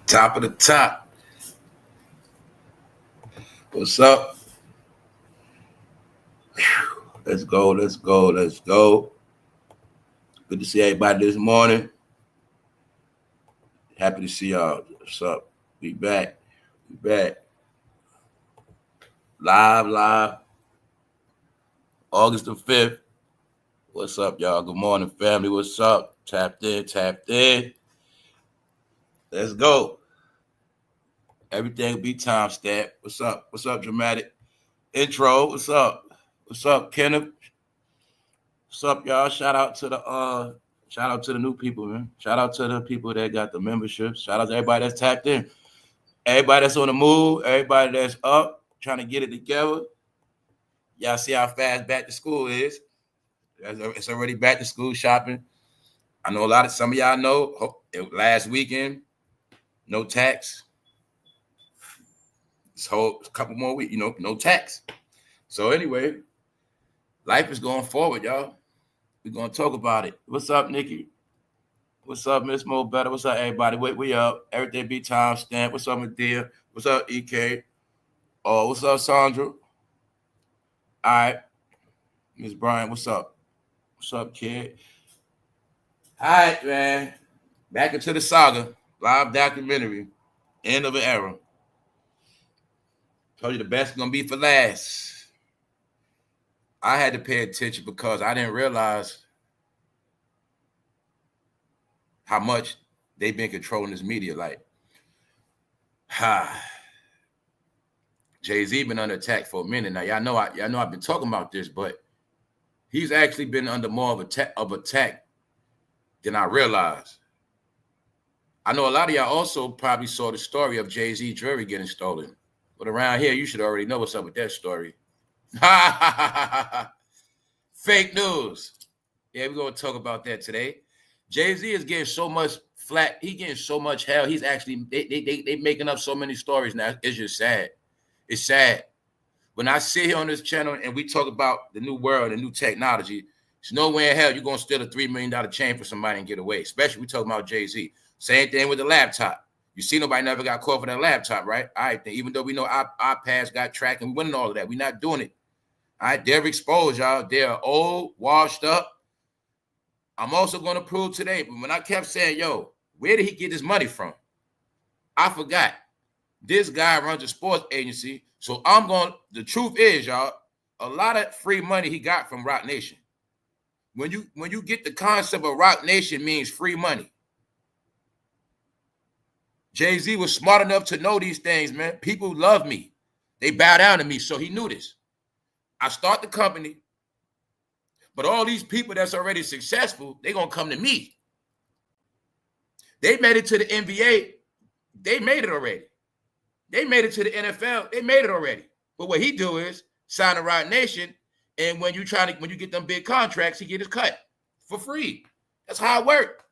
Top of the top. What's up? Let's go, let's go, let's go. Good to see everybody this morning. Happy to see y'all. What's up? We back. We back. Live. August the 5th. What's up, y'all? Good morning, family. What's up? Tapped in. Let's go. Everything will be time stamped. What's up? What's up, dramatic? Intro. What's up? What's up, Kenneth? What's up, y'all? Shout out to the new people, man. Shout out to the people that got the membership. Shout out to everybody that's tapped in. Everybody that's on the move, everybody that's up, trying to get it together. Y'all see how fast back to school is. It's already back to school shopping. I know some of y'all know last weekend, no tax. This whole couple more weeks, no tax. So anyway, life is going forward, y'all. We're going to talk about it. What's up, Nikki? What's up, Miss Mo Better? What's up, everybody? We up. Everything be time stamp. What's up, Medea? What's up, EK? Oh, what's up, Sandra? All right. Miss Brian, what's up? What's up, kid? All right, man. Back into the saga. Live documentary. End of an era. Told you the best is going to be for last. I had to pay attention because I didn't realize how much they've been controlling this media. Like, Jay-Z been under attack for a minute now. Y'all know I've been talking about this, but he's actually been under more of attack than I realized. I know a lot of y'all also probably saw the story of Jay-Z jewelry getting stolen. But around here, you should already know what's up with that story. Fake news. Yeah, we're going to talk about that today. Jay-Z is getting so much flack. He's getting so much hell. He's actually, they making up so many stories now. It's just sad. It's sad. When I sit here on this channel and we talk about the new world and new technology, there's nowhere in hell you're going to steal a $3 million chain for somebody and get away, especially we talking about Jay-Z. Same thing with the laptop. You see, nobody never got caught for that laptop, right? All right, then, even though we know our past got tracked and we winning all of that, we're not doing it. All right, they're exposed, y'all. They're old, washed up. I'm also going to prove today, but when I kept saying, yo, where did he get his money from? I forgot. This guy runs a sports agency, so the truth is, y'all, a lot of free money he got from Roc Nation. When you get the concept of Roc Nation means free money. Jay-Z was smart enough to know these things, man. People love me. They bow down to me, so he knew this. I start the company, but all these people that's already successful, they're going to come to me. They made it to the NBA. They made it already. They made it to the NFL. They made it already. But what he do is sign a Roc Nation, and when you get them big contracts, he get his cut for free. That's how it worked.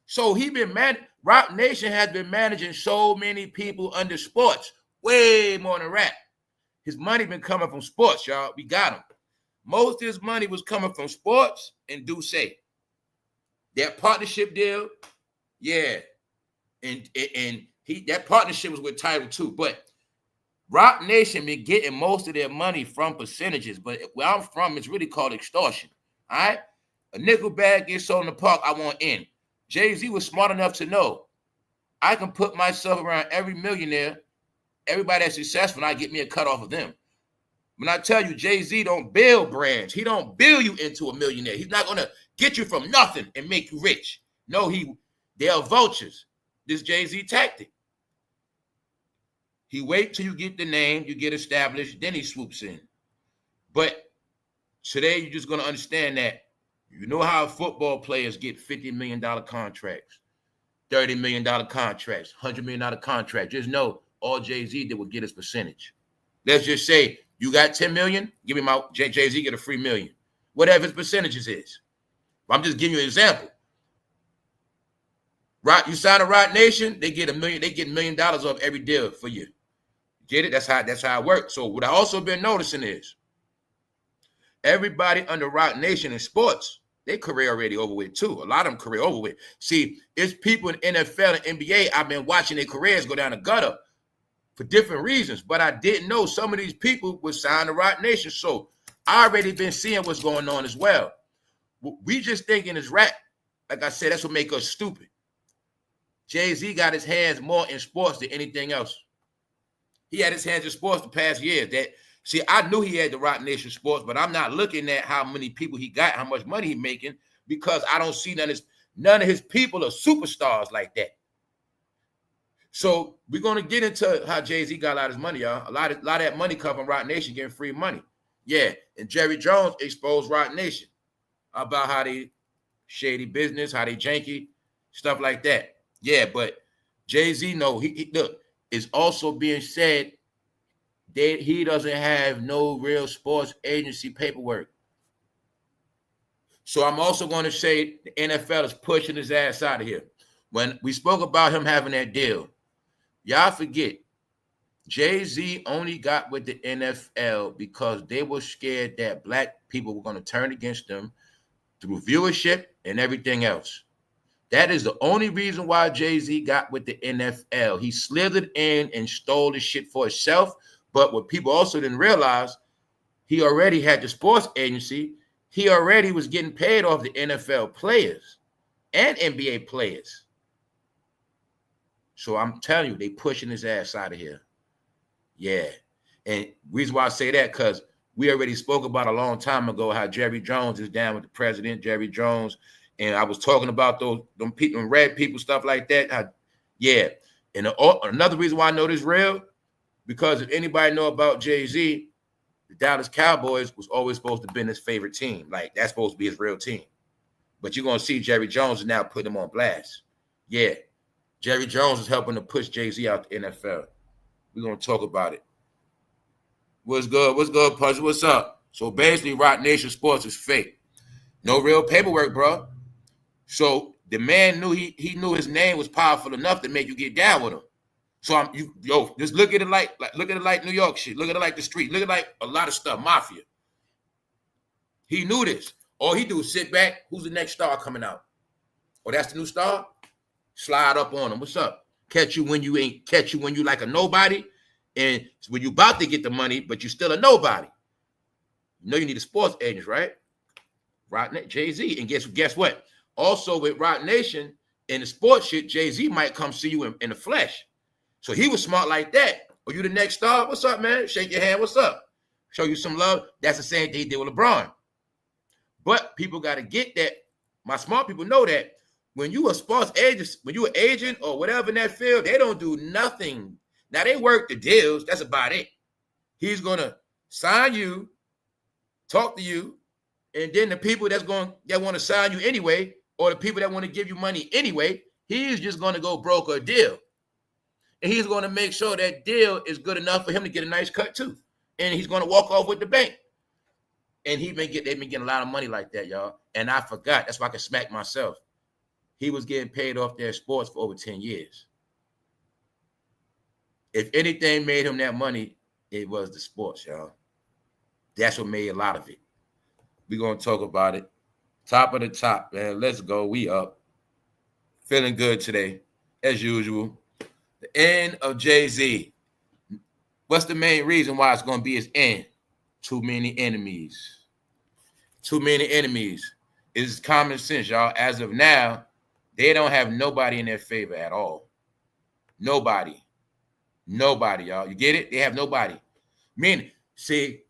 So Roc Nation has been managing so many people under sports, way more than rap. His money been coming from sports, y'all. We got him. Most of his money was coming from sports and Duce. That partnership deal, yeah. And that partnership was with Tidal too. But Roc Nation been getting most of their money from percentages. But where I'm from, it's really called extortion. All right? A nickel bag gets sold in the park, I want in. Jay-Z was smart enough to know I can put myself around every millionaire, everybody that's successful, and I get me a cut off of them. When I tell you Jay-Z don't build brands, he don't build you into a millionaire. He's not going to get you from nothing and make you rich. No, they are vultures. This Jay-Z tactic. He wait till you get the name, you get established, then he swoops in. But today you're just going to understand that you know how football players get $50 million contracts, $30 million contracts, $100 million contracts. Just know all Jay-Z did was get his percentage. Let's just say you got $10 million, give me my Jay-Z get a free $1 million, whatever his percentages is. I'm just giving you an example. Right, you sign a Roc Nation, they get $1 million. They get $1 million off every deal for you. Get it? That's how it works. So what I also been noticing is everybody under Roc Nation in sports, their career already over with too. A lot of them career over with. See, it's people in NFL and NBA, I've been watching their careers go down the gutter for different reasons, but I didn't know some of these people were signed to Roc Nation. So I already been seeing what's going on as well. We just thinking is rap. Like I said, that's what make us stupid. Jay-Z got his hands more in sports than anything else. He had his hands in sports the past years. See, I knew he had the Roc Nation sports, but I'm not looking at how many people he got, how much money he making, because I don't see none of his people are superstars like that. So we're going to get into how Jay-Z got a lot of his money, y'all. A lot of that money come from Roc Nation getting free money. Yeah, and Jerry Jones exposed Roc Nation about how they shady business, how they janky, stuff like that. Yeah, but Jay-Z, no, he look, it's also being said that he doesn't have no real sports agency paperwork. So I'm also going to say the NFL is pushing his ass out of here. When we spoke about him having that deal, y'all forget, Jay-Z only got with the NFL because they were scared that black people were going to turn against them through viewership and everything else. That is the only reason why Jay-Z got with the NFL. He slithered in and stole the shit for himself. But what people also didn't realize, he already had the sports agency. He already was getting paid off the NFL players and NBA players. So I'm telling you, they pushing his ass out of here. Yeah. And reason why I say that, because we already spoke about a long time ago how Jerry Jones is down with the president, Jerry Jones. And I was talking about them people, red people, stuff like that. Yeah. And another reason why I know this real, because if anybody know about Jay-Z, the Dallas Cowboys was always supposed to be his favorite team. Like, that's supposed to be his real team. But you're going to see Jerry Jones is now putting him on blast. Yeah. Jerry Jones is helping to push Jay-Z out the NFL. We're going to talk about it. What's good? What's good, Punch? What's up? So basically, Roc Nation Sports is fake. No real paperwork, bro. So the man knew he knew his name was powerful enough to make you get down with him. So just look at it like New York shit. Look at it like the street. Look at it like a lot of stuff, mafia. He knew this. All he do is sit back. Who's the next star coming out? Oh, that's the new star? Slide up on him. What's up? Catch you when you ain't. Catch you when you like a nobody. And when you about to get the money, but you still a nobody. You know you need a sports agent, right? Jay-Z. And guess what? Also with Roc Nation in the sports shit, Jay-Z might come see you in the flesh. So he was smart like that. Oh, you the next star? What's up, man? Shake your hand. What's up? Show you some love. That's the same thing he did with LeBron. But people got to get that. My smart people know that when you a sports agent, when you an agent or whatever in that field, they don't do nothing. Now, they work the deals. That's about it. He's going to sign you, talk to you, and then the people that want to sign you anyway, or the people that want to give you money anyway, he's just going to go broker a deal. And he's going to make sure that deal is good enough for him to get a nice cut too. And he's going to walk off with the bank. And they've been getting a lot of money like that, y'all. And I forgot. That's why I can smack myself. He was getting paid off their sports for over 10 years. If anything made him that money, it was the sports, y'all. That's what made a lot of it. We're going to talk about it. Top of the top, man. Let's go. We up. Feeling good today, as usual. The end of Jay-Z. What's the main reason why it's going to be his end? Too many enemies. Too many enemies. It's common sense, y'all. As of now, they don't have nobody in their favor at all. Nobody. Nobody, y'all. You get it? They have nobody. Meaning, see,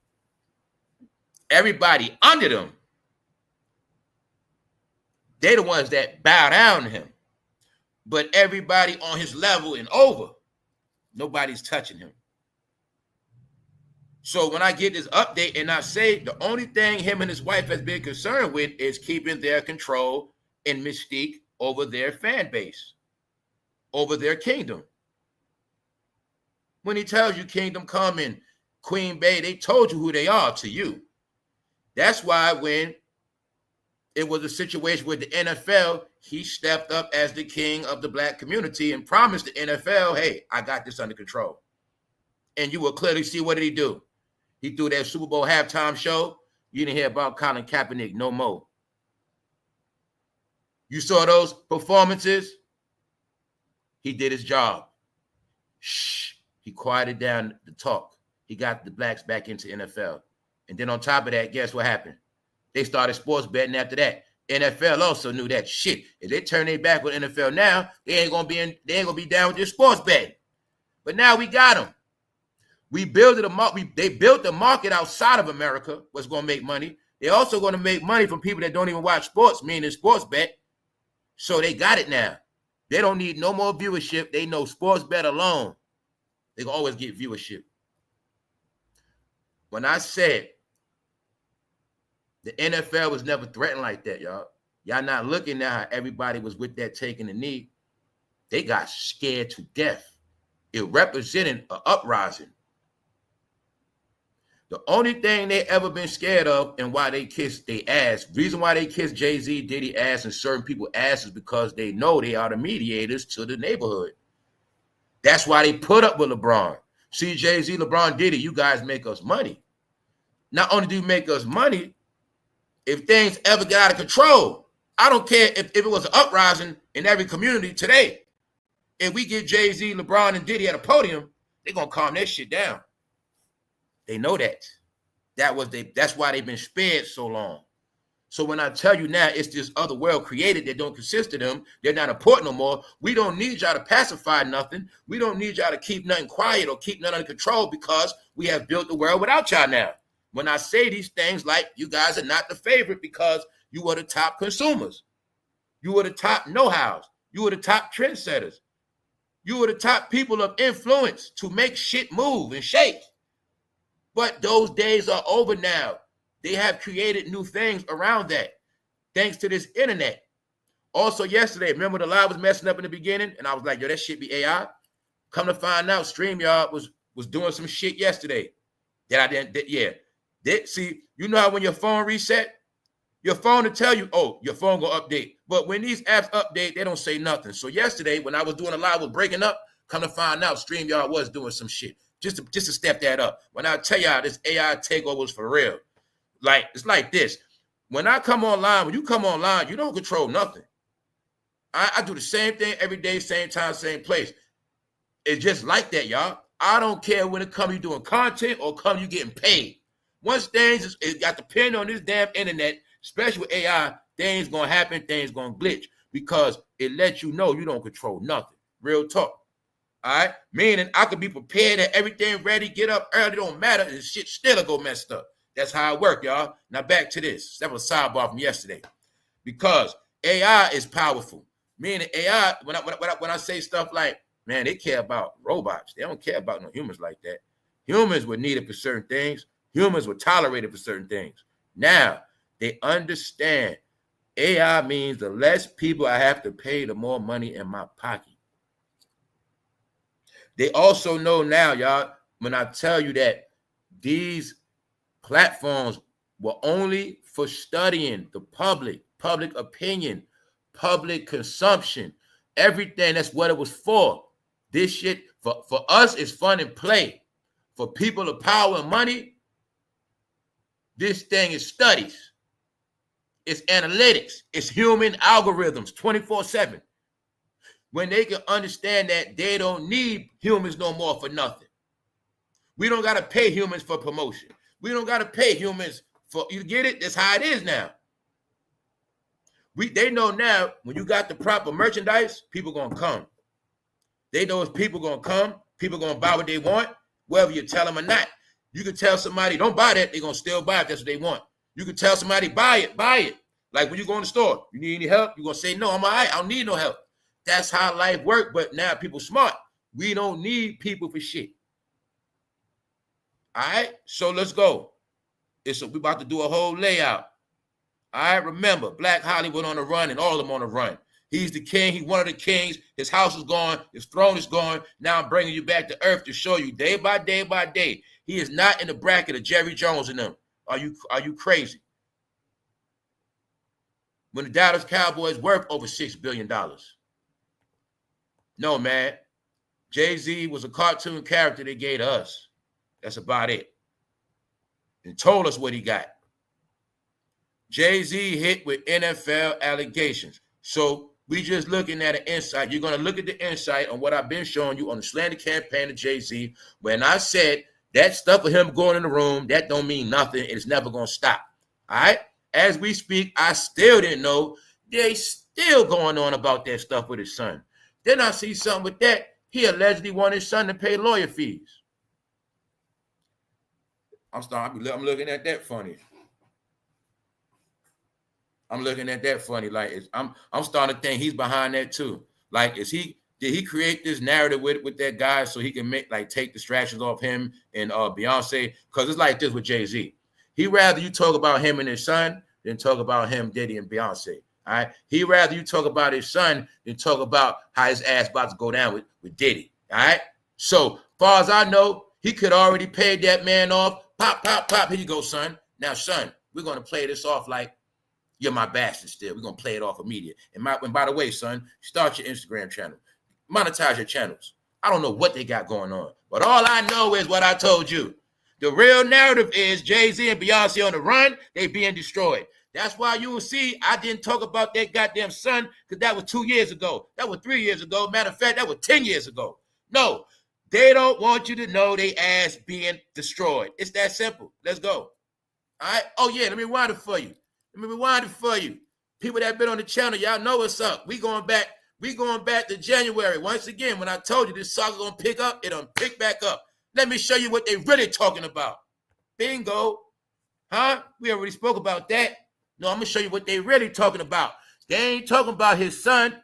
everybody under them, they're the ones that bow down to him. But everybody on his level and over, nobody's touching him. So when I get this update and I say the only thing him and his wife has been concerned with is keeping their control and mystique over their fan base, over their kingdom. When he tells you Kingdom Come and Queen Bey, they told you who they are to you. That's why when it was a situation with the NFL, he stepped up as the king of the black community and promised the NFL, hey, I got this under control. And you will clearly see what did he do. He threw that Super Bowl halftime show. You didn't hear about Colin Kaepernick no more. You saw those performances? He did his job. Shh. He quieted down the talk. He got the blacks back into NFL. And then on top of that, guess what happened? They started sports betting after that. NFL also knew that shit. If they turn their back with NFL now, they ain't gonna be down with their sports betting. But now we got them. They built the market outside of America was gonna make money. They're also gonna make money from people that don't even watch sports, meaning sports bet. So they got it now. They don't need no more viewership. They know sports bet alone. They can always get viewership. When I said the NFL was never threatened like that, y'all. Y'all not looking at how everybody was with that taking the knee. They got scared to death. It represented an uprising. The only thing they ever been scared of and why they kissed their ass, reason why they kissed Jay-Z, Diddy ass, and certain people ass is because they know they are the mediators to the neighborhood. That's why they put up with LeBron. See, Jay-Z, LeBron, Diddy, you guys make us money. Not only do you make us money, if things ever get out of control, I don't care if it was an uprising in every community today. If we get Jay-Z, LeBron, and Diddy at a podium, they're going to calm that shit down. They know that. That's why they've been spared so long. So when I tell you now it's this other world created that don't consist of them, they're not important no more. We don't need y'all to pacify nothing. We don't need y'all to keep nothing quiet or keep nothing under control because we have built the world without y'all now. When I say these things like you guys are not the favorite because you were the top consumers. You were the top know-hows. You were the top trendsetters. You were the top people of influence to make shit move and shake. But those days are over now. They have created new things around that, thanks to this internet. Also yesterday, remember the live was messing up in the beginning? And I was like, yo, that shit be AI. Come to find out, StreamYard was doing some shit yesterday that I didn't, see, you know how when your phone reset, your phone will tell you, oh, your phone gonna update. But when these apps update, they don't say nothing. So yesterday, when I was doing a live, was breaking up, come to find out, StreamYard was doing some shit. Just to step that up. When I tell y'all this AI takeover is for real. Like, it's like this. When I come online, when you come online, you don't control nothing. I do the same thing every day, same time, same place. It's just like that, y'all. I don't care when it comes you doing content or come you getting paid. Once things it got to depend on this damn internet, especially with AI, things gonna happen, things gonna glitch because it lets you know you don't control nothing. Real talk. All right? Meaning I could be prepared and everything ready, get up early, don't matter, and shit still go messed up. That's how it work, y'all. Now back to this. That was a sidebar from yesterday. Because AI is powerful. Meaning AI, when I say stuff like, man, they care about robots. They don't care about no humans like that. Humans were needed for certain things. Humans were tolerated for certain things. Now, they understand AI means the less people I have to pay, the more money in my pocket. They also know now, y'all, when I tell you that these platforms were only for studying the public opinion, public consumption, everything. That's what it was for. This shit, for us, is fun and play. For people of power and money, this thing is studies. It's analytics. It's human algorithms 24/7. When they can understand that they don't need humans no more for nothing. We don't got to pay humans for promotion. We don't got to pay humans for, you get it? That's how it is now. They know now when you got the proper merchandise, people going to come. They know if people going to come, people going to buy what they want, whether you tell them or not. You can tell somebody, don't buy that, they're going to still buy it. That's what they want. You can tell somebody, buy it. Like when you go in the store, you need any help? You're going to say, no, I'm all right. I don't need no help. That's how life works, but now people smart. We don't need people for shit. All right, so let's go. We about to do a whole layout. All right, remember, Black Hollywood on the run and all of them on the run. He's the king. He's one of the kings. His house is gone. His throne is gone. Now I'm bringing you back to earth to show you day by day by day. He is not in the bracket of Jerry Jones and them. Are you crazy? When the Dallas Cowboys worth over $6 billion. No, man. Jay-Z was a cartoon character they gave to us. That's about it. And told us what he got. Jay-Z hit with NFL allegations. So we just looking at an insight. You're going to look at the insight on what I've been showing you on the slander campaign of Jay-Z. When I said that stuff of him going in the room, that don't mean nothing. It's never going to stop. All right? As we speak, I still didn't know. They still going on about that stuff with his son. Then I see something with that. He allegedly wanted his son to pay lawyer fees. I'm looking at that funny. I'm looking at that funny. Like I'm starting to think he's behind that too. Like, did he create this narrative with that guy so he can take distractions off him and Beyonce? Because it's like this with Jay-Z. He rather you talk about him and his son than talk about him, Diddy, and Beyonce. All right. He rather you talk about his son than talk about how his ass about to go down with Diddy. All right. So far as I know, he could already pay that man off. Pop, pop, pop. Here you go, son. Now, son, we're going to play this off like you're my bastard still. We're going to play it off immediate. And by the way, son, start your Instagram channel. Monetize your channels. I don't know what they got going on, but all I know is what I told you. The real narrative is Jay-Z and Beyonce on the run. They being destroyed. That's why you will see I didn't talk about that goddamn son, because that was 2 years ago. That was 3 years ago. Matter of fact, that was 10 years ago. No, they don't want you to know they ass being destroyed. It's that simple. Let's go. All right. Oh, yeah. Let me rewind it for you. People that been on the channel, y'all know what's up. We going back to January. Once again, when I told you this saga gonna pick up, it done pick back up. Let me show you what they really talking about. Bingo. Huh? We already spoke about that. No, I'm gonna show you what they really talking about. They ain't talking about his son.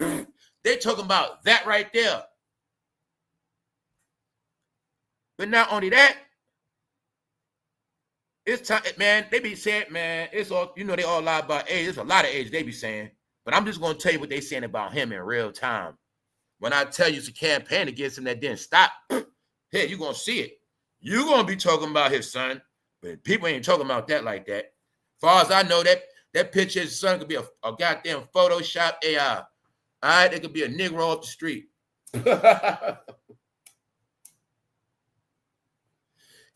They talking about that right there. But not only that, it's time, man. They be saying, man, it's all, they all lie about age. There's a lot of age they be saying. But I'm just gonna tell you what they saying about him in real time. When I tell you it's a campaign against him that didn't stop, hey, you're gonna see it. You're gonna be talking about his son, but people ain't talking about that like that. As far as I know, that picture of his son could be a goddamn Photoshop AI. All right, it could be a Negro off the street.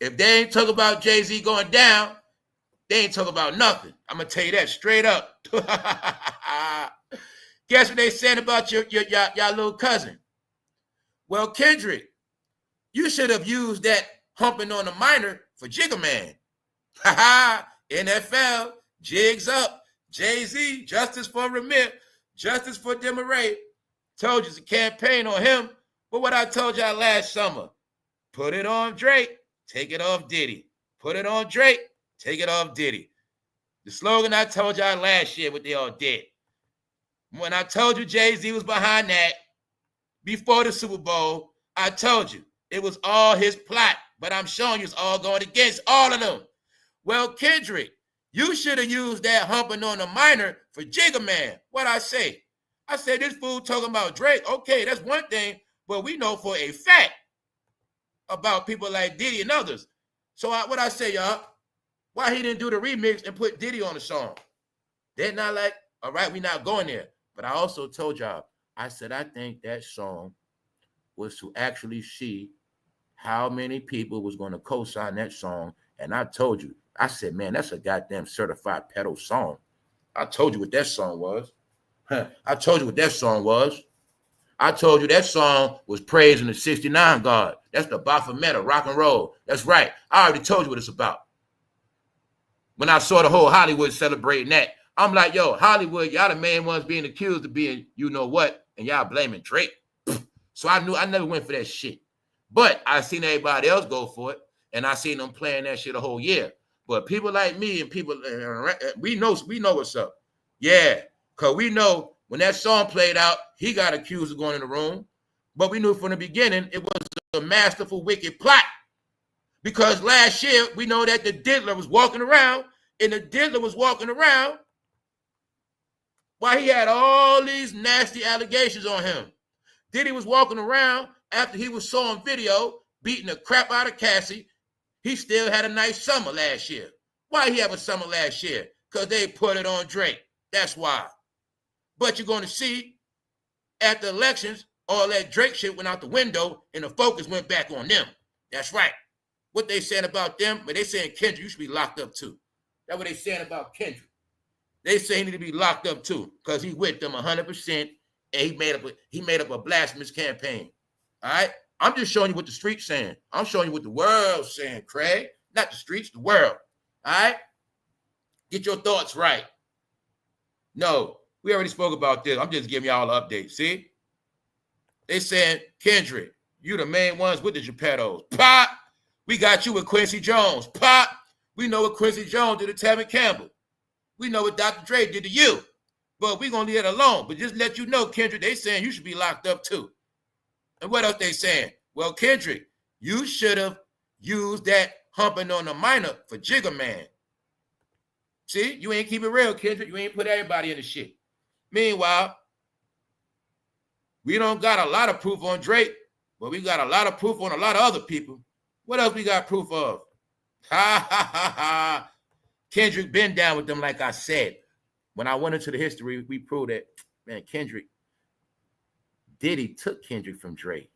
If they ain't talking about Jay-Z going down, they ain't talking about nothing. I'm gonna tell you that straight up. Guess what they saying about your little cousin? Well, Kendrick, you should have used that humping on a minor for Jigga Man. NFL, jigs up, Jay-Z, justice for Ramir, justice for Demaray. Told you it's a campaign on him. But what I told y'all last summer, put it on Drake, take it off Diddy. Put it on Drake, take it off Diddy. The slogan I told y'all last year, what they all did. When I told you Jay-Z was behind that, before the Super Bowl, I told you it was all his plot. But I'm showing you it's all going against all of them. Well, Kendrick, you should have used that humping on a minor for Jigga Man. What I say? I said this fool talking about Drake. Okay, that's one thing. But we know for a fact about people like Diddy and others. So what I say, y'all? Why he didn't do the remix and put Diddy on the song? They're not like, all right, we're not going there. But I also told y'all, I said, I think that song was to actually see how many people was going to co-sign that song. And I told you, I said, man, that's a goddamn certified pedal song. I told you what that song was. I told you what that song was. I told you that song was praising the 69 God. That's the Baphomet of rock and roll. That's right. I already told you what it's about. When I saw the whole Hollywood celebrating that, I'm like, yo, Hollywood, y'all the main ones being accused of being you know what, and y'all blaming Drake. So I knew I never went for that shit. But I seen everybody else go for it, and I seen them playing that shit a whole year. But people like me and people, we know what's up. Yeah, because we know when that song played out, he got accused of going in the room. But we knew from the beginning it was a masterful, wicked plot. Because last year, we know that the diddler was walking around, and the diddler was walking around while he had all these nasty allegations on him. Diddy was walking around after he was saw on video beating the crap out of Cassie. He still had a nice summer last year. Why he have a summer last year? Because they put it on Drake. That's why. But you're going to see at the elections, all that Drake shit went out the window and the focus went back on them. That's right. What they saying about them, but they saying Kendrick, you should be locked up too. That's what they saying about Kendrick. They say he need to be locked up too, because he with them 100%, and he made up a blasphemous campaign. All right? I'm just showing you what the streets saying. I'm showing you what the world's saying, Craig. Not the streets, the world. All right? Get your thoughts right. No, we already spoke about this. I'm just giving y'all an update. See? They saying, Kendrick, you the main ones with the Geppettos. Pop! We got you with Quincy Jones. Pop! We know what Quincy Jones did to Tevin Campbell. We know what Dr. Dre did to you. But we're going to leave it alone. But just let you know, Kendrick, they saying you should be locked up too. And what else they saying? Well, Kendrick, you should have used that humping on the minor for Jigga Man. See, you ain't keep it real, Kendrick. You ain't put everybody in the shit. Meanwhile, we don't got a lot of proof on Drake, but we got a lot of proof on a lot of other people. What else we got proof of? Ha, ha, ha, ha. Kendrick been down with them, like I said. When I went into the history, we proved that, man, Diddy took Kendrick from Drake.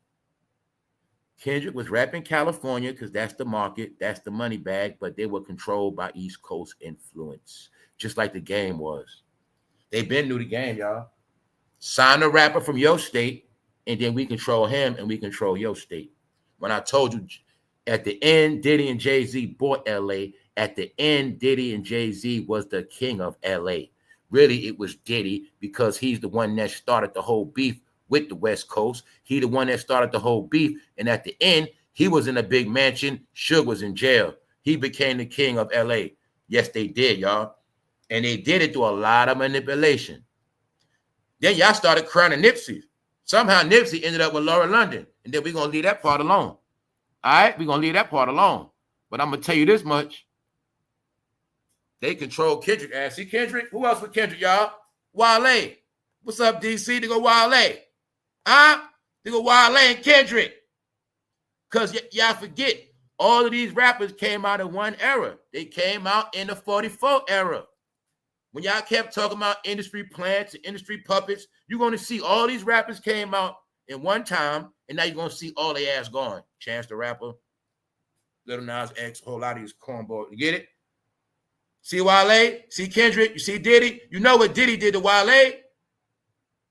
Kendrick was rapping California because that's the market, that's the money bag, but they were controlled by East Coast influence, just like the game was. They been knew the game, y'all. Sign a rapper from your state, and then we control him, and we control your state. When I told you, at the end, Diddy and Jay-Z bought L.A., at the end, Diddy and Jay-Z was the king of L.A. Really, it was Diddy because he's the one that started the whole beef with the West Coast. He the one that started the whole beef. And at the end, he was in a big mansion. Suge was in jail. He became the king of L.A. Yes, they did, y'all. And they did it through a lot of manipulation. Then y'all started crowning Nipsey. Somehow Nipsey ended up with Laura London. And then we're going to leave that part alone. All right? We're going to leave that part alone. But I'm going to tell you this much. They control Kendrick ass. See Kendrick? Who else with Kendrick, y'all? Wale. What's up, DC? They go Wale. Huh? They go Wale and Kendrick. Because y'all forget, all of these rappers came out in one era. They came out in the 44 era. When y'all kept talking about industry plants and industry puppets, you're going to see all these rappers came out in one time, and now you're going to see all their ass gone. Chance the Rapper, Lil Nas X, a whole lot of these cornballs. You get it? See Wale? See Kendrick? You see Diddy? You know what Diddy did to Wale?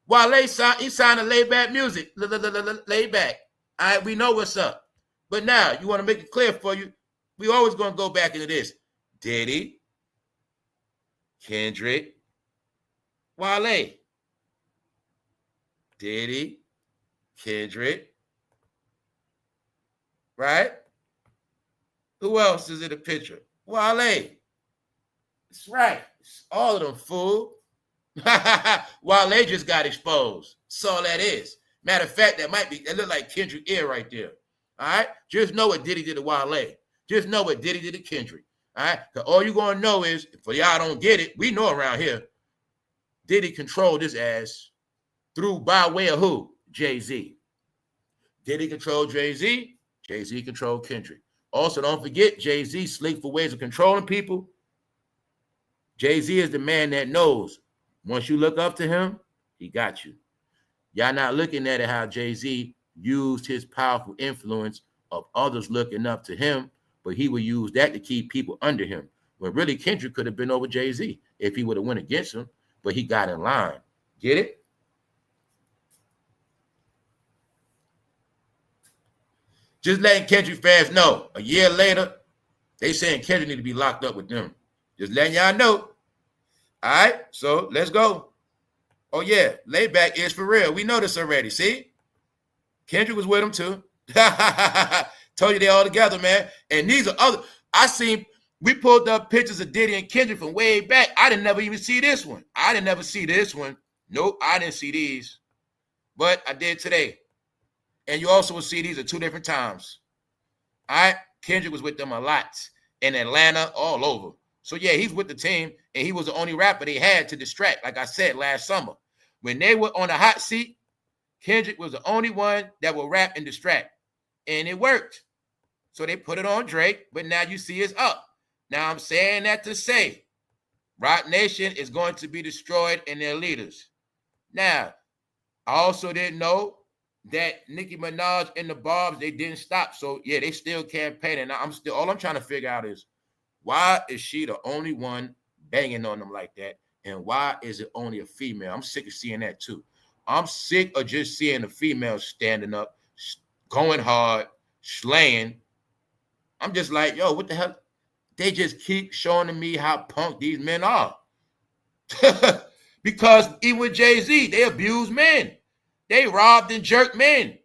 Wale signed a laid-back music. Laid back. All right, we know what's up. But now, you want to make it clear for you, we always going to go back into this. Diddy, Kendrick, Wale. Diddy, Kendrick. Right? Who else is in the picture? Wale. That's right. It's all of them, fool. Wale just got exposed. That's all that is. Matter of fact, that look like Kendrick ear right there. All right? Just know what Diddy did to Wale. Just know what Diddy did to Kendrick. All right? Because all you're going to know is, for y'all don't get it, we know around here, Diddy controlled his ass by way of who? Jay-Z. Diddy controlled Jay-Z. Jay-Z controlled Kendrick. Also, don't forget, Jay-Z slick for ways of controlling people. Jay-Z is the man that knows. Once you look up to him, he got you. Y'all not looking at it how Jay-Z used his powerful influence of others looking up to him, but he would use that to keep people under him. When really Kendrick could have been over Jay-Z if he would have went against him, but he got in line. Get it? Just letting Kendrick fans know, a year later, they saying Kendrick need to be locked up with them. Just letting y'all know. All right, so let's go. Oh, yeah, Layback is for real. We know this already. See? Kendrick was with him, too. Told you they all together, man. And these are other. We pulled up pictures of Diddy and Kendrick from way back. I didn't never even see this one. I didn't never see this one. Nope, I didn't see these. But I did today. And you also will see these at two different times. All right? Kendrick was with them a lot. In Atlanta, all over. So, yeah, he's with the team, and he was the only rapper they had to distract, like I said, last summer. When they were on the hot seat, Kendrick was the only one that would rap and distract. And it worked. So they put it on Drake, but now you see it's up. Now I'm saying that to say, Roc Nation is going to be destroyed and their leaders. Now, I also didn't know that Nicki Minaj and the Barbs, they didn't stop. So, yeah, they still campaigning. Now, all I'm trying to figure out is, why is she the only one banging on them like that? And why is it only a female? I'm sick of seeing that too. I'm sick of just seeing the females standing up, going hard, slaying. I'm just like, yo, what the hell? They just keep showing to me how punk these men are. Because even with Jay-Z, they abuse men. They robbed and jerked men.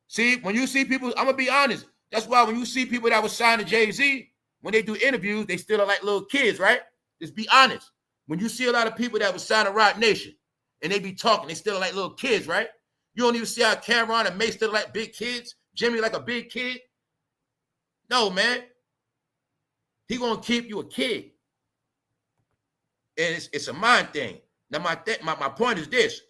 See, when you see people, I'm going to be honest. That's why when you see people that were signed to Jay-Z, when they do interviews, they still are like little kids, right? Just be honest. When you see a lot of people that were signed to Roc Nation and they be talking, they still like little kids, right? You don't even see how Cameron and May still like big kids. Jimmy like a big kid. No, man. He gonna keep you a kid. And it's a mind thing. Now, my point is this.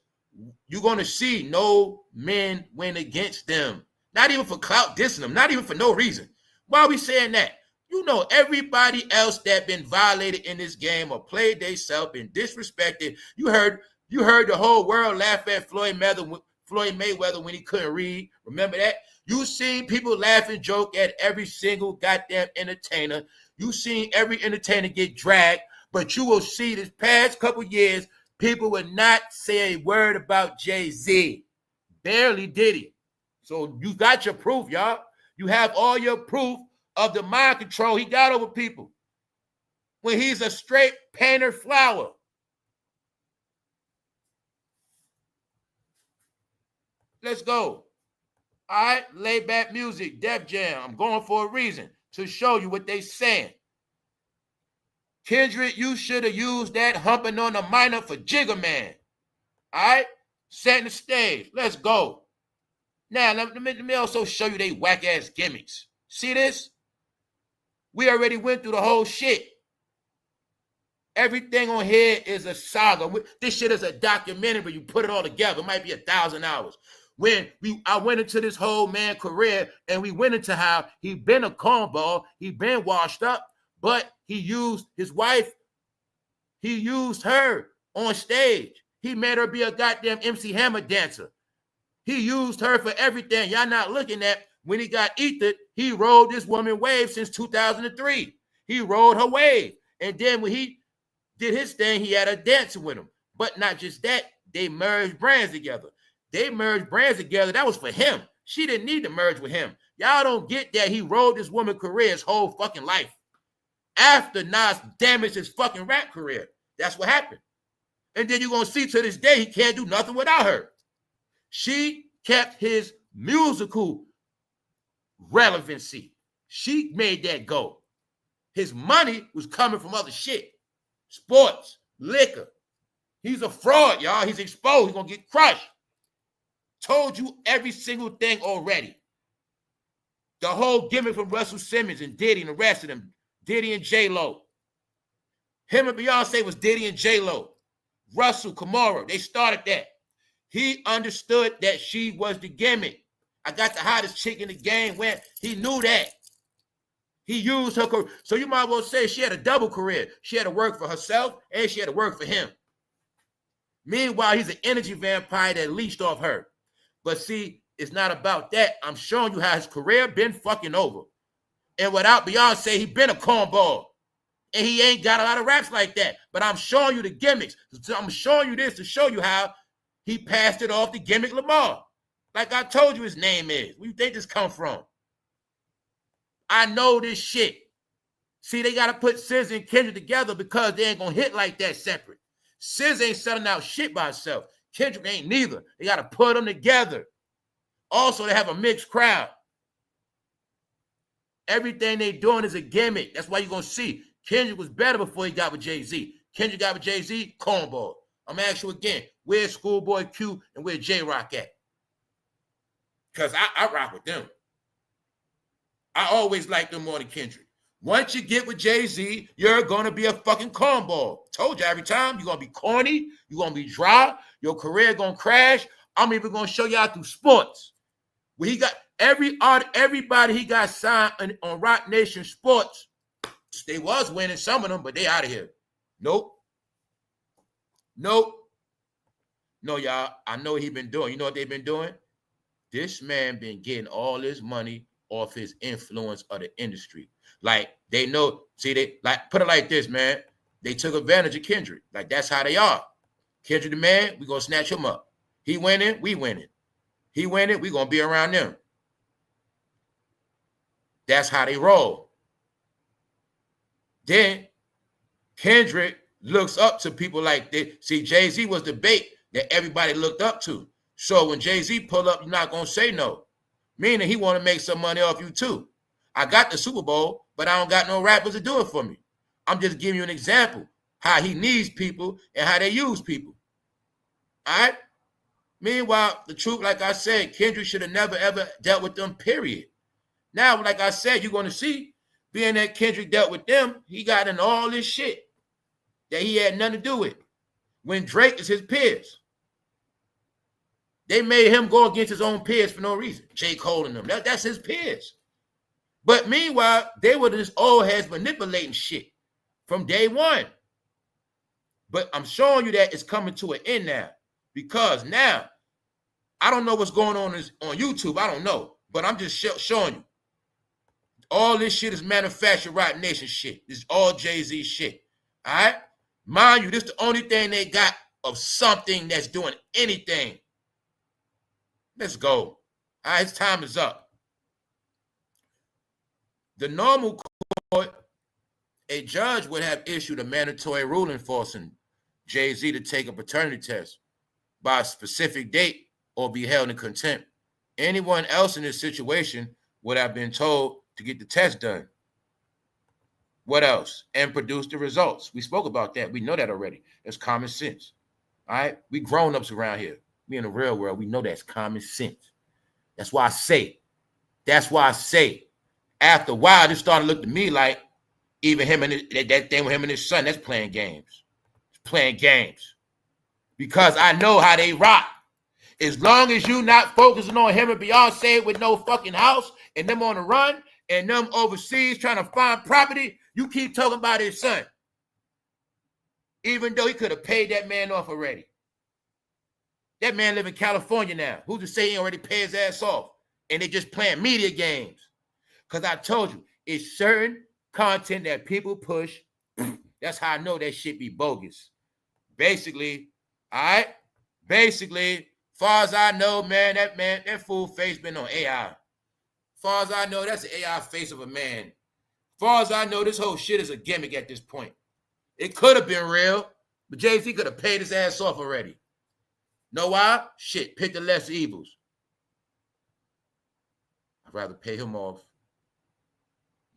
You're gonna see no men win against them. Not even for clout dissing them. Not even for no reason. Why are we saying that? You know, everybody else that been violated in this game or played themselves, been disrespected. You heard the whole world laugh at Floyd Mayweather when he couldn't read. Remember that? You seen people laugh and joke at every single goddamn entertainer. You seen every entertainer get dragged. But you will see this past couple years, people would not say a word about Jay-Z. Barely diddy. So you got your proof, y'all. You have all your proof of the mind control he got over people when he's a straight painter flower. Let's go. All right, lay back music, Def Jam. I'm going for a reason, to show you what they saying. Kendrick, you should have used that humping on the minor for Jigga Man. All right, setting the stage. Let's go. Now, let me also show you they whack-ass gimmicks. See this? We already went through the whole shit. Everything on here is a saga. This shit is a documentary, but you put it all together. It might be 1,000 hours. When I went into this whole man career, and we went into how he been a cornball, he been washed up, but he used his wife. He used her on stage. He made her be a goddamn MC Hammer dancer. He used her for everything. Y'all not looking at when he got ethered, he rode this woman wave since 2003. He rode her wave. And then when he did his thing, he had her dancing with him. But not just that, they merged brands together. That was for him. She didn't need to merge with him. Y'all don't get that he rode this woman's career his whole fucking life. After Nas damaged his fucking rap career. That's what happened. And then you're going to see to this day, he can't do nothing without her. She kept his musical relevancy. She made that go. His money was coming from other shit. Sports, liquor. He's a fraud, y'all. He's exposed. He's going to get crushed. Told you every single thing already. The whole gimmick from Russell Simmons and Diddy and the rest of them. Diddy and J-Lo. Him and Beyonce was Diddy and J-Lo. Russell, Kamara, they started that. He understood that she was the gimmick. I got the hottest chick in the game when he knew that. He used her career. So you might well say she had a double career. She had to work for herself and she had to work for him. Meanwhile, he's an energy vampire that leashed off her. But see, it's not about that. I'm showing you how his career been fucking over. And without Beyonce, he been a cornball. And he ain't got a lot of raps like that. But I'm showing you the gimmicks. So I'm showing you this to show you how he passed it off to Gimmick Lamar. Like I told you his name is. Where you think this come from? I know this shit. See, they got to put SZA and Kendrick together because they ain't going to hit like that separate. SZA ain't selling out shit by herself. Kendrick ain't neither. They got to put them together. Also, they have a mixed crowd. Everything they doing is a gimmick. That's why you're going to see. Kendrick was better before he got with Jay-Z. Kendrick got with Jay-Z, cornball. I'm going to ask you again, where's Schoolboy Q and where's J-Rock at? Because I rock with them. I always like them more than Kendrick. Once you get with Jay-Z, you're going to be a fucking cornball. Told you every time, you're going to be corny, you're going to be dry, your career going to crash. I'm even going to show y'all through sports. Where he got everybody he got signed on Roc Nation Sports. They was winning some of them, but they out of here. Nope. No, y'all. I know what he been doing. You know what they've been doing? This man been getting all his money off his influence of the industry. Like, they know, see, they like put it like this, man. they took advantage of Kendrick. Like, that's how they are. Kendrick the man, we gonna snatch him up. He winning, we winning. He winning, we gonna be around them. That's how they roll. Then Kendrick looks up to people like that. See, Jay-Z was the bait that everybody looked up to. So when Jay-Z pull up, you're not gonna say no. Meaning he want to make some money off you too. I got the Super Bowl, but I don't got no rappers to do it for me. I'm just giving you an example how he needs people and how they use people. All right? Meanwhile, the truth, like I said, Kendrick should have never, ever dealt with them, period. Now, like I said, you're going to see, being that Kendrick dealt with them, he got in all this shit that he had nothing to do with. When Drake is his peers. They made him go against his own peers for no reason. J. Cole and them. That's his peers. But meanwhile, they were just old heads manipulating shit from day one. But I'm showing you that it's coming to an end now. Because now, I don't know what's going on YouTube. I don't know. But I'm just showing you. All this shit is manufactured Roc Nation shit. This is all Jay-Z shit. All right? Mind you, this is the only thing they got of something that's doing anything. Let's go. All right, his time is up. The normal court, a judge would have issued a mandatory ruling forcing Jay-Z to take a paternity test by a specific date or be held in contempt. Anyone else in this situation would have been told to get the test done. What else? And produce the results. We spoke about that. We know that already. That's common sense. All right? We grown-ups around here. We in the real world. We know that's common sense. That's why I say. That's why I say. After a while, it started to look to me like even him and that thing with him and his son, that's playing games. It's playing games. Because I know how they rock. As long as you not focusing on him and Beyonce with no fucking house and them on the run and them overseas trying to find property, you keep talking about his son. Even though he could have paid that man off already. That man live in California now. Who's to say he already paid his ass off? And they just playing media games. Because I told you, it's certain content that people push. That's how I know that shit be bogus. Basically, all right? Basically, far as I know, that fool face been on AI. Far as I know, that's the AI face of a man. Far as I know, this whole shit is a gimmick at this point. It could have been real, but Jay-Z could have paid his ass off already. Know why? Shit, pick the lesser evils. I'd rather pay him off,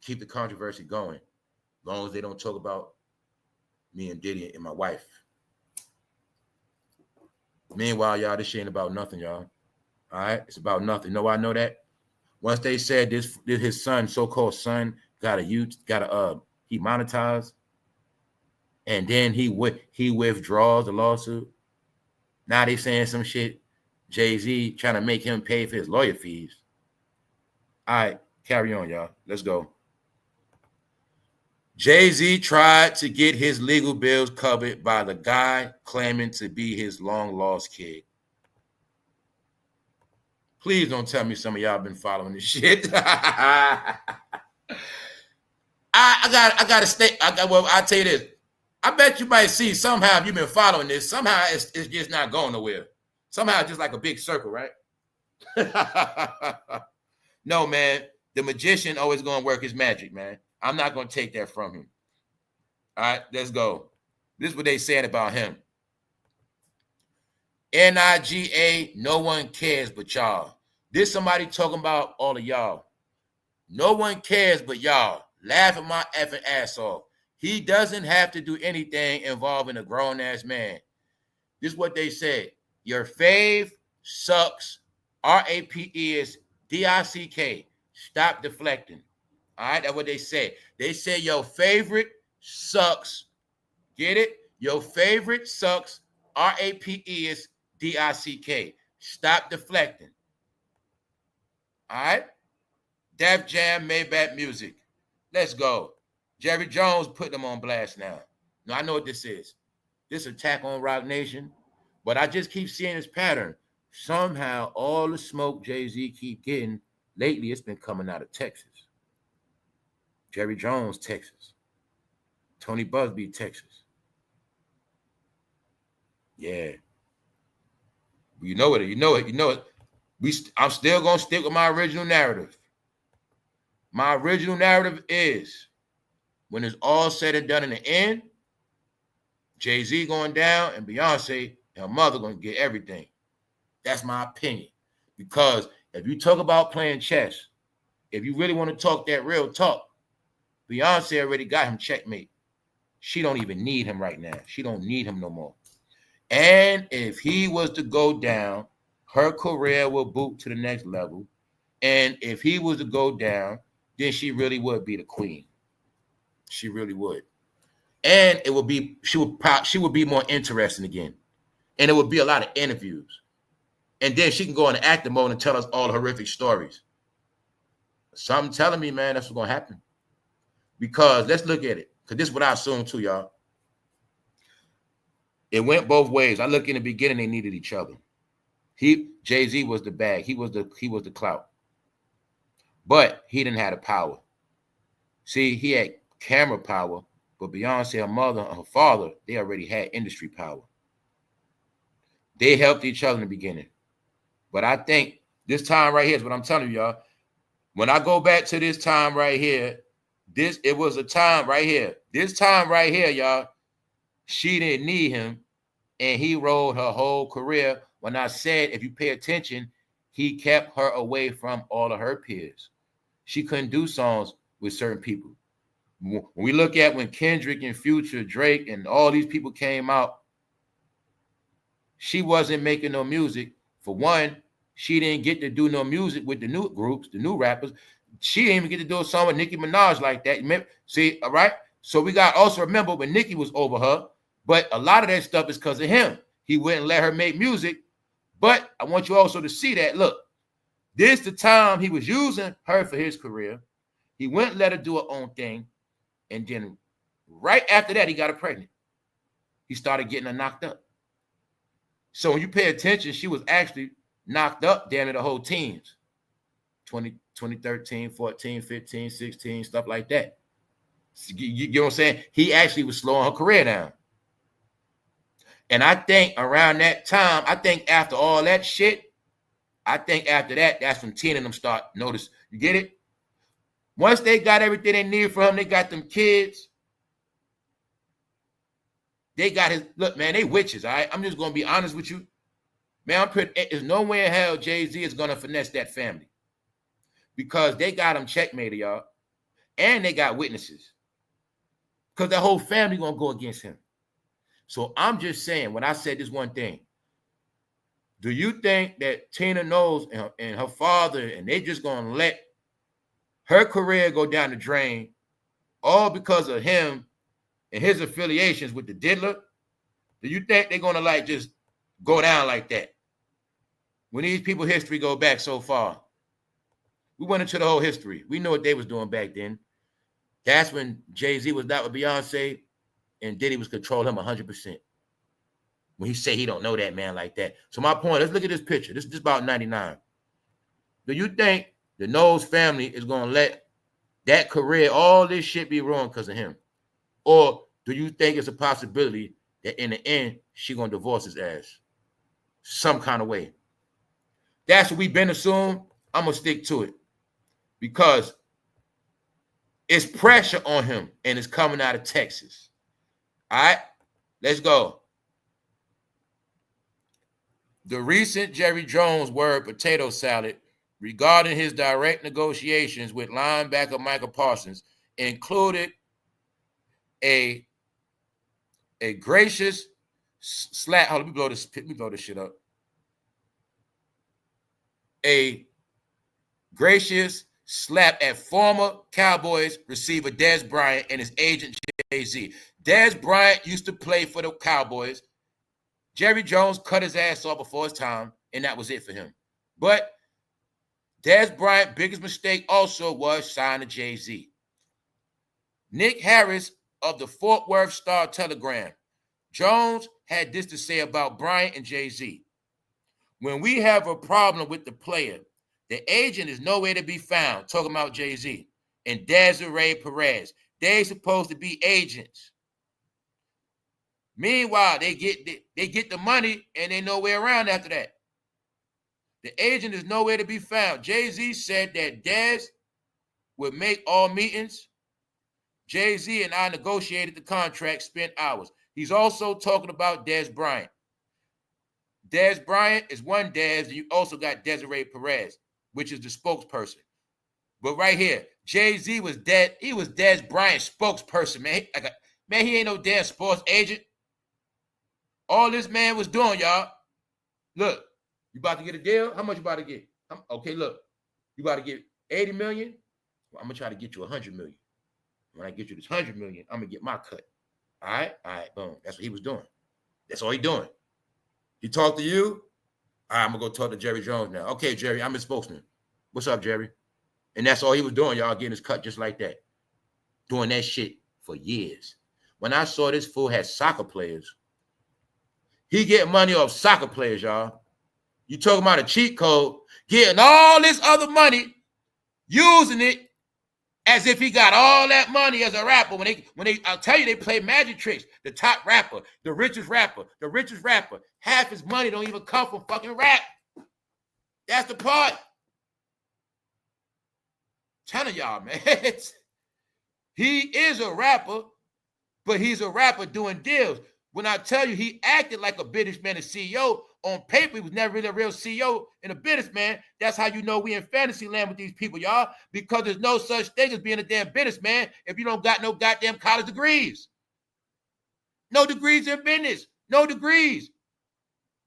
keep the controversy going, as long as they don't talk about me and Diddy and my wife. Meanwhile, y'all, this shit ain't about nothing, y'all. All right? It's about nothing. Know why I know that? Once they said this his son, so-called son, he monetized, and then he withdraws the lawsuit. Now they saying some shit, Jay-Z trying to make him pay for his lawyer fees. All right, carry on, y'all. Let's go. Jay-Z tried to get his legal bills covered by the guy claiming to be his long-lost kid. Please don't tell me some of y'all been following this shit. I gotta stay. I'll tell you this. I bet you might see somehow if you've been following this, somehow it's just not going nowhere. Somehow it's just like a big circle, right? No, man. The magician always going to work his magic, man. I'm not going to take that from him. All right, let's go. This is what they said about him. NIGA, no one cares but y'all. This somebody talking about all of y'all. No one cares but y'all. Laughing my effing ass off. He doesn't have to do anything involving a grown-ass man. This is what they said. Your fave sucks. RAPE Stop deflecting. All right, that's what they said. They said your favorite sucks. Get it? Your favorite sucks. RAPE Stop deflecting. All right? Def Jam, Maybach Music. Let's go. Jerry Jones put them on blast now. Now, I know what this is. This attack on Roc Nation. But I just keep seeing this pattern. Somehow, all the smoke Jay-Z keep getting, lately it's been coming out of Texas. Jerry Jones, Texas. Tony Busby, Texas. Yeah. You know it. You know it. You know it. I'm still going to stick with my original narrative. My original narrative is, when it's all said and done in the end, Jay-Z going down and Beyonce and her mother going to get everything. That's my opinion. Because if you talk about playing chess, if you really want to talk that real talk, Beyonce already got him checkmate. She don't even need him right now. She don't need him no more. And if he was to go down, her career will boot to the next level. And if he was to go down, then she really would be the queen. She really would. And it would be, she would be more interesting again. And it would be a lot of interviews. And then she can go into acting mode and tell us all horrific stories. Something telling me, man, that's what's going to happen. Because let's look at it. Because this is what I assume too, y'all. It went both ways. I look in the beginning, they needed each other. Jay-Z was the bag. He was the clout. But he didn't have the power. See, he had camera power, but Beyonce, her mother, her father, they already had industry power. They helped each other in the beginning. But I think this time right here is what I'm telling y'all. When I go back to this time right here, it was a time right here. This time right here, y'all, she didn't need him, and he rode her whole career. When I said, if you pay attention, he kept her away from all of her peers. She couldn't do songs with certain people. When we look at when Kendrick and Future, Drake, and all these people came out, she wasn't making no music. For one, she didn't get to do no music with the new groups, the new rappers. She didn't even get to do a song with Nickiminaj like that. See, all right? So we got also remember when Nicki was over her, but a lot of that stuff is because of him. He wouldn't let her make music. But I want you also to see that, look, this the time he was using her for his career. He wouldn't let her do her own thing. And then right after that, he got her pregnant. He started getting her knocked up. So when you pay attention, she was actually knocked up down to the whole teens. 2013, 14, 15, 16, stuff like that. You know what I'm saying? He actually was slowing her career down. And I think around that time, I think after all that shit, I think after that, that's when Tina and them start notice. You get it? Once they got everything they needed from him, they got them kids. They got his, look, man, they witches, all right? I'm just going to be honest with you. Man, there's no way in hell Jay-Z is going to finesse that family. Because they got him checkmated, y'all. And they got witnesses. Because that whole family going to go against him. So I'm just saying, when I said this one thing, do you think that Tina knows and her father, and they just going to let her career go down the drain all because of him and his affiliations with the diddler? Do you think they're going to like just go down like that? When these people's history go back so far, we went into the whole history. We know what they was doing back then. That's when Jay-Z was not with Beyonce and Diddy was controlling him 100%. When he say he don't know that man like that. So my point, let's look at this picture. This is about 99. Do you think the Knowles family is going to let that career, all this shit be ruined because of him? Or do you think it's a possibility that in the end, she going to divorce his ass? Some kind of way. That's what we've been assumed. I'm going to stick to it. Because it's pressure on him and it's coming out of Texas. All right, let's go. The recent Jerry Jones word potato salad regarding his direct negotiations with linebacker Michael Parsons included a gracious slap. Hold on, let me blow this shit up. A gracious slap at former Cowboys receiver Dez Bryant and his agent Jay-Z. Dez Bryant used to play for the Cowboys. Jerry Jones cut his ass off before his time, and that was it for him. But Dez Bryant's biggest mistake also was signing Jay-Z. Nick Harris of the Fort Worth Star-Telegram. Jones had this to say about Bryant and Jay-Z. When we have a problem with the player, the agent is nowhere to be found, talking about Jay-Z and Desiree Perez. They're supposed to be agents. Meanwhile, they get the money and they nowhere around after that. The agent is nowhere to be found. Jay-Z said that Dez would make all meetings. Jay-Z and I negotiated the contract, spent hours. He's also talking about Dez Bryant. Dez Bryant is one Dez, and you also got Desiree Perez, which is the spokesperson. But right here, Jay-Z was dead. He was Dez Bryant's spokesperson, man. Man, he ain't no damn sports agent. All this man was doing, y'all. Look, you about to get a deal? How much you about to get? Okay, look, you about to get 80 million? Well, I'm gonna try to get you 100 million. When I get you this 100 million, I'm gonna get my cut. All right, boom. That's what he was doing. That's all he doing. He talked to you. All right, I'm gonna go talk to Jerry Jones now. Okay, Jerry, I'm his spokesman. What's up, Jerry? And that's all he was doing, y'all, getting his cut just like that. Doing that shit for years. When I saw this fool had soccer players, he get money off soccer players, y'all. You talking about a cheat code, getting all this other money, using it as if he got all that money as a rapper. When they, I'll tell you, they play magic tricks. The top rapper, the richest rapper, half his money don't even come from fucking rap. That's the part. I'm telling y'all, man. He is a rapper, but he's a rapper doing deals. When I tell you he acted like a businessman and CEO, on paper he was never really a real CEO and a businessman. That's how you know we in fantasy land with these people, y'all, because there's no such thing as being a damn businessman if you don't got no goddamn college degrees. No degrees in business. No degrees.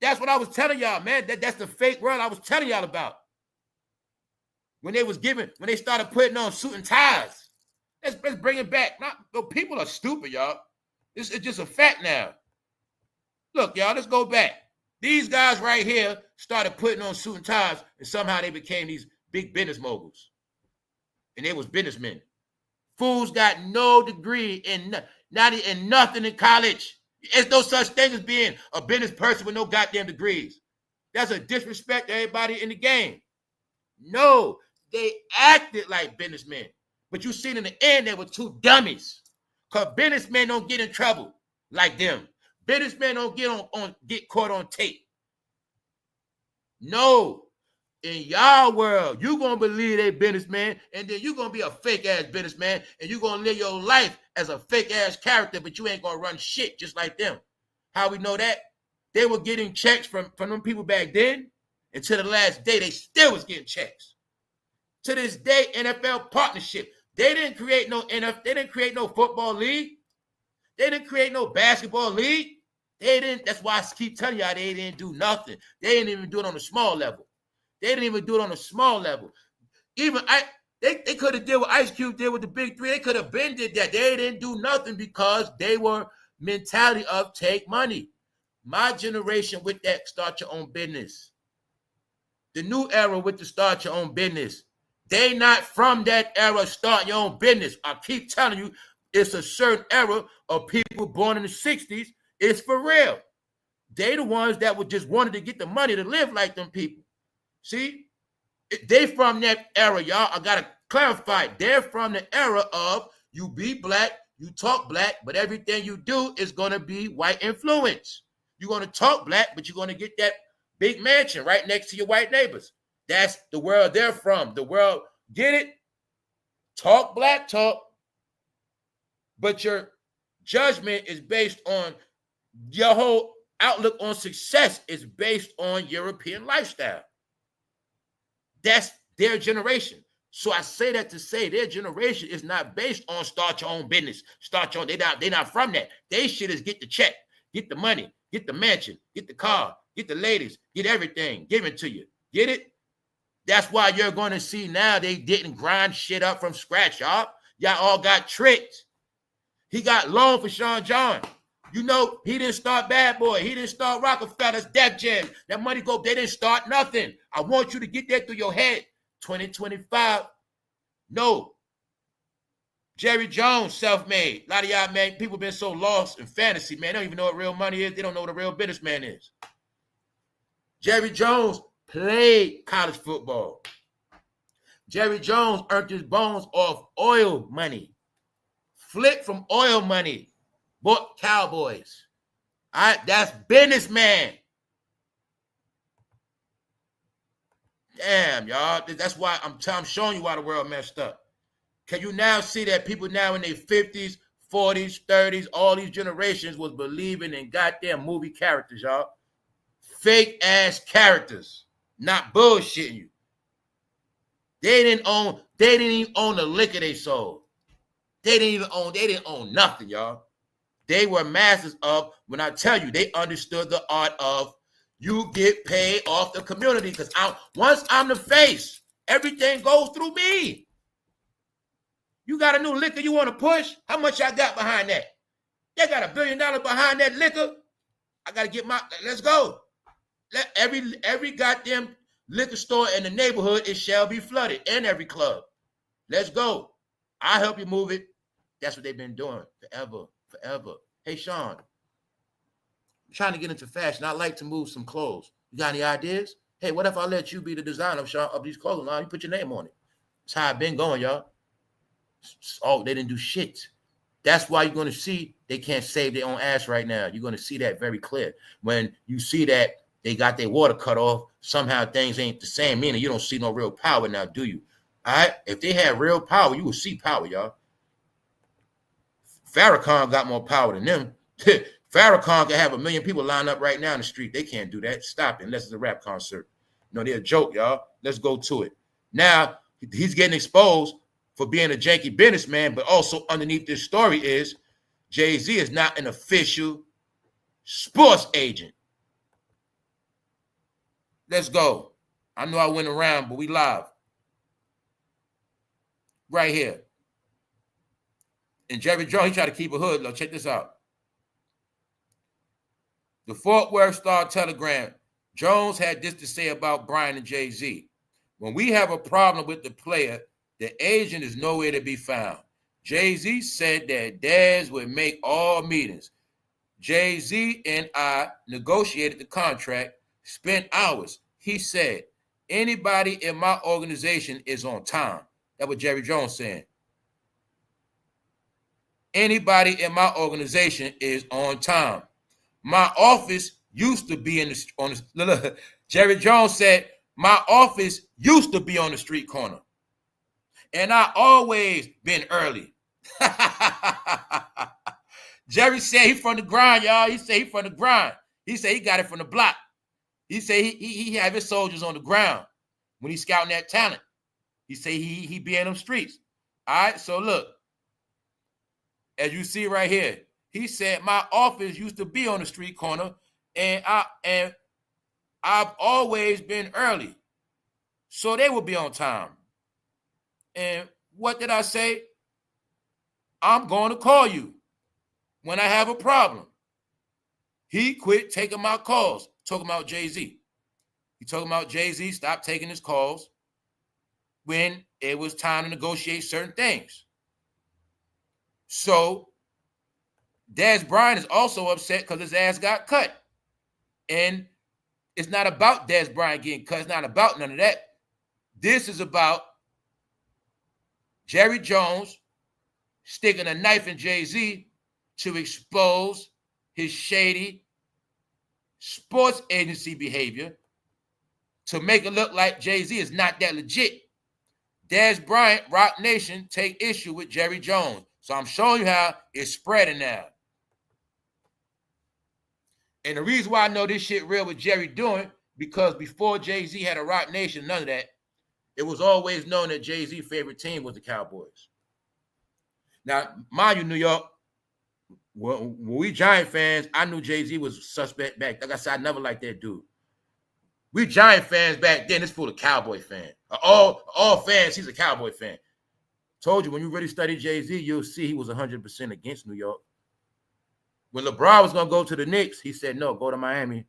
That's what I was telling y'all, man. That's the fake world I was telling y'all about. When they started putting on suit and ties. Let's bring it back. People are stupid, y'all. This is just a fact now. Look, y'all, let's go back. These guys right here started putting on suit and ties, and somehow they became these big business moguls. And they was businessmen. Fools got no degree in nothing in college. There's no such thing as being a business person with no goddamn degrees. That's a disrespect to everybody in the game. No, they acted like businessmen. But you seen in the end, they were two dummies. Because businessmen don't get in trouble like them. Businessmen don't get caught on tape. No. In y'all world, you're going to believe they businessman, and then you're going to be a fake-ass businessman, and you're going to live your life as a fake-ass character, but you ain't going to run shit just like them. How we know that? They were getting checks from them people back then, and to the last day, they still was getting checks. To this day, NFL partnership. They didn't create no they didn't create no football league. They didn't create no basketball league. They didn't. That's why I keep telling y'all they didn't do nothing. They didn't even do it on a small level. They didn't even do it on a small level. Even they could have did what Ice Cube did with the Big Three. They could have been did that. They didn't do nothing because they were mentality of take money. My generation with that start your own business. The new era with the start your own business. They not from that era, start your own business. I keep telling you, it's a certain era of people born in the 60s. It's for real. They the ones that would just wanted to get the money to live like them people. See? They from that era, y'all. I got to clarify. They're from the era of you be black, you talk black, but everything you do is going to be white influence. You're going to talk black, but you're going to get that big mansion right next to your white neighbors. That's the world they're from. The world, get it? Talk black talk. But your judgment is based on your whole outlook on success is based on European lifestyle. That's their generation. So I say that to say their generation is not based on start your own business. Start your own. They're not from that. They shit is get the check, get the money, get the mansion, get the car, get the ladies, get everything given to you. Get it? That's why you're going to see now they didn't grind shit up from scratch, y'all. Y'all all got tricked. He got loan for Sean John. You know, he didn't start Bad Boy. He didn't start Rockefellers, Def Jam. That money go, they didn't start nothing. I want you to get that through your head. 2025, no. Jerry Jones, self-made. A lot of y'all, man, people been so lost in fantasy, man. They don't even know what real money is. They don't know what a real businessman is. Jerry Jones played college football. Jerry Jones earned his bones off oil money. Flipped from oil money. Bought Cowboys. That's businessman. Damn, y'all. That's why I'm showing you why the world messed up. Can you now see that people now in their 50s, 40s, 30s, all these generations was believing in goddamn movie characters, y'all. Fake ass characters. Not bullshitting you. They didn't even own the liquor they sold. They didn't own nothing, y'all. They were masters of, when I tell you, they understood the art of you get paid off the community. Because once I'm the face, everything goes through me. You got a new liquor you want to push? How much I got behind that? They got $1 billion behind that liquor. I got to get let's go. Let every goddamn liquor store in the neighborhood, it shall be flooded, and every club. Let's go. I'll help you move it. That's what they've been doing forever. Hey, Sean, I'm trying to get into fashion. I like to move some clothes. You got any ideas? Hey, what if I let you be the designer of these clothes? Now you put your name on it. That's how I've been going, y'all. Oh, they didn't do shit. That's why you're going to see they can't save their own ass right now. You're going to see that very clear. When you see that they got their water cut off, somehow things ain't the same, meaning you don't see no real power now, do you? All right? If they had real power, you would see power, y'all. Farrakhan got more power than them. Farrakhan can have 1 million people lined up right now in the street. They can't do that. Stop it, unless it's a rap concert. No, they're a joke, y'all. Let's go to it. Now, he's getting exposed for being a janky businessman, but also underneath this story is Jay-Z is not an official sports agent. Let's go. I know I went around, but we live. Right here. And Jerry Jones, he tried to keep a hood. Look, check this out. The Fort Worth Star-Telegram. Jones had this to say about Brian and Jay-Z. When we have a problem with the player, the agent is nowhere to be found. Jay-Z said that Daz would make all meetings. Jay-Z and I negotiated the contract, spent hours. He said, anybody in my organization is on time. That's what Jerry Jones said. Anybody in my organization is on time. My office used to be Jerry Jones said, my office used to be on the street corner. And I always been early. Jerry said he from the grind, y'all. He said he from the grind. He said he got it from the block. He said he have his soldiers on the ground when he's scouting that talent. He said he be in them streets. All right, so look. As you see right here, he said my office used to be on the street corner, and I've always been early, so they will be on time. And what did I say? I'm going to call you when I have a problem. He quit taking my calls. Talking about Jay-Z. He talking about Jay-Z stopped taking his calls when it was time to negotiate certain things. So Daz Bryant is also upset because his ass got cut. And it's not about Daz Bryant getting cut. It's not about none of that. This is about Jerry Jones sticking a knife in Jay-Z to expose his shady sports agency behavior to make it look like Jay-Z is not that legit. Daz Bryant, Rock Nation, take issue with Jerry Jones. So I'm showing you how it's spreading now. And the reason why I know this shit real with Jerry doing, because before Jay-Z had a Rock Nation, none of that, it was always known that Jay-Z's favorite team was the Cowboys. Now, mind you, New York, when we Giant fans, I knew Jay-Z was suspect back. Like I said, I never liked that dude. We Giant fans back then, it's full of Cowboy fans. All fans, he's a Cowboy fan. Told you, when you really study Jay-Z, you'll see he was 100% against New York. When LeBron was going to go to the Knicks, he said, no, go to Miami.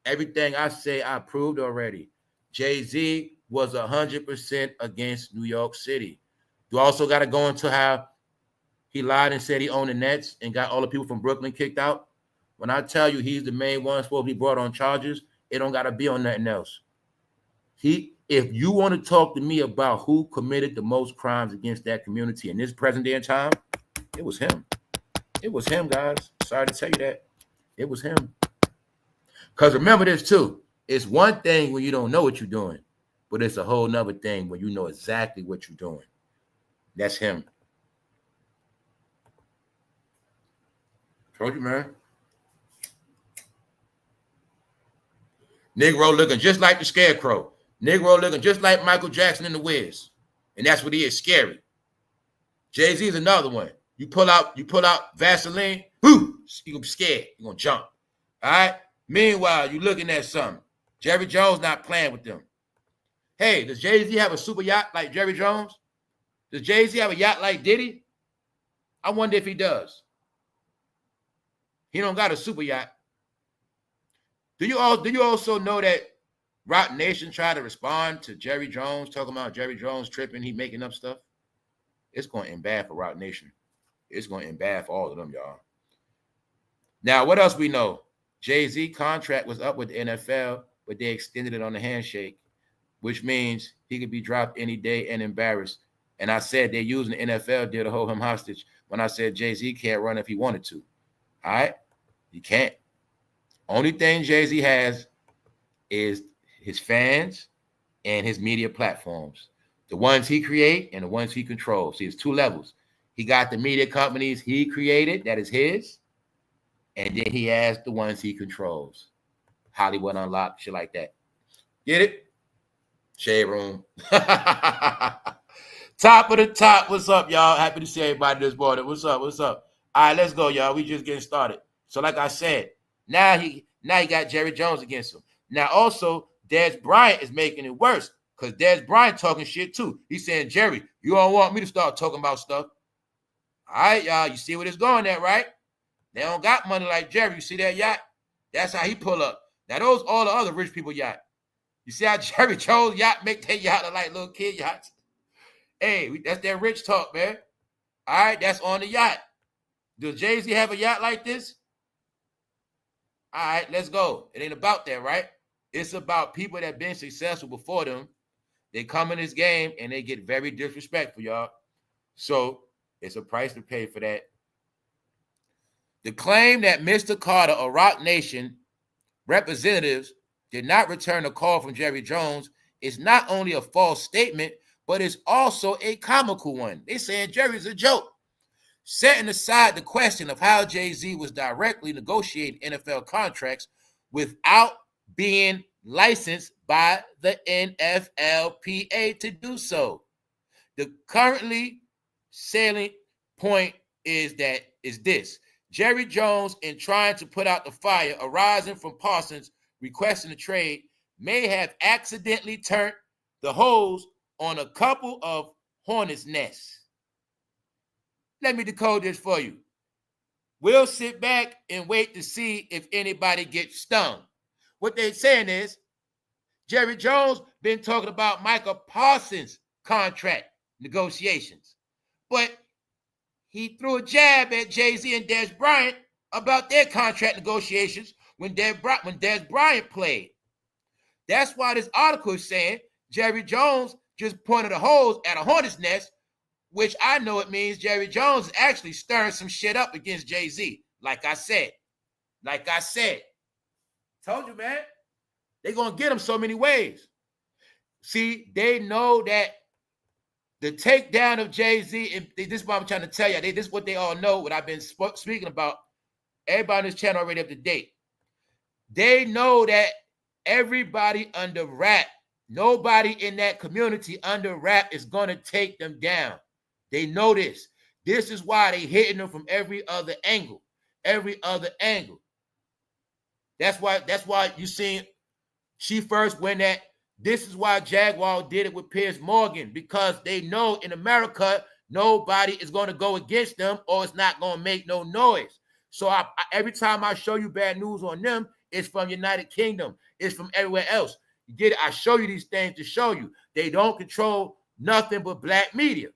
Everything I say, I proved already. Jay-Z was 100% against New York City. You also got to go into how he lied and said he owned the Nets and got all the people from Brooklyn kicked out. When I tell you he's the main one supposed to be brought on charges, it don't got to be on nothing else. If you want to talk to me about who committed the most crimes against that community in this present day and time, it was him. It was him, guys. Sorry to tell you that. It was him. Because remember this too. It's one thing when you don't know what you're doing, but it's a whole nother thing when you know exactly what you're doing. That's him. Told you, man. Negro looking just like the Scarecrow. Negro looking just like Michael Jackson in The Wiz. And that's what he is, scary. Jay-Z is another one. You pull out Vaseline, whoo, you're gonna be scared. You're gonna jump. All right? Meanwhile, you looking at something. Jerry Jones not playing with them. Hey, does Jay-Z have a super yacht like Jerry Jones? Does Jay-Z have a yacht like Diddy? I wonder if he does. He don't got a super yacht. Do you also know that Roc Nation tried to respond to Jerry Jones, talking about Jerry Jones tripping, he making up stuff? It's going to end bad for Roc Nation. It's going to end bad for all of them, y'all. Now, what else we know? Jay-Z contract was up with the NFL, but they extended it on the handshake, which means he could be dropped any day and embarrassed. And I said they're using the NFL deal to hold him hostage when I said Jay-Z can't run if he wanted to. All right? He can't. Only thing Jay-Z has is his fans and his media platforms. The ones he create and the ones he controls. See, it's two levels. He got the media companies he created, that is his. And then he has the ones he controls. Hollywood Unlocked, shit like that. Get it? Shade Room. Top of the top. What's up, y'all? Happy to see everybody this morning. What's up? What's up? All right, let's go, y'all. We just getting started. So like I said, now he got Jerry Jones against him. Now also, Dez Bryant is making it worse because Dez Bryant talking shit too. He's saying, Jerry, you don't want me to start talking about stuff. All right, y'all. You see what it's going at, right? They don't got money like Jerry. You see that yacht? That's how he pull up. Now, those all the other rich people yacht. You see how Jerry Jones yacht make that yacht look like little kid yachts? Hey, that's that rich talk, man. All right, that's on the yacht. Does Jay-Z have a yacht like this? All right, let's go. It ain't about that, right? It's about people that have been successful before them. They come in this game and they get very disrespectful, y'all. So it's a price to pay for that. The claim that Mr. Carter or Roc Nation representatives did not return a call from Jerry Jones is not only a false statement, but it's also a comical one. They saying Jerry's a joke. Setting aside the question of how Jay-Z was directly negotiating NFL contracts without being licensed by the NFLPA to do so. The currently salient point is this. Jerry Jones, in trying to put out the fire arising from Parsons requesting a trade, may have accidentally turned the hose on a couple of hornets' nests. Let me decode this for you. We'll sit back and wait to see if anybody gets stung. What they're saying is, Jerry Jones been talking about Michael Parsons' contract negotiations, but he threw a jab at Jay-Z and Dez Bryant about their contract negotiations when Dez Bryant played. That's why this article is saying Jerry Jones just pointed a hose at a hornet's nest, which I know it means Jerry Jones is actually stirring some shit up against Jay-Z. Like I said. Told you, man. They're going to get him so many ways. See, they know that the takedown of Jay-Z, and this is what I'm trying to tell you. This is what they all know, what I've been speaking about. Everybody on this channel already up to date. They know that everybody under rap, nobody in that community under rap is going to take them down. They know this. This is why they hitting them from every other angle. That's why you seen She First win that. This is why Jaguar did it with Piers Morgan, because they know in America, nobody is going to go against them or it's not going to make no noise. So every time I show you bad news on them, it's from United Kingdom. It's from everywhere else. You get it? I show you these things to show you. They don't control nothing but black media.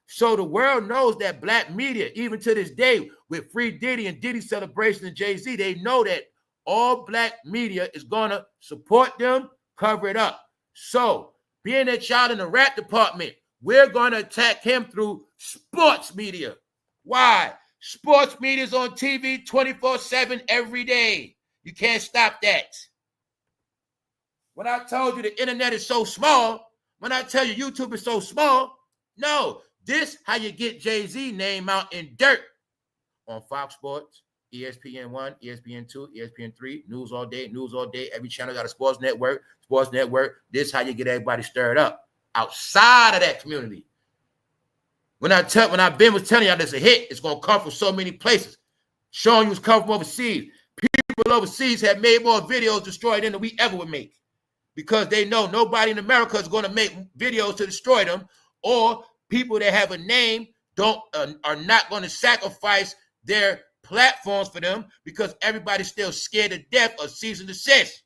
So the world knows that black media, even to this day, with Free Diddy and Diddy celebration and Jay-Z, they know that all black media is going to support them, cover it up. So being that child in the rap department, we're going to attack him through sports media. Why? Sports media's on TV 24/7 every day. You can't stop that. When I told you the internet is so small, when I tell you YouTube is so small, no, this how you get Jay-Z name out in dirt on Fox Sports, ESPN 1, ESPN 2, ESPN 3, news all day. Every channel got a sports network. This how you get everybody stirred up outside of that community. When I've been was telling y'all there's a hit, it's gonna come from so many places. Showing you it's come from overseas. People overseas have made more videos destroyed than we ever would make. Because they know nobody in America is going to make videos to destroy them, or people that have a name are not going to sacrifice their platforms for them because everybody's still scared to death of cease and desist.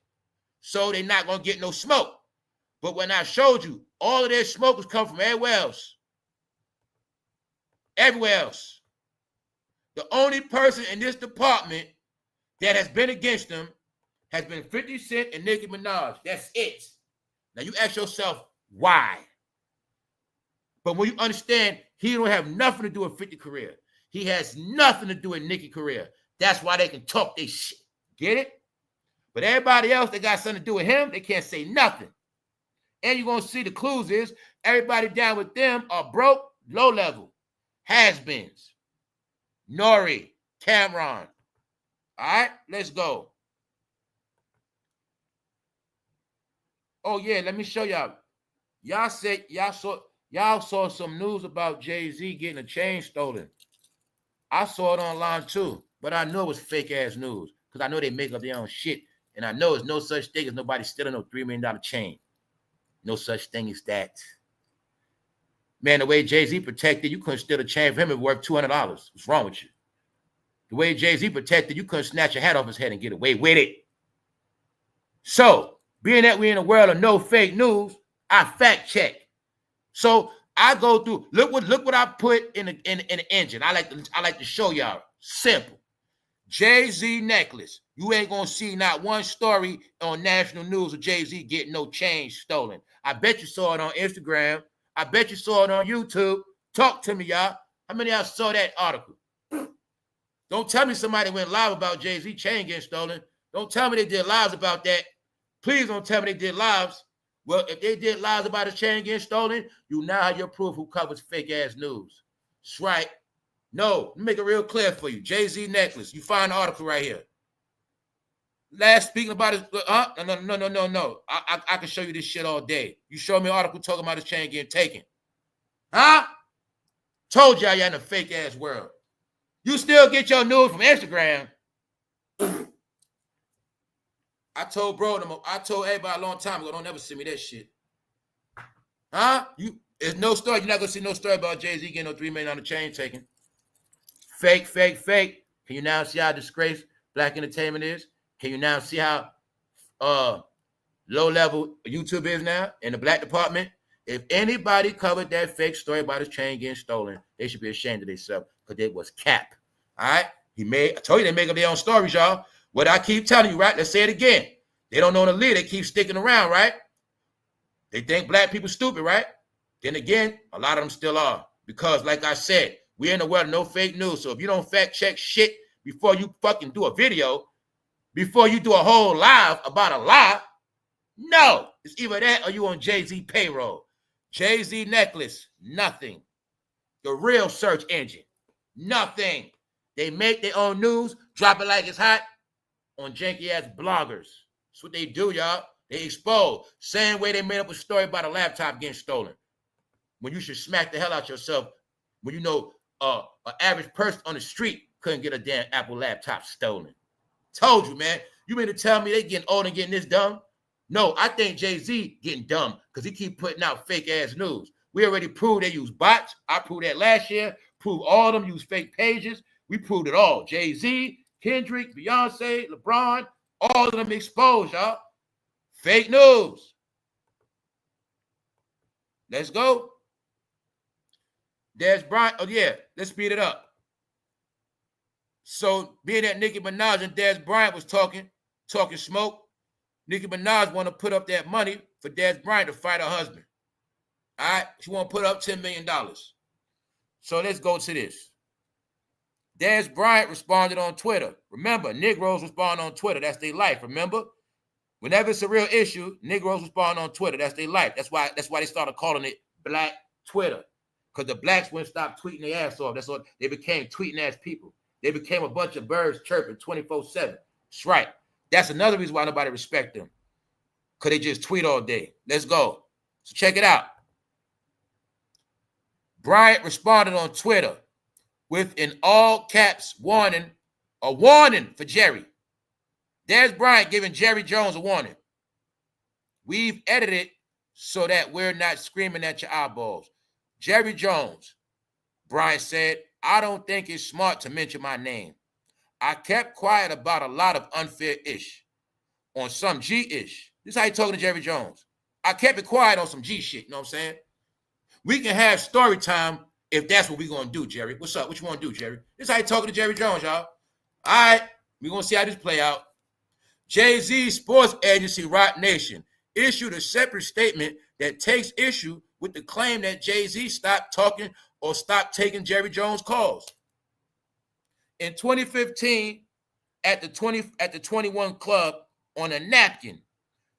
So they're not going to get no smoke. But when I showed you, all of their smoke has come from everywhere else. Everywhere else. The only person in this department that has been against them has been 50 Cent and Nicki Minaj. That's it. Now you ask yourself, why? But when you understand, he don't have nothing to do with 50 career. He has nothing to do with Nicki career. That's why they can talk their shit. Get it? But everybody else that got something to do with him, they can't say nothing. And you're going to see the clues is everybody down with them are broke, low level, has-beens. Nori, Cameron. All right, let's go. Oh, yeah, let me show y'all. Y'all said y'all saw some news about Jay-Z getting a chain stolen. I saw it online too, but I know it was fake-ass news because I know they make up their own shit, and I know there's no such thing as nobody stealing no $3 million chain. No such thing as that. Man, the way Jay-Z protected, you couldn't steal a chain from him. It worth $200. What's wrong with you? The way Jay-Z protected, you couldn't snatch your hat off his head and get away with it. So, being that we're in a world of no fake news, I fact check. So I go through. Look what I put in the engine. I like to show y'all. Simple. Jay-Z necklace. You ain't gonna see not one story on national news of Jay-Z getting no chain stolen. I bet you saw it on Instagram. I bet you saw it on YouTube. Talk to me, y'all. How many of y'all saw that article? Don't tell me somebody went live about Jay-Z chain getting stolen. Don't tell me they did lives about that. Please don't tell me they did lives. Well, if they did lives about his chain getting stolen, you now have your proof who covers fake-ass news. That's right. No, let me make it real clear for you. Jay-Z necklace. You find the article right here. Last speaking about his, No. I can show you this shit all day. You show me an article talking about his chain getting taken. Huh? Told y'all you're in a fake-ass world. You still get your news from Instagram. I told everybody a long time ago, don't ever send me that shit. Huh? There's no story. You're not going to see no story about Jay-Z getting no $3 million on the chain taken. Fake. Can you now see how disgraced black entertainment is? Can you now see how low-level YouTube is now in the black department? If anybody covered that fake story about his chain getting stolen, they should be ashamed of themselves because it was cap. All right? I told you they make up their own stories, y'all. What I keep telling you, right? Let's say it again. They don't know the lead. They keep sticking around, right? They think black people stupid, right? Then again, a lot of them still are. Because like I said, we're in a world of no fake news. So if you don't fact check shit before you fucking do a video, before you do a whole live about a lie, no. It's either that or you on Jay-Z payroll. Jay-Z necklace, nothing. The real search engine, nothing. They make their own news, drop it like it's hot on janky-ass bloggers. That's what they do, y'all. They expose. Same way they made up a story about a laptop getting stolen. When you should smack the hell out yourself when you know an average person on the street couldn't get a damn Apple laptop stolen. Told you, man. You mean to tell me they getting old and getting this dumb? No, I think Jay-Z getting dumb because he keep putting out fake-ass news. We already proved they use bots. I proved that last year. Proved all of them use fake pages. We proved it all. Jay-Z, Kendrick, Beyonce, LeBron, all of them exposed, y'all. Fake news. Let's go. There's Brian. Oh, yeah. Let's speed it up. So, being that Nicki Minaj and Dez Bryant was talking smoke, Nicki Minaj want to put up that money for Dez Bryant to fight her husband. All right? She want to put up $10 million. So, let's go to this. Dez Bryant responded on Twitter. Remember, Negroes respond on Twitter. That's their life. Remember? Whenever it's a real issue, Negroes respond on Twitter. That's their life. That's why they started calling it Black Twitter. Because the blacks wouldn't stop tweeting their ass off. That's what they became, tweeting ass people. They became a bunch of birds chirping 24/7. That's right. That's another reason why nobody respect them. Because they just tweet all day. Let's go. So check it out. Bryant responded on Twitter with an all caps warning, a warning for Jerry. There's Bryant giving Jerry Jones a warning. We've edited so that we're not screaming at your eyeballs. Jerry Jones, Bryant said, I don't think it's smart to mention my name. I kept quiet about a lot of unfair ish on some G ish. This is how you talking to Jerry Jones. I kept it quiet on some G shit, you know what I'm saying? We can have story time if that's what we're going to do, Jerry. What's up? What you want to do, Jerry? This is how you talking to Jerry Jones, y'all. All right, we're going to see how this play out. Jay-Z's sports agency, Roc Nation, issued a separate statement that takes issue with the claim that Jay-Z stopped talking or stopped taking Jerry Jones calls. In 2015, at the 21 Club on a napkin,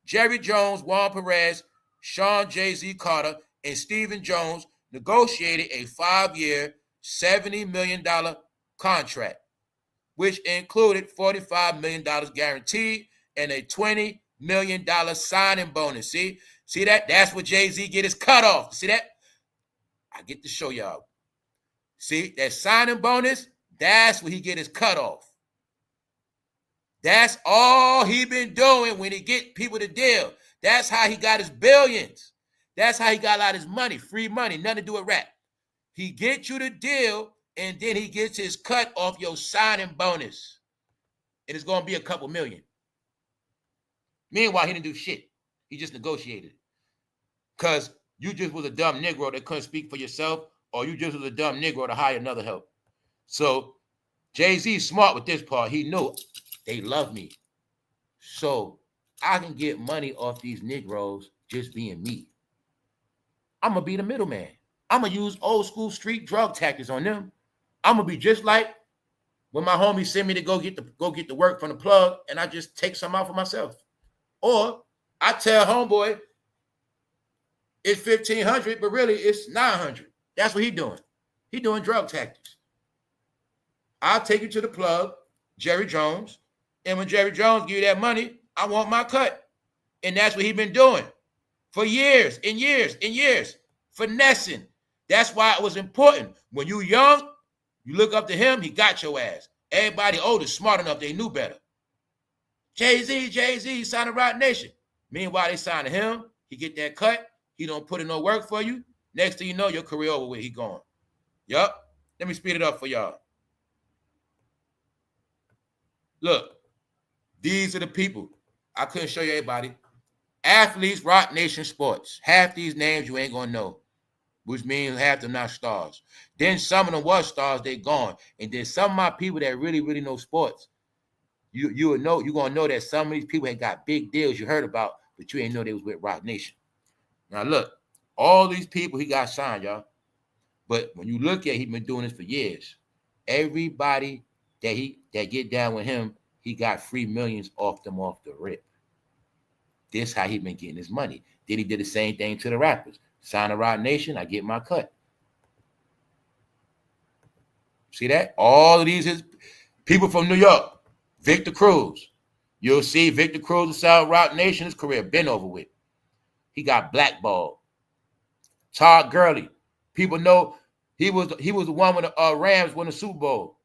Jerry Jones, Juan Perez, Sean Jay-Z Carter, and Stephen Jones negotiated a 5-year, $70 million contract, which included $45 million guaranteed and a $20 million signing bonus. See that? That's what Jay-Z get his cut off. See that? I get to show y'all. See, that signing bonus, that's what he get his cut off. That's all he been doing when he get people to deal. That's how he got his billions. That's how he got a lot of his money, free money, nothing to do with rap. He gets you the deal, and then he gets his cut off your signing bonus. And it's going to be a couple million. Meanwhile, he didn't do shit. He just negotiated. Because you just was a dumb Negro that couldn't speak for yourself, or you just was a dumb Negro to hire another help. So Jay-Z's smart with this part. He knew they love me. So I can get money off these Negroes just being me. I'm going to be the middleman. I'm going to use old school street drug tactics on them. I'm going to be just like when my homies send me to go get the work from the plug, and I just take some out for myself. Or I tell homeboy it's 1,500, but really it's 900. That's what he doing. He doing drug tactics. I'll take you to the plug, Jerry Jones, and when Jerry Jones give you that money, I want my cut. And that's what he been doing for years and years and years, finessing. That's why it was important. When you young, you look up to him, he got your ass. Everybody older, smart enough, they knew better. Jay-Z, signed a Roc Nation. Meanwhile, they signed him, he get that cut, he don't put in no work for you. Next thing you know, your career over with, he gone. Yup. Let me speed it up for y'all. Look, these are the people. I couldn't show you everybody. Athletes, Roc Nation Sports. Half these names you ain't gonna know, which means half them not stars. Then some of them was stars, they gone. And then some of my people that really, really know sports, you would know, you're gonna know that some of these people had got big deals you heard about, but you ain't know they was with Roc Nation. Now look, all these people he got signed, y'all. But when you look at, he been doing this for years. Everybody that get down with him, he got free millions off them off the rip. This how he been getting his money. Then he did the same thing to the rappers. Sign a Roc Nation, I get my cut. See that? All of these is people from New York. Victor Cruz. You'll see Victor Cruz signed Roc Nation. His career been over with. He got blackballed. Todd Gurley. People know he was the one when the Rams won the Super Bowl.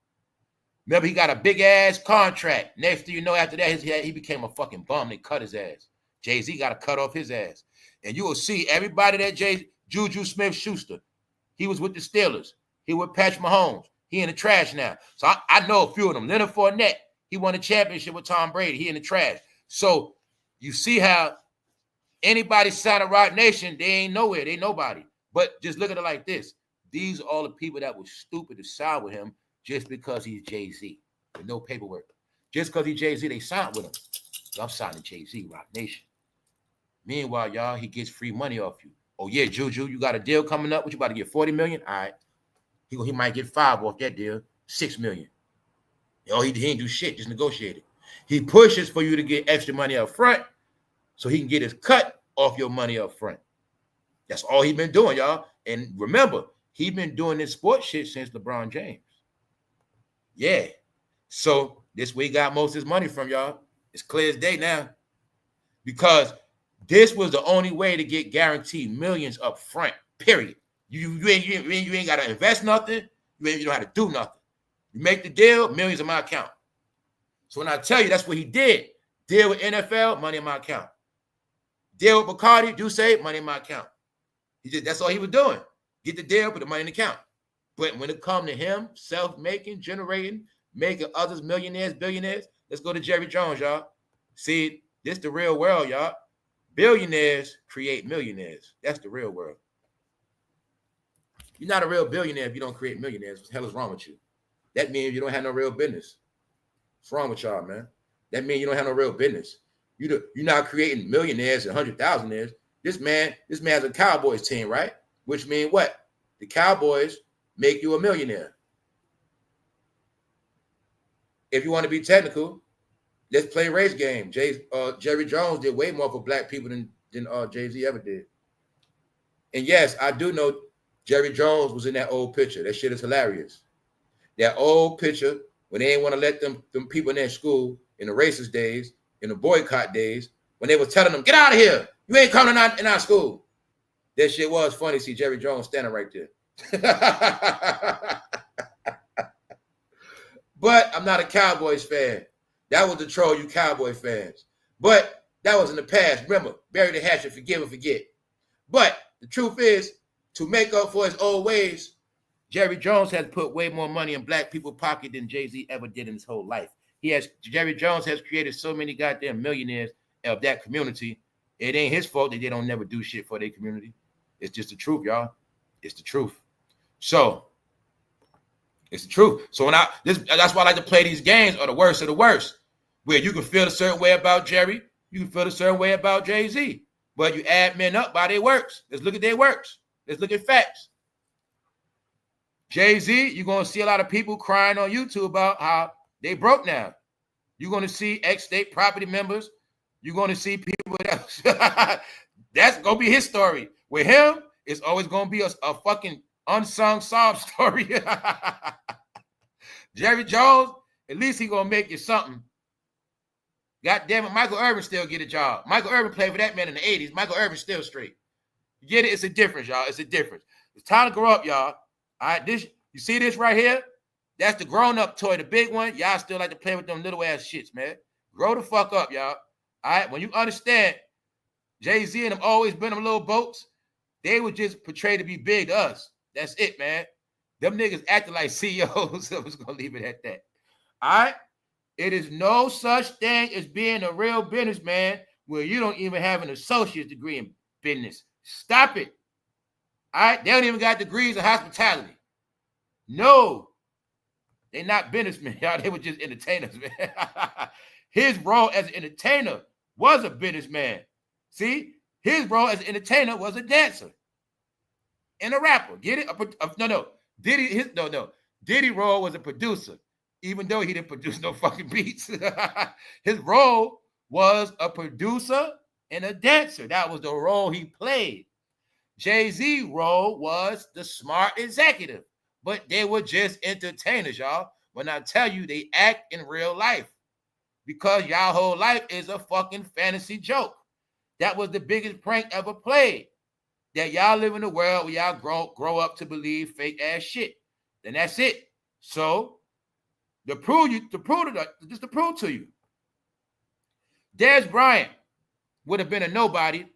Remember, he got a big ass contract. Next thing you know, after that, he became a fucking bum. They cut his ass. Jay-Z got to cut off his ass. And you will see everybody that Juju Smith-Schuster, he was with the Steelers. He with Patrick Mahomes. He in the trash now. So I know a few of them. Leonard Fournette, he won a championship with Tom Brady. He in the trash. So you see how anybody sign a Roc Nation, they ain't nowhere. They ain't nobody. But just look at it like this. These are all the people that were stupid to sign with him just because he's Jay-Z with no paperwork. Just because he's Jay-Z, they signed with him. So I'm signing Jay-Z, Roc Nation. Meanwhile, y'all, he gets free money off you. Oh, yeah, Juju, you got a deal coming up. What you about to get, $40 million? All right. He might get $5 off that deal. $6 million. Oh, he didn't do shit, just negotiated. He pushes for you to get extra money up front so he can get his cut off your money up front. That's all he's been doing, y'all. And remember, he's been doing this sports shit since LeBron James. Yeah. So this where he got most of his money from, y'all. It's clear as day now. Because this was the only way to get guaranteed millions up front, period. You ain't got to invest nothing. You don't have to do nothing. You make the deal, millions in my account. So when I tell you that's what he did, deal with NFL, money in my account. Deal with Bacardi, Duce, money in my account. That's all he was doing. Get the deal, put the money in the account. But when it comes to him, self-making, generating, making others millionaires, billionaires, let's go to Jerry Jones, y'all. See, this the real world, y'all. Billionaires create millionaires. That's the real world. You're not a real billionaire if you don't create millionaires. What the hell is wrong with you? That means you don't have no real business. What's wrong with y'all, man? That means you don't have no real business. You're not creating millionaires and 100,000aires. This man has a Cowboys team, right? Which means what? The Cowboys make you a millionaire. If you want to be technical, let's play a race game. Jerry Jones did way more for black people than Jay-Z ever did. And yes, I do know Jerry Jones was in that old picture. That shit is hilarious. That old picture when they didn't want to let them people in their school in the racist days, in the boycott days, when they were telling them, get out of here. You ain't coming in our school. That shit was funny to see Jerry Jones standing right there. But I'm not a Cowboys fan. That was the troll, you Cowboy fans. But that was in the past. Remember, bury the hatchet, forgive and forget. But the truth is, to make up for his old ways, Jerry Jones has put way more money in black people's pocket than Jay-Z ever did in his whole life. Jerry Jones has created so many goddamn millionaires of that community. It ain't his fault that they don't never do shit for their community. It's just the truth, y'all. It's the truth. So it's the truth. So that's why I like to play these games are the worst of the worst, where you can feel a certain way about Jerry, you can feel a certain way about Jay-Z, but you add men up by their works. Let's look at their works. Let's look at facts. Jay-Z, you're going to see a lot of people crying on YouTube about how they broke now. You're going to see ex-state property members. You're going to see people that's going to be his story. With him, it's always going to be a fucking unsung sob story. Jerry Jones, at least he going to make you something. God damn it, Michael Irvin still get a job. Michael Irvin played for that man in the 80s. Michael Irvin's still straight. You get it? It's a difference, y'all. It's a difference. It's time to grow up, y'all. All right, you see this right here? That's the grown-up toy, the big one. Y'all still like to play with them little-ass shits, man. Grow the fuck up, y'all. All right, when you understand Jay-Z and them always been them little boats, they would just portray to be big to us. That's it, man. Them niggas acting like CEOs. So I was going to leave it at that. All right? It is no such thing as being a real businessman where you don't even have an associate's degree in business. Stop it. All right? They don't even got degrees in hospitality. No. They're not businessmen, y'all. They were just entertainers, man. His role as an entertainer was a businessman. See? His role as an entertainer was a dancer and a rapper. Get it? No. Diddy role was a producer, even though he didn't produce no fucking beats. His role was a producer and a dancer. That was the role he played. Jay-Z role was the smart executive, but they were just entertainers, y'all. When I tell you they act in real life, because y'all whole life is a fucking fantasy joke. That was the biggest prank ever played. That y'all live in a world where y'all grow up to believe fake ass shit. Then that's it. So to prove to you, Dez Bryant would have been a nobody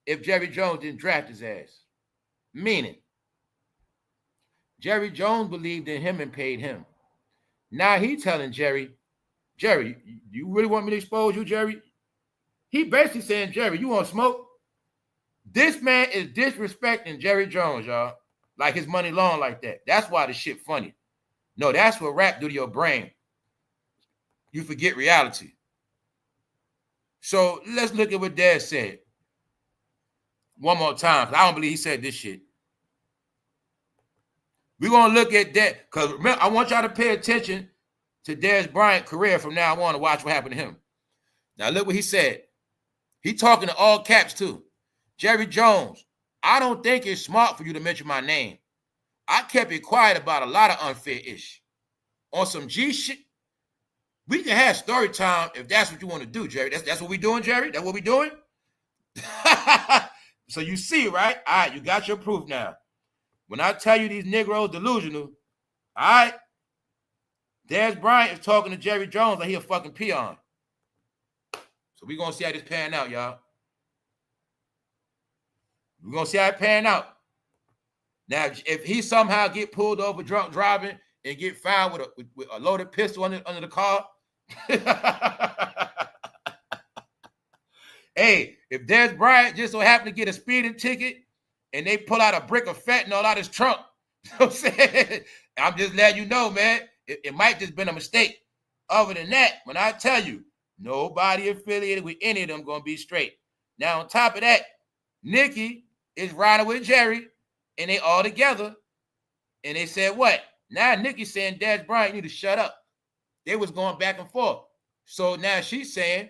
if Jerry Jones didn't draft his ass. Meaning, Jerry Jones believed in him and paid him. Now he telling Jerry, you really want me to expose you, Jerry? He basically saying, Jerry, you want smoke? This man is disrespecting Jerry Jones, y'all. Like his money long like that. That's why the shit funny. No, that's what rap do to your brain. You forget reality. So let's look at what Dad said. One more time, because I don't believe he said this shit. We're going to look at that. Because remember, I want y'all to pay attention to Dez Bryant's career from now on to watch what happened to him. Now, look what he said. He talking to all caps, too. Jerry Jones, I don't think it's smart for you to mention my name. I kept it quiet about a lot of unfair ish. On some G shit, we can have story time if that's what you want to do, Jerry. That's what we doing, Jerry? That's what we doing? So you see, right? All right, you got your proof now. When I tell you these Negroes delusional, all right, Dez Bryant is talking to Jerry Jones like he a fucking peon. So we're going to see how this pan out, y'all. We're going to see how it pan out. Now, if he somehow get pulled over drunk driving and get found with a loaded pistol under the car, hey, if Dez Bryant just so happen to get a speeding ticket and they pull out a brick of fentanyl out his trunk, you know what I'm saying? I'm just letting you know, man, it might just been a mistake. Other than that, when I tell you, nobody affiliated with any of them going to be straight. Now, on top of that, Nicki is riding with Jerry, and they all together, and they said what? Now Nicki saying, Dez Bryant, you need to shut up. They was going back and forth. So now she's saying,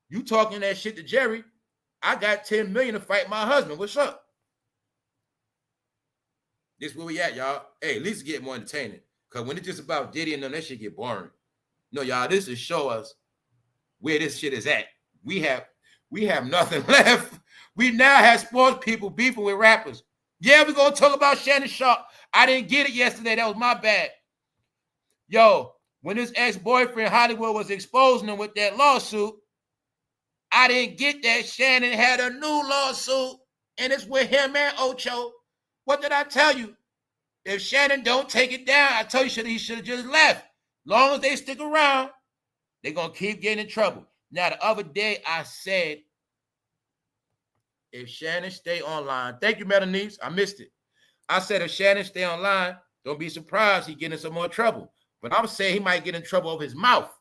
you talking that shit to Jerry, I got $10 million to fight my husband. What's up? This where we at, y'all. Hey, at least get more entertaining. Because when it's just about Diddy and them, that shit get boring. No, y'all, this is show us where this shit is at. We have nothing left. We now have sports people beefing with rappers. Yeah, we're going to talk about Shannon Sharpe. I didn't get it yesterday. That was my bad. Yo, when his ex-boyfriend Hollywood was exposing him with that lawsuit, I didn't get that Shannon had a new lawsuit, and it's with him and Ocho. What did I tell you? If Shannon don't take it down, I told you he should have just left. Long as they stick around, they're going to keep getting in trouble. Now, the other day, I said, if Shannon stay online, thank you, Melanice, I missed it. I said, if Shannon stay online, don't be surprised he get in some more trouble. But I'm saying he might get in trouble over his mouth.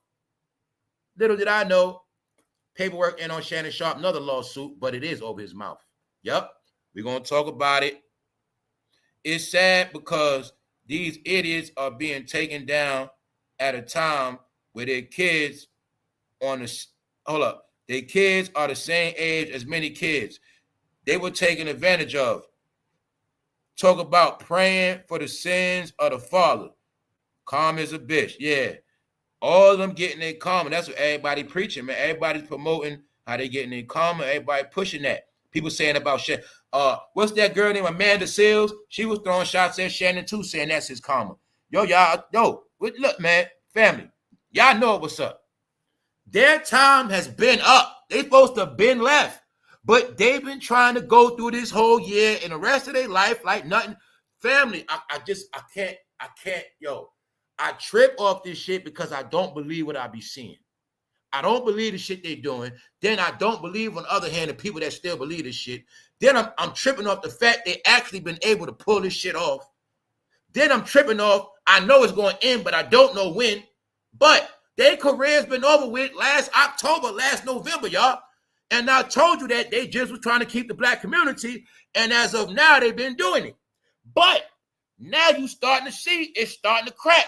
Little did I know, paperwork ain't on Shannon Sharpe, another lawsuit, but it is over his mouth. Yep, we're going to talk about it. It's sad because these idiots are being taken down at a time where their kids their kids are the same age as many kids. They were taken advantage of. Talk about praying for the sins of the father. Calm as a bitch. Yeah. All of them getting their karma. That's what everybody preaching, man. Everybody's promoting how they getting their karma. Everybody pushing that. People saying about shit. What's that girl named Amanda Seals? She was throwing shots at Shannon too, saying that's his karma. Look, man, family. Y'all know what's up. Their time has been up. They supposed to have been left. But they've been trying to go through this whole year and the rest of their life like nothing. Family, I can't, yo. I trip off this shit because I don't believe what I be seeing. I don't believe the shit they doing. Then I don't believe, on the other hand, the people that still believe this shit. Then I'm tripping off the fact they actually been able to pull this shit off. Then I'm tripping off, I know it's going to end, but I don't know when. But their career's been over with last October, last November, y'all. And I told you that they just was trying to keep the black community. And as of now, they've been doing it. But now you starting to see it's starting to crack.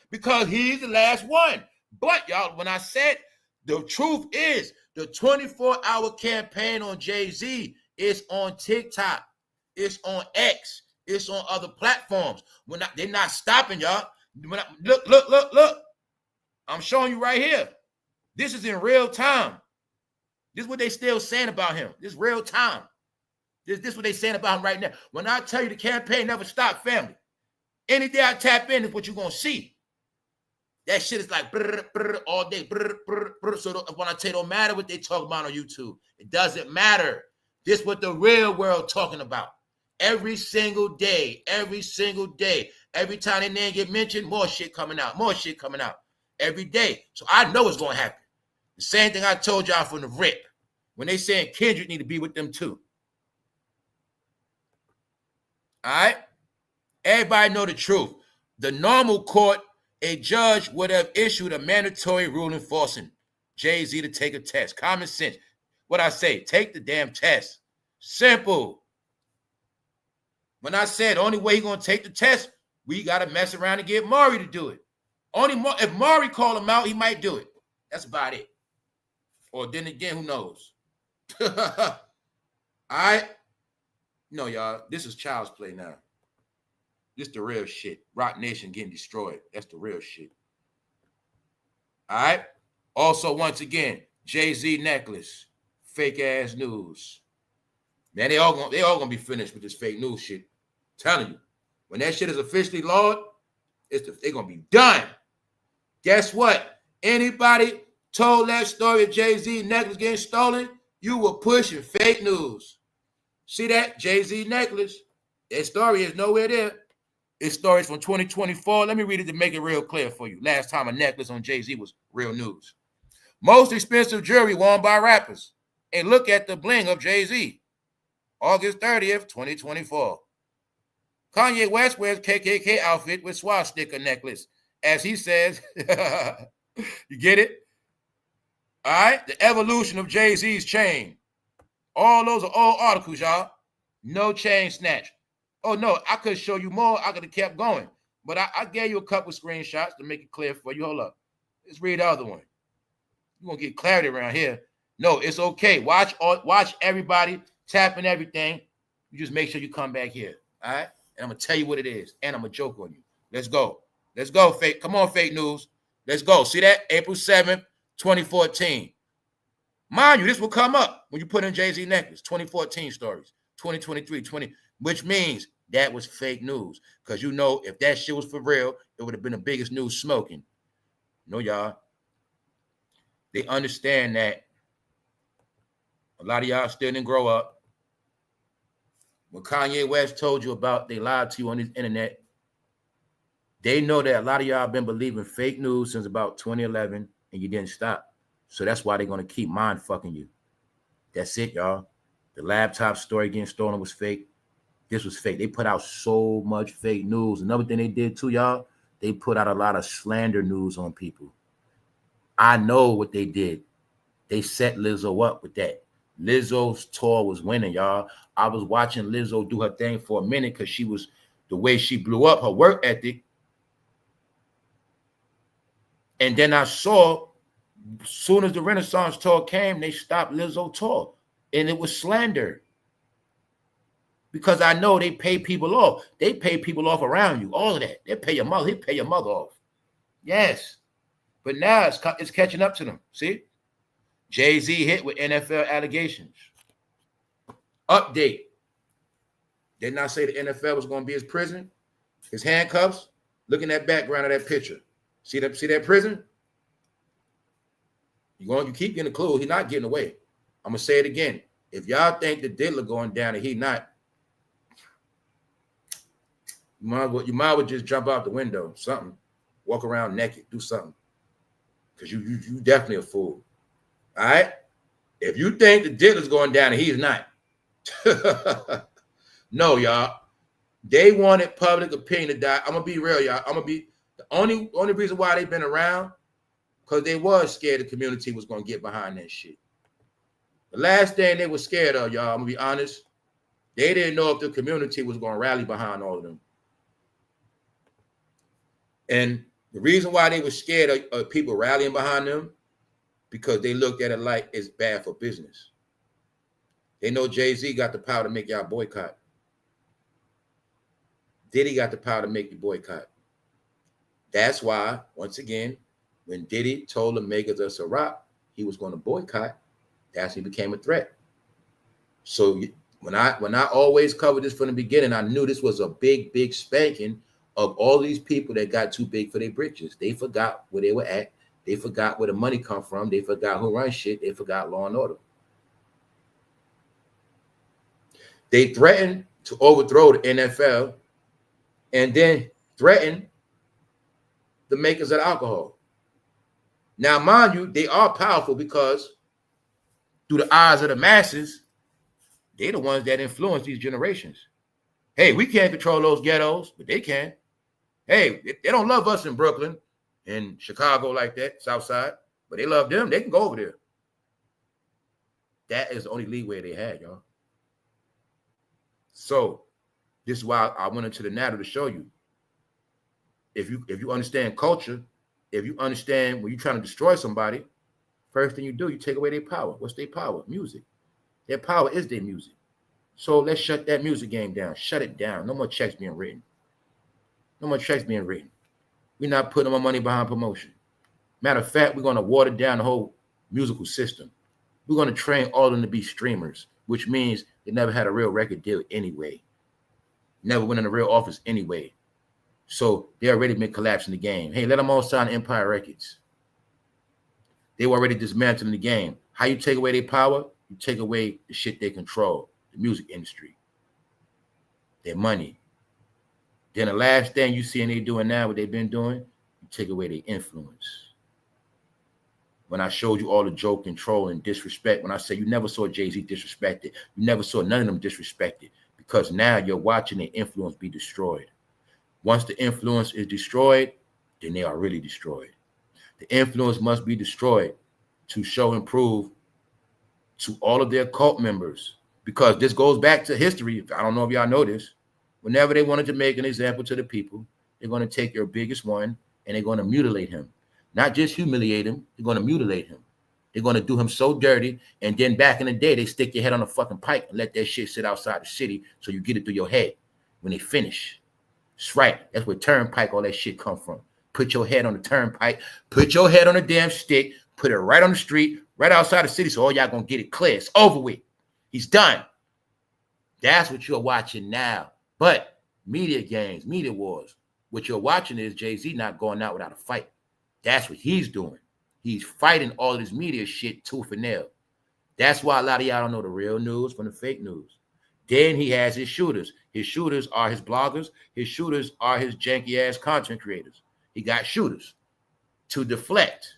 Because he's the last one. But, y'all, when I said the truth is the 24-hour campaign on Jay-Z is on TikTok. It's on X. It's on other platforms. They're not stopping, y'all. Look. I'm showing you right here. This is in real time. This is what they still saying about him. This is real time. This is what they saying about him right now. When I tell you the campaign never stopped, family, any day I tap in is what you're going to see. That shit is like brr, brr, all day. Brr, brr, brr. So when I tell you, it don't matter what they talk about on YouTube. It doesn't matter. This is what the real world talking about. Every single day. Every time their name get mentioned, more shit coming out. Every day. So I know it's going to happen. The same thing I told y'all from the rip. When they saying Kendrick need to be with them too. All right? Everybody know the truth. The normal court, a judge would have issued a mandatory ruling forcing Jay-Z to take a test. Common sense. What I say, take the damn test. Simple. When I said the only way he's going to take the test, we got to mess around and get Maury to do it. If Maury call him out, he might do it. That's about it. Or then again, who knows? All right? No, y'all, this is child's play now. This the real shit. Rock Nation getting destroyed. That's the real shit. All right? Also, once again, Jay-Z necklace. Fake ass news. Man, they all gonna be finished with this fake news shit. I'm telling you. When that shit is officially lawed, they're gonna be done. Guess what? Anybody told that story of Jay-Z necklace getting stolen, you were pushing fake news. See that? Jay-Z necklace. That story is nowhere there. This story is from 2024. Let me read it to make it real clear for you. Last time a necklace on Jay-Z was real news. Most expensive jewelry worn by rappers. And look at the bling of Jay-Z. August 30th, 2024. Kanye West wears KKK outfit with swastika necklace. As he says, you get it? All right? The evolution of Jay-Z's chain. All those are old articles, y'all. No chain snatch. Oh, no, I could show you more. I could have kept going. But I gave you a couple screenshots to make it clear for you. Hold up. Let's read the other one. You're going to get clarity around here. No, it's okay. Watch everybody, tapping everything. You just make sure you come back here. All right? And I'm going to tell you what it is. And I'm going to joke on you. Let's go. Let's go, fake. Come on, fake news. Let's go. See that? April 7th, 2014. Mind you, this will come up when you put in Jay-Z necklace. 2014 stories. 2023, which means that was fake news. Because you know, if that shit was for real, it would have been the biggest news smoking. No, y'all. They understand that a lot of y'all still didn't grow up. When Kanye West told you about they lied to you on the internet, they know that a lot of y'all been believing fake news since about 2011 and you didn't stop. So that's why they're going to keep mind fucking you. That's it, y'all. The laptop story getting stolen was fake. This was fake. They put out so much fake news. Another thing they did too, y'all, they put out a lot of slander news on people. I know what they did. They set Lizzo up with that. Lizzo's tour was winning, y'all. I was watching Lizzo do her thing for a minute because she was, the way she blew up, her work ethic. And then I saw, as soon as the Renaissance tour came, they stopped Lizzo tour. And it was slander. Because I know they pay people off. They pay people off around you. All of that. They pay your mother. They pay your mother off. Yes. But now it's catching up to them. See? Jay-Z hit with NFL allegations. Update. Did not say the NFL was going to be his prison. His handcuffs. Look in that background of that picture. See that prison? You keep getting a clue. He's not getting away. I'm going to say it again. If y'all think the diddler going down and he not, you might as well just jump out the window, something. Walk around naked, do something. Because you definitely a fool. All right? If you think the diddler's going down and he's not. No, y'all. They wanted public opinion to die. I'm going to be real, y'all. The only reason why they've been around, because they was scared the community was going to get behind that shit. The last thing they were scared of, y'all, I'm going to be honest, they didn't know if the community was going to rally behind all of them. And the reason why they were scared of people rallying behind them, because they looked at it like it's bad for business. They know Jay-Z got the power to make y'all boycott. Diddy got the power to make you boycott. That's why, once again, when Diddy told the makers of Ciroc he was going to boycott, that's when he became a threat. So when I always covered this from the beginning, I knew this was a big, big spanking of all these people that got too big for their britches. They forgot where they were at. They forgot where the money come from. They forgot who runs shit. They forgot law and order. They threatened to overthrow the NFL and then threatened the makers of alcohol. Now, mind you, they are powerful because through the eyes of the masses, they're the ones that influence these generations. Hey, we can't control those ghettos, but they can. Hey, they don't love us in Brooklyn, in Chicago like that, Southside, but they love them. They can go over there. That is the only leeway they had, y'all. So This is why I went into the narrative to show you. If you understand culture, if you understand when you're trying to destroy somebody, first thing you do, you take away their power. What's their power? Music. Their power is their music. So let's shut that music game down. Shut it down. No more checks being written. No more checks being written. We're not putting more money behind promotion. Matter of fact, we're going to water down the whole musical system. We're going to train all of them to be streamers, which means they never had a real record deal anyway. Never went in a real office anyway. So they already been collapsing the game. Hey, let them all sign Empire Records. They were already dismantling the game. How you take away their power? You take away the shit they control, the music industry, their money. Then the last thing you see they doing now, what they've been doing, you take away their influence. When I showed you all the joke, control, and disrespect, when I say you never saw Jay-Z disrespected, you never saw none of them disrespected, because now you're watching their influence be destroyed. Once the influence is destroyed, then they are really destroyed. The influence must be destroyed to show and prove to all of their cult members, because this goes back to history. I don't know if y'all know this. Whenever they wanted to make an example to the people, they're going to take your biggest one and they're going to mutilate him. Not just humiliate him, they're going to mutilate him. They're going to do him so dirty, and then back in the day, they stick your head on a fucking pike and let that shit sit outside the city so you get it through your head when they finish. That's right. That's where turnpike, all that shit come from. Put your head on the turnpike, put your head on a damn stick, put it right on the street, right outside the city, so all y'all going to get it clear. It's over with. He's done. That's what you're watching now. But media games, media wars, what you're watching is Jay-Z not going out without a fight. That's what he's doing. He's fighting all of this media shit tooth and nail. That's why a lot of y'all don't know the real news from the fake news. Then he has his shooters. His shooters are his bloggers. His shooters are his janky-ass content creators. He got shooters to deflect.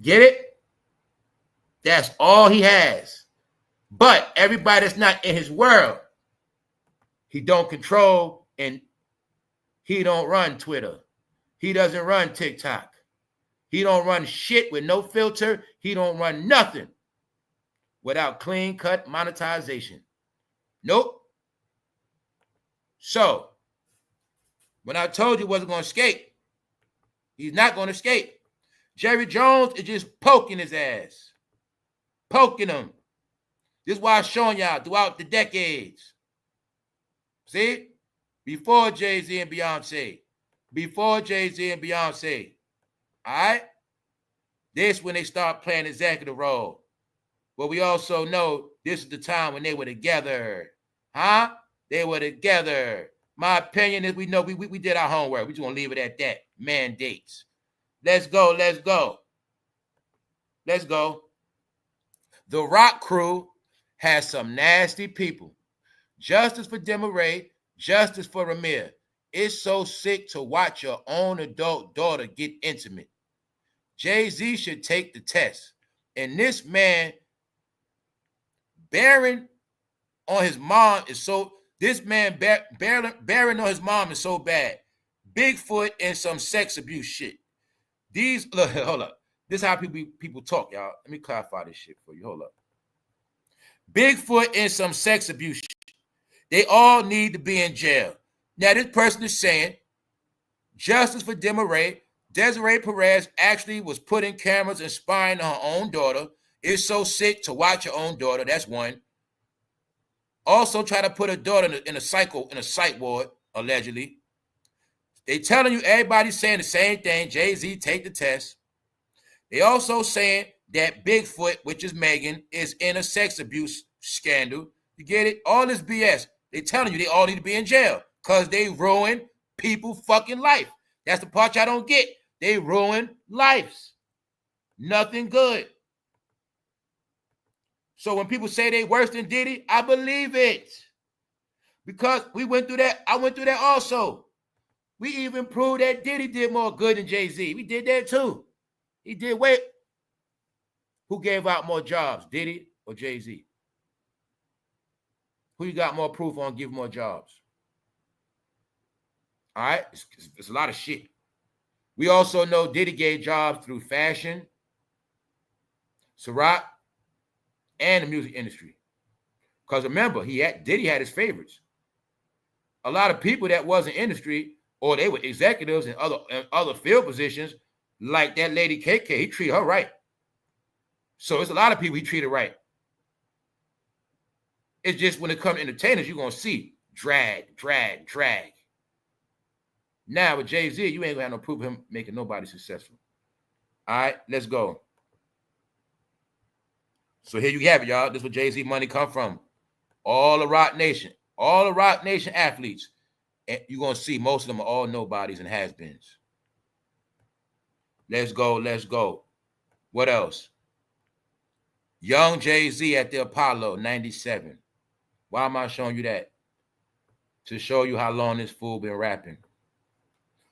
Get it? That's all he has. But everybody that's not in his world, he don't control, and he don't run Twitter. He doesn't run TikTok. He don't run shit with no filter. He don't run nothing without clean-cut monetization. Nope. So, when I told you he wasn't going to escape, he's not going to escape. Jerry Jones is just poking his ass. Poking him. This is why I'm showing y'all throughout the decades. See? Before Jay-Z and Beyonce. Before Jay-Z and Beyonce. All right? This when they start playing executive role. But we also know this is the time when they were together. Huh? They were together. My opinion is we know we did our homework. We just want to leave it at that. Mandates. Let's go. Let's go. Let's go. The Rock crew has some nasty people. Justice for Demaray. Justice for Ramir. It's so sick to watch your own adult daughter get intimate. Jay-Z should take the test. And this man bearing on his mom is so, this man bearing on his mom is so bad. Bigfoot and some sex abuse shit. These, look, hold up. This is how people talk, y'all. Let me clarify this shit for you. Hold up. Bigfoot and some sex abuse shit. They all need to be in jail. Now, this person is saying justice for Demaray. Desiree Perez actually was putting cameras and spying on her own daughter. It's so sick to watch your own daughter. That's one. Also try to put her daughter in a psych ward, allegedly. They telling you everybody's saying the same thing. Jay-Z, take the test. They also saying that Bigfoot, which is Megan, is in a sex abuse scandal. You get it? All this BS. They telling you they all need to be in jail because they ruin people's fucking life. That's the part y'all don't get. They ruin lives. Nothing good. So when people say they worse than Diddy, I believe it. Because we went through that. I went through that also. We even proved that Diddy did more good than Jay-Z. We did that too. He did wait. Who gave out more jobs, Diddy or Jay-Z? Who you got more proof on give more jobs? All right? It's a lot of shit. We also know Diddy gave jobs through fashion, Ciroc, and the music industry. Because remember, Diddy had his favorites. a lot of people that was in industry or they were executives in other field positions, like that lady KK, he treated her right. So it's a lot of people he treated right. It's just when it comes to entertainers, you're going to see drag. Now with Jay-Z, you ain't going to have no proof of him making nobody successful. All right, let's go. So here you have it, y'all. This is where Jay-Z money come from. All the Rock Nation athletes. And you're going to see most of them are all nobodies and has-beens. Let's go. What else? Young Jay-Z at the Apollo, 97. Why am I showing you that? To show you how long this fool been rapping.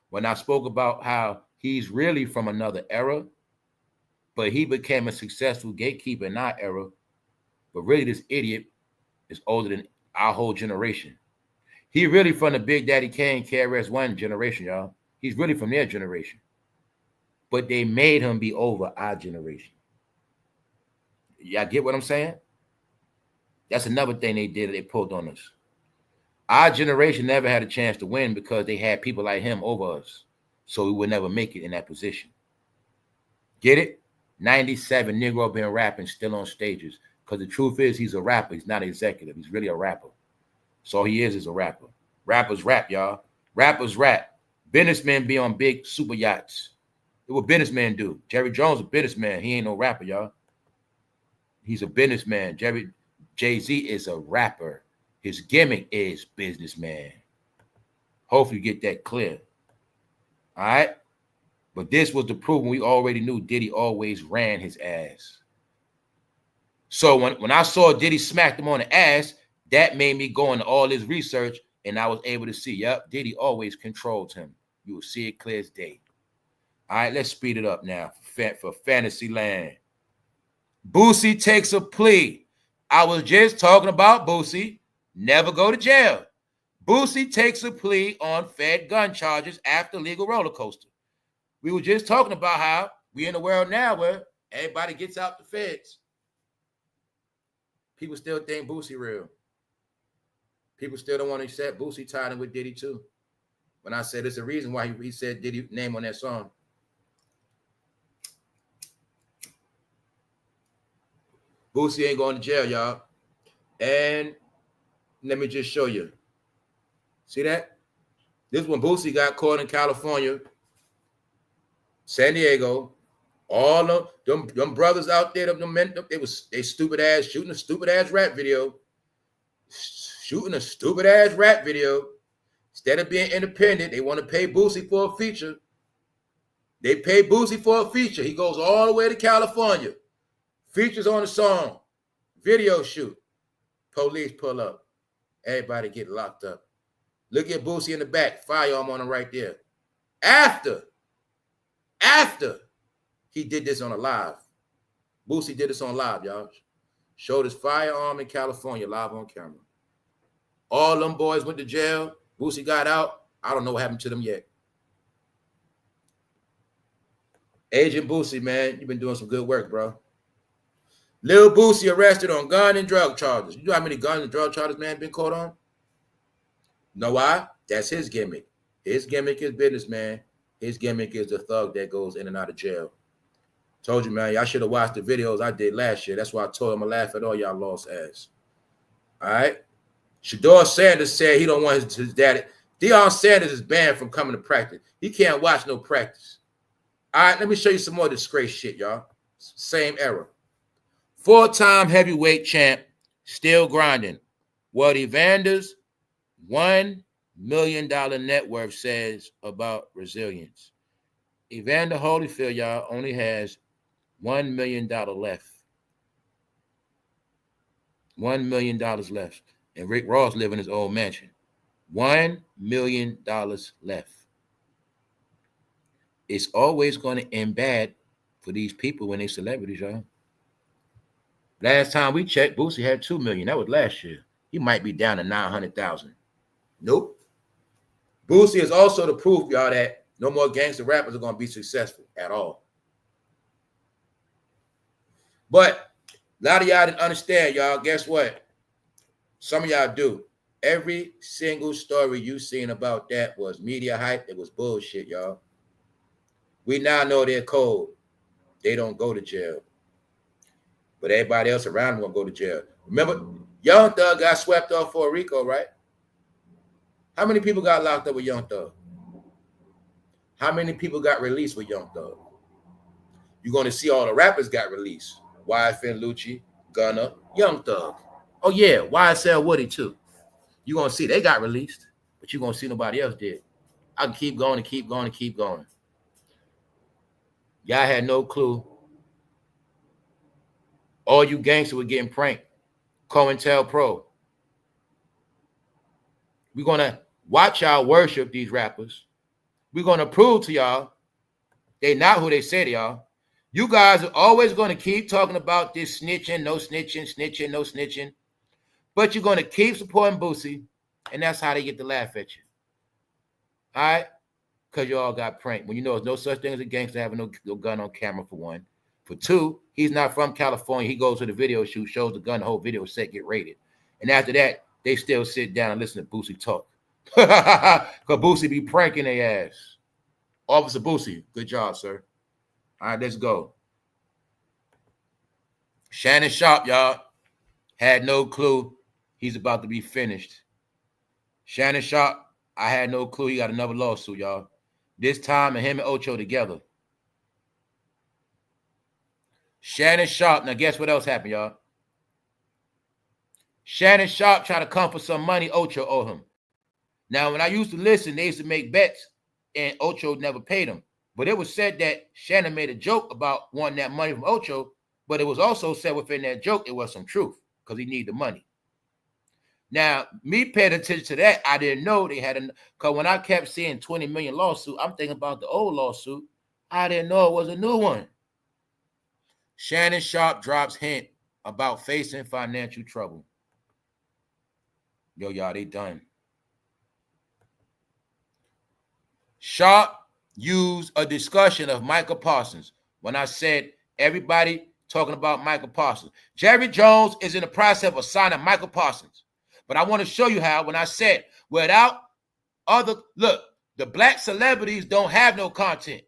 When I spoke about how he's really from another era, but he became a successful gatekeeper in our era, but really this idiot is older than our whole generation. He really from the Big Daddy Kane, KRS-One generation, y'all. He's really from their generation. But they made him be over our generation. Y'all get what I'm saying? That's another thing they did. They pulled on us. Our generation never had a chance to win because they had people like him over us. So we would never make it in that position. Get it? 97, Negro been rapping, still on stages. Because the truth is, he's a rapper. He's not an executive. He's really a rapper. So all he is a rapper. Rappers rap, y'all. Rappers rap. Businessmen be on big super yachts. That's what businessmen do. Jerry Jones is a businessman. He ain't no rapper, y'all. He's a businessman. Jay-Z is a rapper. His gimmick is businessman. Hopefully you get that clear. All right? But this was the proof we already knew Diddy always ran his ass. So when I saw Diddy smack him on the ass, that made me go into all his research, and I was able to see, yep, Diddy always controls him. You will see it clear as day. All right, let's speed it up now for Fantasy Land. Boosie takes a plea. I was just talking about Boosie. Never go to jail. Boosie takes a plea on Fed gun charges after legal roller coaster. We were just talking about how we in a world now where everybody gets out the feds. People still think Boosie real. People still don't want to accept Boosie tied in with Diddy too. When I said there's a reason why he said Diddy name on that song. Boosie ain't going to jail, y'all. And let me just show you. See that? This is when Boosie got caught in California, San Diego. All of them brothers out there, they stupid ass shooting a stupid ass rap video. Instead of being independent, they want to pay Boosie for a feature. They pay Boosie for a feature. He goes all the way to California. Features on the song. Video shoot. Police pull up. Everybody get locked up. Look at Boosie in the back. Firearm on him right there. After he did this on a live. Boosie did this on live, y'all. Showed his firearm in California live on camera. All them boys went to jail. Boosie got out. I don't know what happened to them yet. Agent Boosie, man, you've been doing some good work, bro. Lil Boosie arrested on gun and drug charges. You know how many guns and drug charges, man, been caught on? Know why? That's his gimmick. His gimmick is business, man. His gimmick is the thug that goes in and out of jail. Told you, man, y'all should have watched the videos I did last year. That's why I told him to laugh at all y'all lost ass. All right? Shedeursanders said he don't want his daddy. Deionsanders is banned from coming to practice. He can't watch no practice. All right, let me show you some more disgrace shit, y'all. Same era. 4-time heavyweight champ, still grinding. What Evander's $1 million net worth says about resilience. Evander Holyfield, y'all, only has $1 million left. $1 million left. And Rick Ross live in his old mansion. $1 million left. It's always going to end bad for these people when they celebrities, y'all. Last time we checked, Boosie had $2 million. That was last year. He might be down to 900,000. Nope. Boosie is also the proof, y'all, that no more gangster rappers are going to be successful at all. But a lot of y'all didn't understand, y'all. Guess what? Some of y'all do. Every single story you seen about that was media hype. It was bullshit, y'all. We now know they're cold. They don't go to jail. But everybody else around them gonna go to jail. Remember, Young Thug got swept off for a RICO, right? How many people got locked up with Young Thug? How many people got released with Young Thug? You're gonna see all the rappers got released. YFN Lucci, Gunna, Young Thug. Oh yeah, YSL Woody too. You're gonna see they got released, but you're gonna see nobody else did. I can keep going and keep going and keep going. Y'all had no clue. All you gangsters were getting pranked. COINTELPRO. We're gonna watch y'all worship these rappers. We're gonna prove to y'all they not who they say they are. You guys are always gonna keep talking about this snitching, no snitching, snitching, no snitching. But you're gonna keep supporting Boosie, and that's how they get to laugh at you. All right? Because you all got pranked. When you know there's no such thing as a gangster having no gun on camera, for one. For two, he's not from California. He goes to the video shoot, shows the gun, the whole video set, get rated. And after that, they still sit down and listen to Boosie talk. Because Boosie be pranking their ass. Officer Boosie, good job, sir. All right, let's go. Shannon Sharpe, y'all, had no clue he's about to be finished. Shannon Sharpe, I had no clue he got another lawsuit, y'all. This time, and him and Ocho together. Shannon Sharpe, now guess what else happened, y'all? Shannon Sharpe tried to come for some money Ocho owed him. Now, when I used to listen, they used to make bets, and Ocho never paid him. But it was said that Shannon made a joke about wanting that money from Ocho, but it was also said within that joke it was some truth, because he needed the money. Now, me paying attention to that, I didn't know they had because when I kept seeing 20 million lawsuit, I'm thinking about the old lawsuit. I didn't know it was a new one. Shannon Sharpe drops hint about facing financial trouble. Yo, y'all, they done. Sharpe used a discussion of Michael Parsons when I said everybody talking about Michael Parsons. Jerry Jones is in the process of signing Michael Parsons. But I want to show you how when I said without other, look, the black celebrities don't have no content.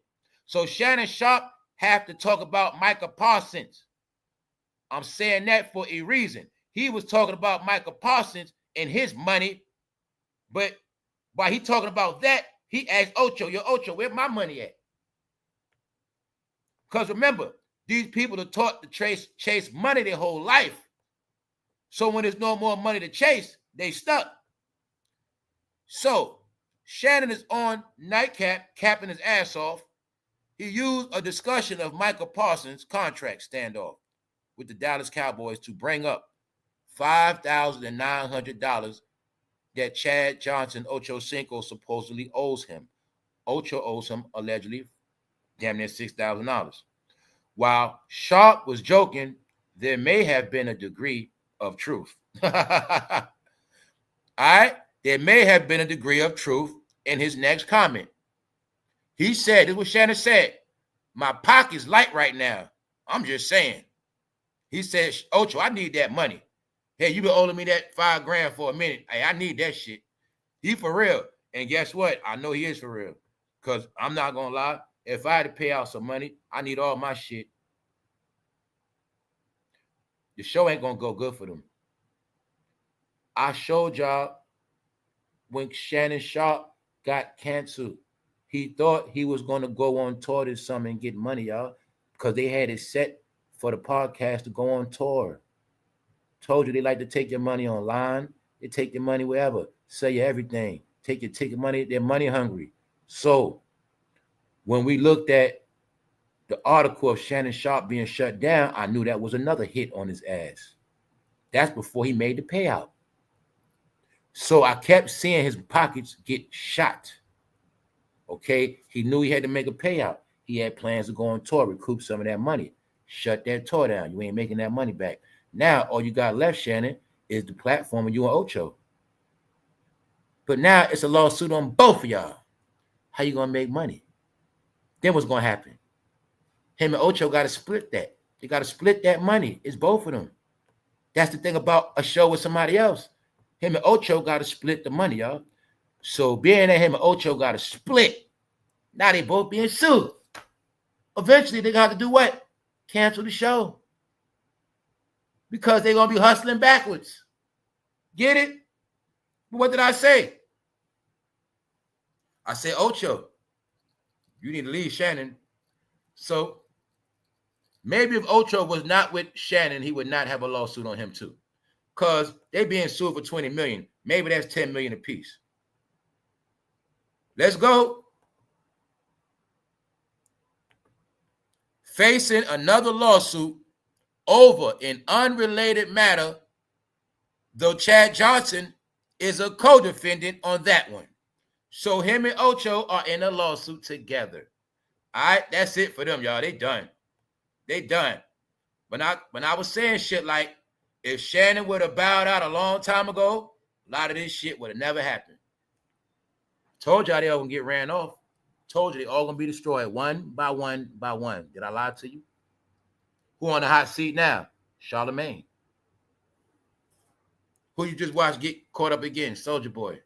So Shannon Sharpe have to talk about Michael Parsons. I'm saying that for a reason. He was talking about Michael Parsons and his money, but while he talking about that, he asked Ocho, yo, Ocho, where my money at? Because remember, these people are taught to chase money their whole life. So when there's no more money to chase, they stuck. So Shannon is on nightcap, capping his ass off. He used a discussion of Michael Parsons' contract standoff with the Dallas Cowboys to bring up $5,900 that Chad Johnson, OCHOCINCO, supposedly owes him. Ocho owes him allegedly damn near $6,000. While Sharpe was joking, there may have been a degree of truth. All right? There may have been a degree of truth in his next comment. He said, this is what Shannon said, my pocket's light right now. I'm just saying. He said, Ocho, I need that money. Hey, you been owing me that $5,000 for a minute. Hey, I need that shit. He for real. And guess what? I know he is for real. Because I'm not going to lie. If I had to pay out some money, I need all my shit. The show ain't going to go good for them. I showed y'all when Shannon Sharpe got canceled, he thought he was going to go on tour this summer and get money, y'all, because they had it set for the podcast to go on tour. Told you they like to take your money online. They take your money wherever. Sell you everything. Take your ticket money. They're money hungry. So when we looked at the article of Shannon Sharpe being shut down, I knew that was another hit on his ass. That's before he made the payout. So I kept seeing his pockets get shot. Okay, he knew he had to make a payout. He had plans to go on tour, recoup some of that money. Shut that tour down. You ain't making that money back. Now, all you got left, Shannon, is the platform of you and Ocho. But now it's a lawsuit on both of y'all. How you going to make money? Then what's going to happen? Him and Ocho got to split that. They got to split that money. It's both of them. That's the thing about a show with somebody else. him and Ocho got to split the money, y'all. So being that him and Ocho got to split, now they both being sued. Eventually, they got to do what? Cancel the show. Because they're going to be hustling backwards. Get it? What did I say? I said, Ocho, you need to leave Shannon. So maybe if Ocho was not with Shannon, he would not have a lawsuit on him too. Because they being sued for $20 million. Maybe that's $10 million apiece. Let's go. Facing another lawsuit over an unrelated matter, though Chad Johnson is a co-defendant on that one. So him and Ocho are in a lawsuit together. All right, that's it for them, y'all. They done. They done. When I was saying shit like, if Shannon would have bowed out a long time ago, a lot of this shit would have never happened. Told y'all they all gonna get ran off. Told you they all gonna be destroyed one by one by one. Did I lie to you? Who on the hot seat now? Charlemagne. Who you just watched get caught up again? Soulja Boy.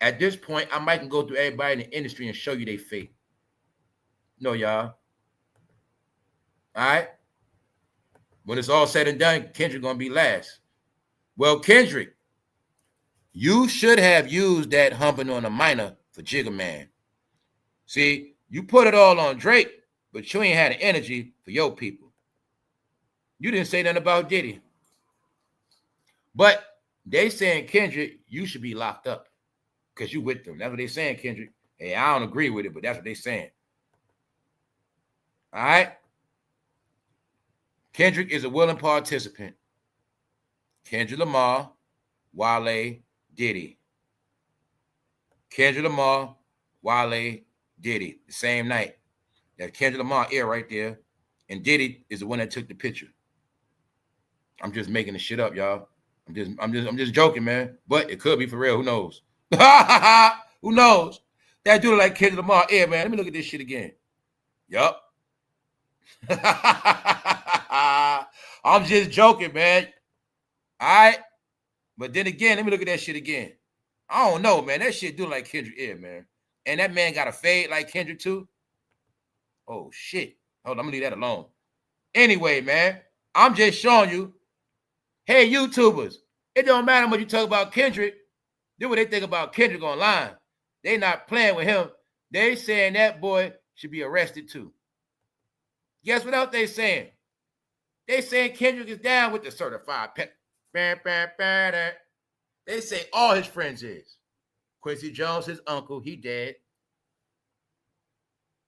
At this point, I might can go through everybody in the industry and show you their fate. No, y'all. All right? When it's all said and done, Kendrick gonna be last. Well, Kendrick, you should have used that humping on a minor for Jigga Man. See, you put it all on Drake, but you ain't had the energy for your people. You didn't say nothing about Diddy. But they saying, Kendrick, you should be locked up because you with them. That's what they saying, Kendrick. Hey, I don't agree with it, but that's what they saying. All right? Kendrick is a willing participant. Kendrick Lamar, Wale, Diddy. Kendrick Lamar, Wale, Diddy. The same night. That Kendrick Lamar ear right there. And Diddy is the one that took the picture. I'm just making the shit up, y'all. I'm just joking, man. But it could be for real. Who knows? Who knows? That dude like Kendrick Lamar ear, man. Let me look at this shit again. Yup. I'm just joking, man. All right? But then again, let me look at that shit again. I don't know, man. That shit do like Kendrick ear, man. And that man got a fade like Kendrick too. Oh, shit. Hold on, I'm going to leave that alone. Anyway, man, I'm just showing you, hey, YouTubers, it don't matter what you talk about Kendrick. Do what they think about Kendrick online. They not playing with him. They saying that boy should be arrested too. Guess what else they saying? They saying Kendrick is down with the certified pet. They say all his friends is. Quincy Jones, his uncle, he dead.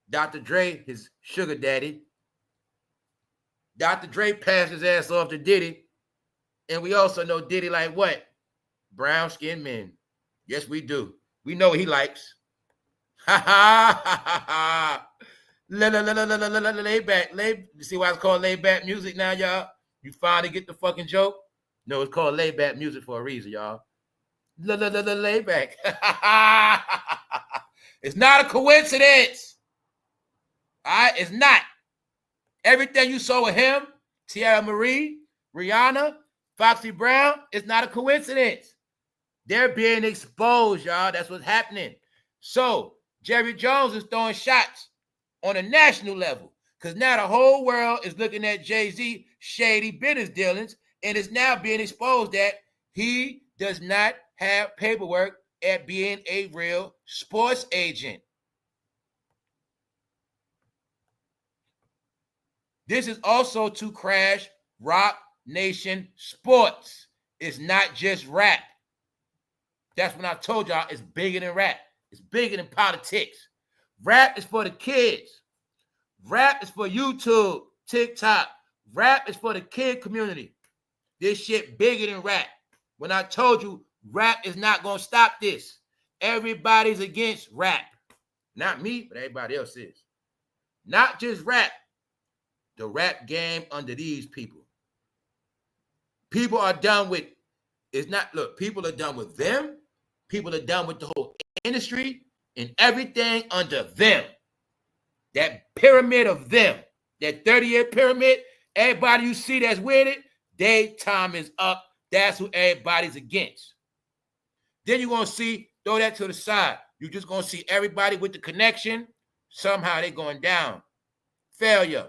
Dr. Dre, his sugar daddy. Dr. Dre passed his ass off to Diddy. And we also know Diddy like what? Brown-skinned men. Yes, we do. We know what he likes. Ha ha ha ha ha. Lay back. You see why it's called lay back music now, y'all? You finally get the fucking joke? No, it's called lay back music for a reason, y'all. Lay back. It's not a coincidence. All right? It's not. Everything you saw with him, Tiara Marie, Rihanna, Foxy Brown, it's not a coincidence. They're being exposed, y'all. That's what's happening. So, Jerry Jones is throwing shots on a national level because now the whole world is looking at Jay-Z shady business dealings, and it's now being exposed that he does not have paperwork at being a real sports agent. This is also to crash Rock Nation sports. It's not just rap. That's when I told y'all it's bigger than rap. It's bigger than politics. Rap is for the kids. Rap is for YouTube, TikTok. Rap is for the kid community. This shit bigger than rap. When I told you rap is not going to stop this. Everybody's against rap. Not me, but everybody else is. Not just rap. The rap game under these people. People are done with, it's not, look, people are done with them. People are done with the whole industry and everything under them. That pyramid of them, that 30-year pyramid, everybody you see that's with it, their time is up. That's who everybody's against. Then you're going to see, throw that to the side. You're just going to see everybody with the connection. Somehow they're going down. Failure.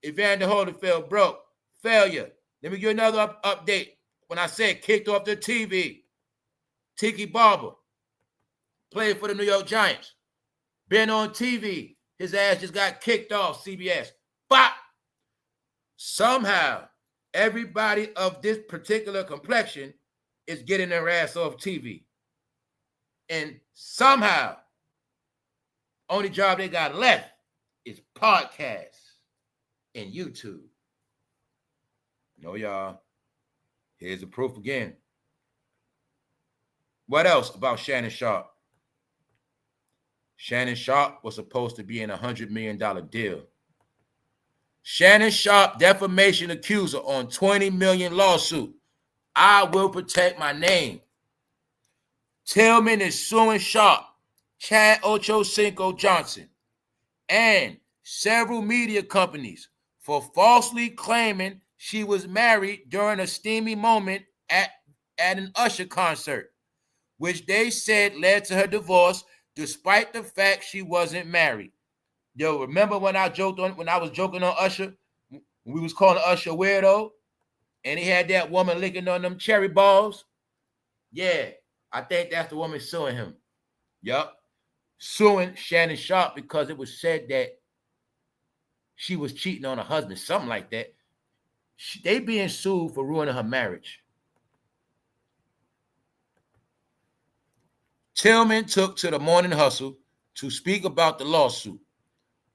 Evander Holyfield broke. Failure. Let me give you another update. When I said kicked off the TV, Tiki Barber played for the New York Giants. Been on TV. His ass just got kicked off CBS. Bop! Somehow, everybody of this particular complexion is getting their ass off TV. And somehow, only job they got left is podcasts and YouTube. No, y'all. Here's the proof again. What else about Shannon Sharpe? Shannon Sharpe was supposed to be in a $100 million deal. Shannon Sharpe defamation accuser on $20 million lawsuit. I will protect my name. Tillman is suing Sharpe, Chad OCHOCINCO Johnson, and several media companies for falsely claiming she was married during a steamy moment at an Usher concert, which they said led to her divorce despite the fact she wasn't married. Yo, remember when I was joking on Usher? We was calling Usher weirdo, and he had that woman licking on them cherry balls? Yeah, I think that's the woman suing him. Yup. Suing Shannon Sharpe because it was said that she was cheating on her husband, something like that. They being sued for ruining her marriage. Tillman took to the Morning Hustle to speak about the lawsuit,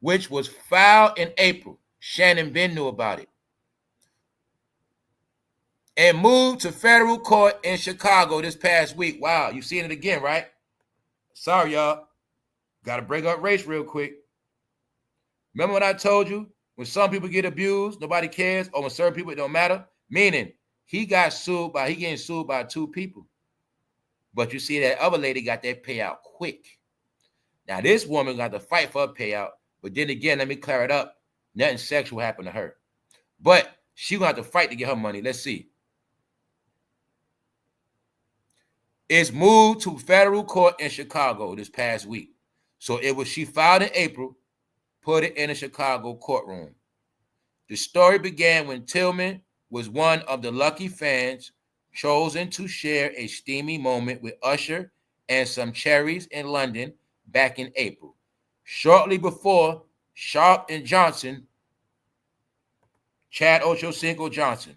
which was filed in April. Shannon Ben knew about it. And moved to federal court in Chicago this past week. Wow, you seeing it again, right? Sorry, y'all. Got to bring up race real quick. Remember when I told you, when some people get abused, nobody cares, or when certain people, it don't matter? Meaning, he getting sued by 2 people. But you see that other lady got that payout quick. Now, this woman got to fight for a payout, but then again, let me clear it up. Nothing sexual happened to her. But she gonna have to fight to get her money. Let's see. It's moved to federal court in Chicago this past week. So she filed in April, put it in a Chicago courtroom. The story began when Tillman was one of the lucky fans chosen to share a steamy moment with Usher and some cherries in London back in April. Shortly before, Sharpe and Johnson, Chad OCHOCINCO Johnson,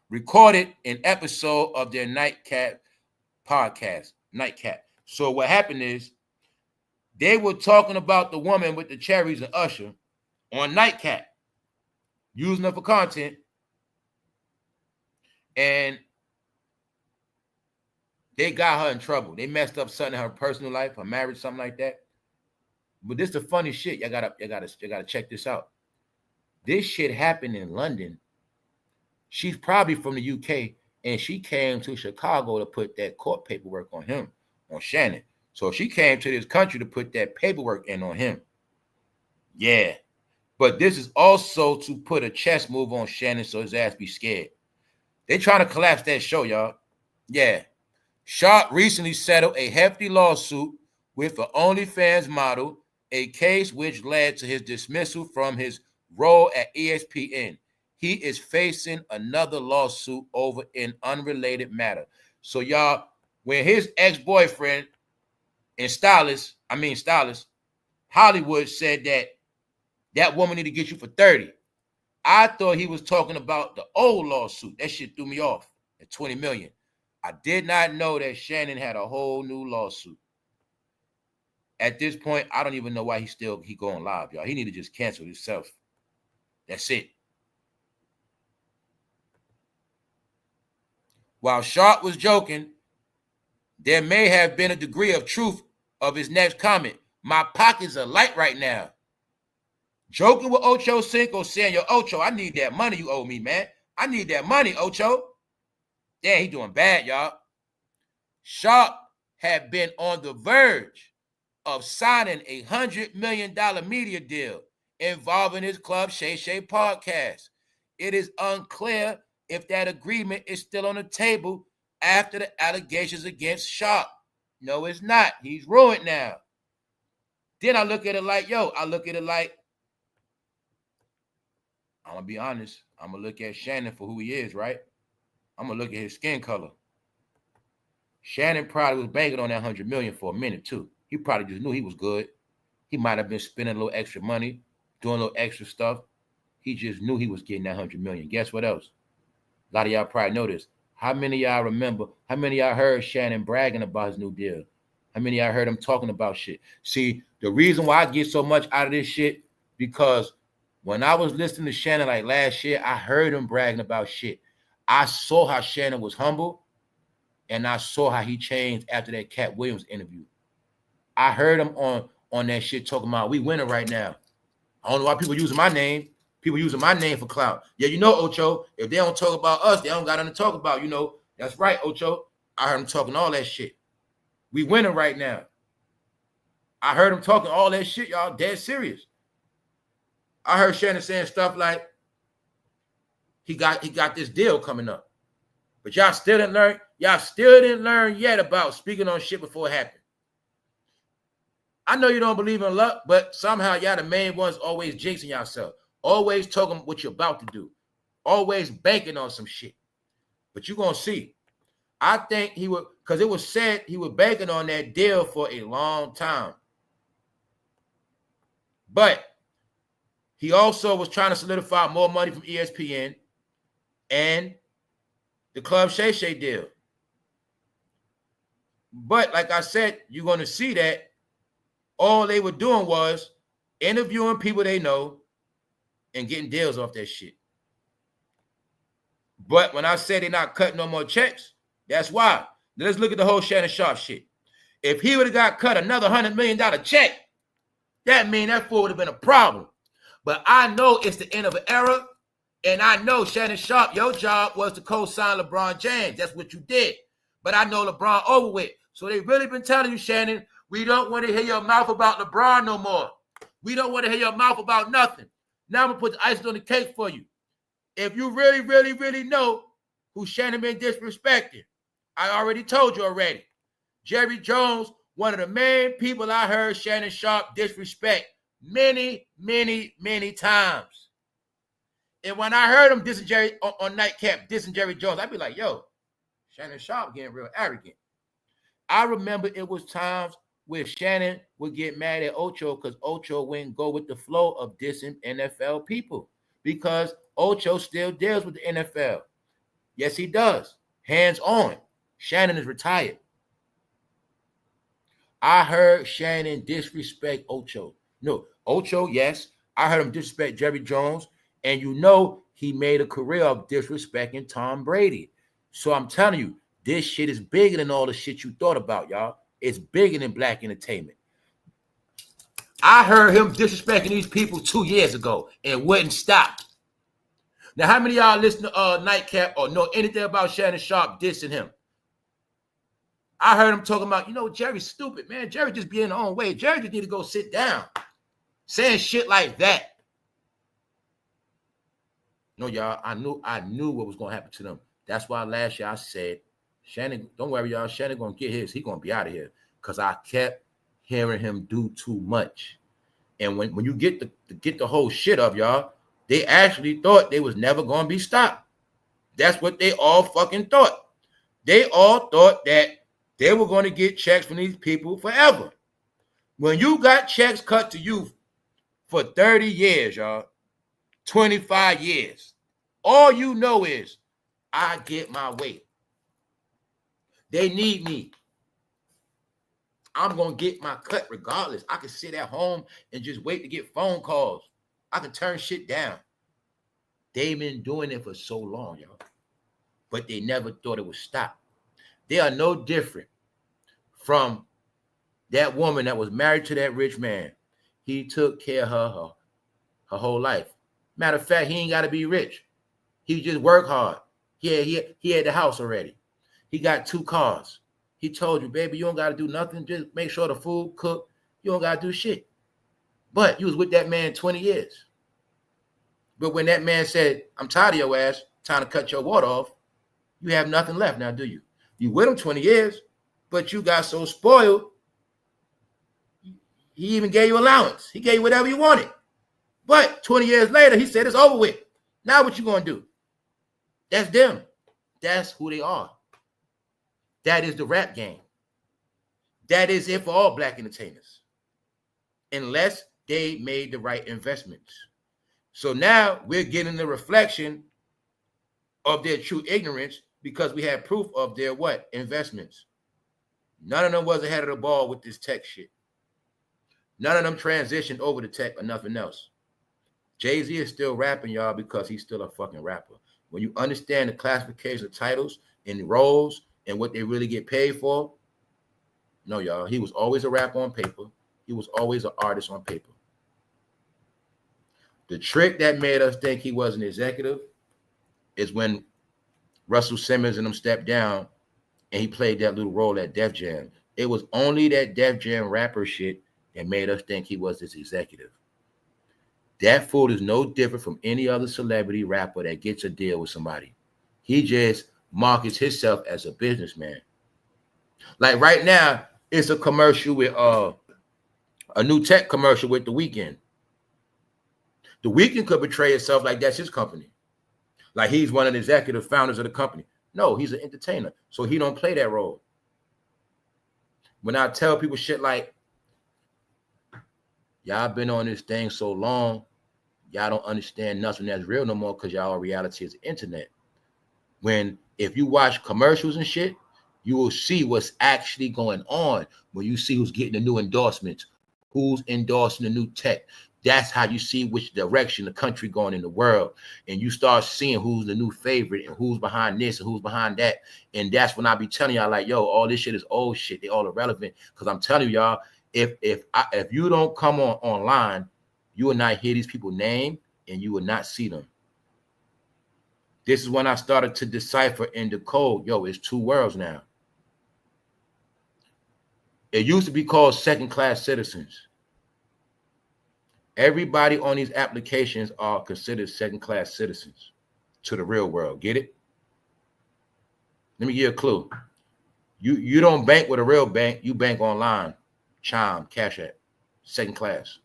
recorded an episode of their Nightcap podcast. Nightcap. So what happened is they were talking about the woman with the cherries and Usher on Nightcap, using her for content, and they got her in trouble. They messed up something in her personal life, her marriage, something like that. But this is the funny shit. You gotta check this out. This shit happened in London. She's probably from the UK, and she came to Chicago to put that court paperwork on him, on Shannon. So she came to this country to put that paperwork in on him. Yeah. But this is also to put a chess move on Shannon so his ass be scared. They trying to collapse that show, y'all. Yeah. Sharpe recently settled a hefty lawsuit with an OnlyFans model, a case which led to his dismissal from his role at ESPN. He is facing another lawsuit over an unrelated matter. So, y'all, when his ex-boyfriend and stylist, Hollywood said that woman need to get you for 30. I thought he was talking about the old lawsuit. That shit threw me off at 20 million. I did not know that Shannon had a whole new lawsuit. At this point, I don't even know why he going live, y'all. He need to just cancel himself. That's it. While Sharpe was joking, there may have been a degree of truth of his next comment. My pockets are light right now. Joking with OCHOCINCO, saying, yo, Ocho, I need that money you owe me, man. I need that money, Ocho. Damn, he doing bad, y'all. Sharpe had been on the verge of signing a $100 million media deal involving his Club Shay Shay podcast. It is unclear if that agreement is still on the table after the allegations against Sharpe. No, it's not. He's ruined now. Then I look at it like, I'm going to be honest. I'm going to look at Shannon for who he is, right? I'm going to look at his skin color. Shannon probably was banking on that $100 million for a minute, too. He probably just knew he was good. He might have been spending a little extra money, doing a little extra stuff. He just knew he was getting that $100 million. Guess what else? A lot of y'all probably know this. How many of y'all remember? How many of y'all heard Shannon bragging about his new deal? How many of y'all heard him talking about shit? See, the reason why I get so much out of this shit, because when I was listening to Shannon like last year, I heard him bragging about shit. I saw how Shannon was humble, and I saw how he changed after that Cat Williams interview. I heard him on that shit talking about, we winning right now. I don't know why people using my name. People using my name for clout. Yeah, you know, Ocho, if they don't talk about us, they don't got nothing to talk about, you know. That's right, Ocho. I heard him talking all that shit. We winning right now. I heard him talking all that shit, y'all, dead serious. I heard Shannon saying stuff like, he got this deal coming up. But y'all still didn't learn yet about speaking on shit before it happened. I know you don't believe in luck, but somehow y'all the main ones always jinxing yourself. Always talking what you're about to do. Always banking on some shit. But you're going to see. I think he would, because it was said he was banking on that deal for a long time. But he also was trying to solidify more money from ESPN and the Club Shay Shay deal. But like I said, you're going to see that all they were doing was interviewing people they know and getting deals off that shit. But when I said they're not cutting no more checks, that's why. Now let's look at the whole Shannon Sharpe shit. If he would have got cut another $100 million check, that means that fool would have been a problem. But I know it's the end of an era, and I know Shannon Sharpe, your job was to co-sign LeBron James. That's what you did. But I know LeBron over with. So they really been telling you, Shannon, we don't want to hear your mouth about LeBron no more. We don't want to hear your mouth about nothing. Now I'm going to put the icing on the cake for you. If you really, really, really know who Shannon been disrespecting, I already told you already. Jerry Jones, one of the main people I heard Shannon Sharpe disrespect many, many, many times. And when I heard him dissing Jerry on Nightcap, dissing Jerry Jones, I'd be like, yo, Shannon Sharpe getting real arrogant. I remember it was times where Shannon would get mad at Ocho because Ocho wouldn't go with the flow of dissing NFL people because Ocho still deals with the NFL. Yes, he does. Hands on. Shannon is retired. I heard Shannon disrespect Ocho. No, Ocho, yes. I heard him disrespect Jerry Jones. And you know he made a career of disrespecting Tom Brady. So I'm telling you, this shit is bigger than all the shit you thought about, y'all. It's bigger than black entertainment. I heard him disrespecting these people 2 years ago and wouldn't stop. Now, how many of y'all listen to Nightcap or know anything about Shannon Sharpe dissing him? I heard him talking about, you know, Jerry's stupid, man. Jerry just be in his own way. Jerry just need to go sit down. Saying shit like that. No, y'all, I knew what was going to happen to them. That's why last year I said, Shannon, don't worry, y'all. Shannon going to get his. He going to be out of here. Because I kept hearing him do too much. And when you get the whole shit of y'all, they actually thought they was never going to be stopped. That's what they all fucking thought. They all thought that they were going to get checks from these people forever. When you got checks cut to you for 30 years, y'all, 25 years, all you know is I get my way. They need me. I'm going to get my cut regardless. I can sit at home and just wait to get phone calls. I can turn shit down. They've been doing it for so long, y'all. But they never thought it would stop. They are no different from that woman that was married to that rich man. He took care of her whole life. Matter of fact, he ain't got to be rich. He just work hard. He had the house already. He got 2 cars. He told you, baby, you don't got to do nothing. Just make sure the food cooked. You don't got to do shit. But you was with that man 20 years. But when that man said, I'm tired of your ass, time to cut your water off, you have nothing left now, do you? You with him 20 years, but you got so spoiled, he even gave you allowance. He gave you whatever you wanted. But 20 years later, he said it's over with. Now what you gonna do? That's them. That's who they are. That is the rap game. That is it for all black entertainers. Unless they made the right investments. So now we're getting the reflection of their true ignorance because we have proof of their what? Investments. None of them was ahead of the ball with this tech shit. None of them transitioned over to tech or nothing else. Jay-Z is still rapping, y'all, because he's still a fucking rapper. When you understand the classification of titles and roles and what they really get paid for, no, y'all, he was always a rapper on paper. He was always an artist on paper. The trick that made us think he was an executive is when Russell Simmons and them stepped down and he played that little role at Def Jam. It was only that Def Jam rapper shit that made us think he was this executive. That fool is no different from any other celebrity rapper that gets a deal with somebody. He just markets himself as a businessman. Like right now, it's a commercial with a new tech commercial with The Weeknd. The Weeknd could portray himself like that's his company. Like he's one of the executive founders of the company. No, he's an entertainer. So he don't play that role. When I tell people shit like, y'all been on this thing so long, y'all don't understand nothing that's real no more because y'all reality is the internet. When if you watch commercials and shit, you will see what's actually going on when you see who's getting the new endorsements, who's endorsing the new tech. That's how you see which direction the country going in the world. And you start seeing who's the new favorite and who's behind this and who's behind that. And that's when I be telling y'all like, yo, all this shit is old shit. They all irrelevant. Because I'm telling y'all, if you don't come online, you will not hear these people's name and you will not see them. This is when I started to decipher in the code. Yo, it's two worlds now. It used to be called second-class citizens. Everybody on these applications are considered second-class citizens to the real world. Get it? Let me give you a clue. You don't bank with a real bank. You bank online. Chime, Cash App, second class.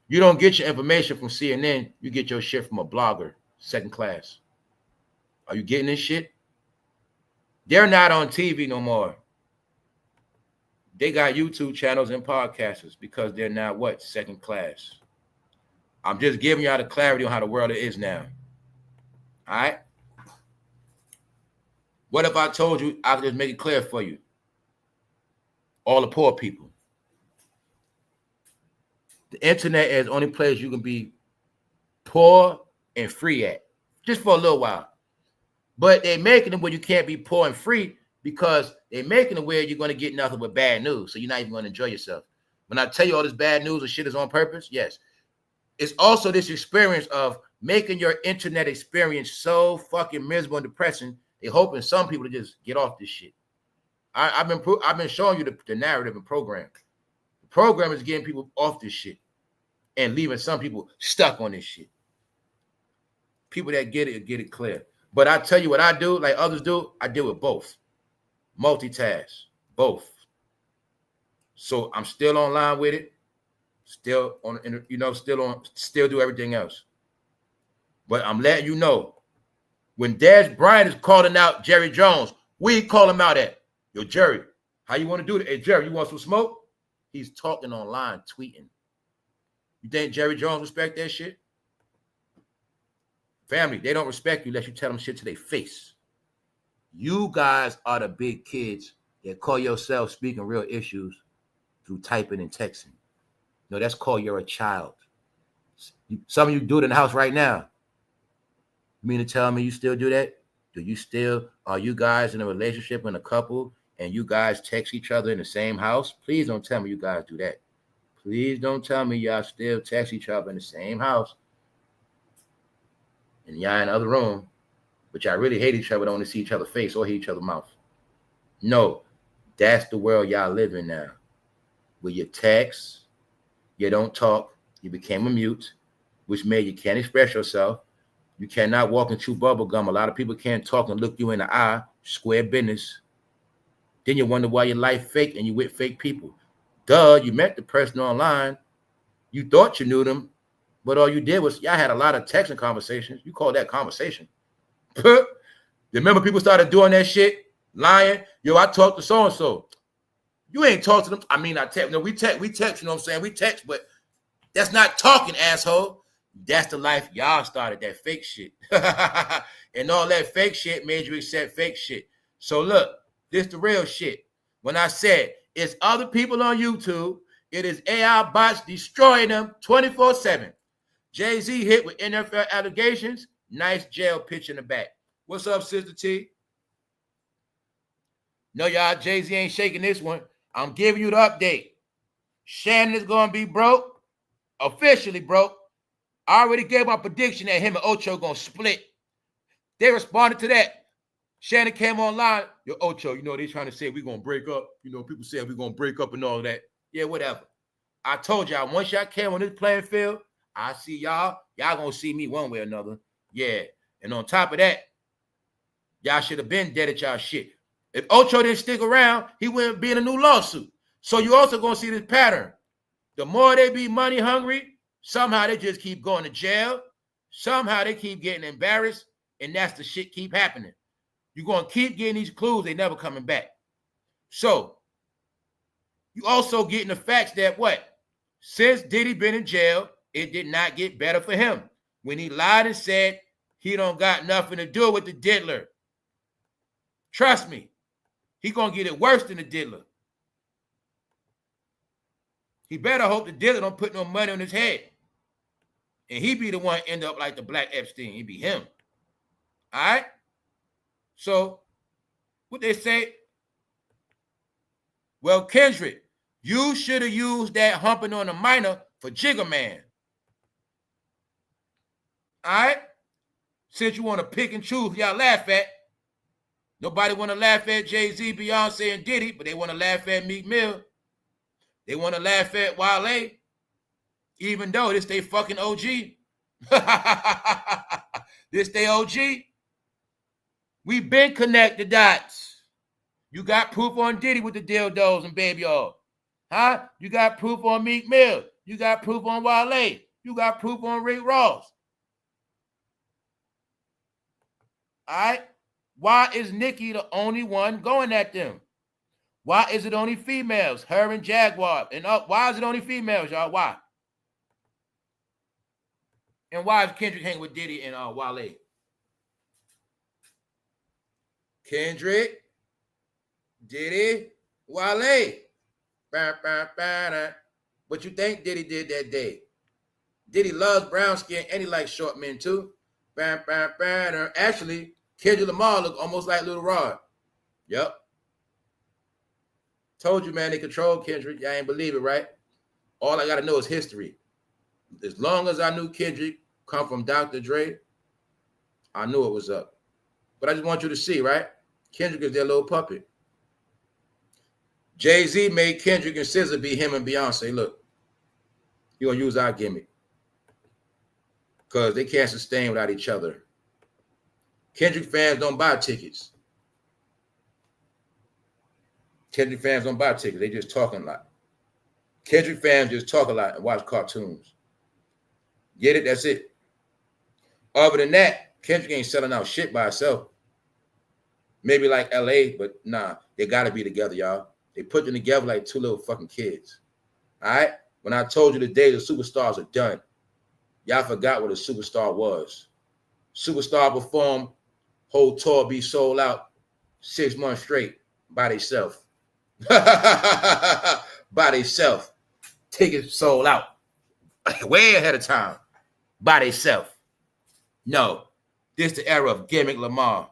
You don't get your information from CNN. You get your shit from a blogger, second class. Are you getting this shit? They're not on TV no more. They got YouTube channels and podcasters because they're now what? Second class. I'm just giving y'all the clarity on how the world is now. All right? What if I told you, I could just make it clear for you? All the poor people. The internet is the only place you can be poor and free at. Just for a little while. But they're making it where you can't be poor and free because they're making it where you're going to get nothing but bad news. So you're not even going to enjoy yourself. When I tell you all this bad news and shit is on purpose, yes. It's also this experience of making your internet experience so fucking miserable and depressing. They're hoping some people to just get off this shit. I've been showing you the narrative and program. The program is getting people off this shit and leaving some people stuck on this shit. People that get it clear. But I tell you what I do, like others do, I deal with both. Multitask, both. So I'm still online with it, still on, still do everything else. But I'm letting you know, when Dez Bryant is calling out Jerry Jones, we call him out at. Yo, Jerry, how you want to do that? Hey, Jerry, you want some smoke? He's talking online, tweeting. You think Jerry Jones respect that shit? Family, they don't respect you unless you tell them shit to their face. You guys are the big kids that call yourself speaking real issues through typing and texting. No, that's called you're a child. Some of you do it in the house right now. You mean to tell me you still do that? Are you guys in a relationship and a couple and you guys text each other in the same house? Please don't tell me you guys do that. Please don't tell me y'all still text each other in the same house and y'all in the other room, but y'all really hate each other, don't want to see each other's face or hear each other's mouth. No, that's the world y'all live in now. With your text, you don't talk, you became a mute, which made you can't express yourself. You cannot walk and chew bubble gum. A lot of people can't talk and look you in the eye. Square business. Then you wonder why your life fake and you with fake people. Duh, you met the person online. You thought you knew them, but all you did was y'all had a lot of texting conversations. You call that conversation. Remember people started doing that shit, lying. Yo, I talked to so-and-so. You ain't talked to them. I mean, I text. No, we text, you know what I'm saying? We text, but that's not talking, asshole. That's the life y'all started, that fake shit. And all that fake shit made you accept fake shit. So look, this the real shit. When I said it's other people on YouTube, it is AI bots destroying them 24/7. Jay-Z hit with NFL allegations. Nice jail pitch in the back. What's up, Sister T? No, y'all, Jay-Z ain't shaking this one. I'm giving you the update. Shannon is going to be broke. Officially broke. I already gave my prediction that him and Ocho going to split. They responded to that. Shannon came online. Yo, Ocho, you know, they trying to say we're going to break up. You know, people say we're going to break up and all that. Yeah, whatever. I told y'all, once y'all came on this playing field, I see y'all. Y'all going to see me one way or another. Yeah. And on top of that, y'all should have been dead at y'all shit. If Ocho didn't stick around, he wouldn't be in a new lawsuit. So you also going to see this pattern. The more they be money hungry, somehow they just keep going to jail. Somehow they keep getting embarrassed, and that's the shit keep happening. You're going to keep getting these clues. They never coming back. So you also getting the facts that what? Since Diddy been in jail, it did not get better for him. When he lied and said he don't got nothing to do with the diddler. Trust me, he going to get it worse than the diddler. He better hope the diddler don't put no money on his head. And he be the one end up like the Black Epstein. He be him. All right? So, what they say? Well, Kendrick, you should have used that humping on a minor for Jigga Man. All right? Since you want to pick and choose who y'all laugh at. Nobody want to laugh at Jay-Z, Beyonce, and Diddy, but they want to laugh at Meek Mill. They want to laugh at Wale, even though this they fucking OG. This they OG. We been connect the dots. You got proof on Diddy with the dildos and baby oil. Huh? You got proof on Meek Mill. You got proof on Wale. You got proof on rickross. All right? Why is Nicki the only one going at them? Why is it only females? Her and Jaguar. And why is it only females, y'all? Why? And why is Kendrick hanging with Diddy and Wale? Kendrick, Diddy, Wale. What you think Diddy did that day? Diddy loves brown skin and he likes short men too. Actually, Kendrick Lamar look almost like Little Rod. Yep. Told you, man, they control Kendrick. Y'all ain't believe it, right? All I got to know is history. As long as I knew Kendrick come from Dr. Dre, I knew it was up. But I just want you to see, right? Kendrick is their little puppet. Jay-Z made Kendrick and SZA be him and Beyonce. Look, you're going to use our gimmick. Because they can't sustain without each other. Kendrick fans don't buy tickets. Kendrick fans don't buy tickets. They just talking a lot. Kendrick fans just talk a lot and watch cartoons. Get it? That's it. Other than that, Kendrick ain't selling out shit by itself. Maybe like LA, but nah, they got to be together, y'all. They put them together like two little fucking kids. All right? When I told you the day the superstars are done, y'all forgot what a superstar was. Superstar perform, whole tour be sold out 6 months straight by themselves. By themselves. Tickets sold out way ahead of time by themselves. No, this is the era of gimmick Lamar.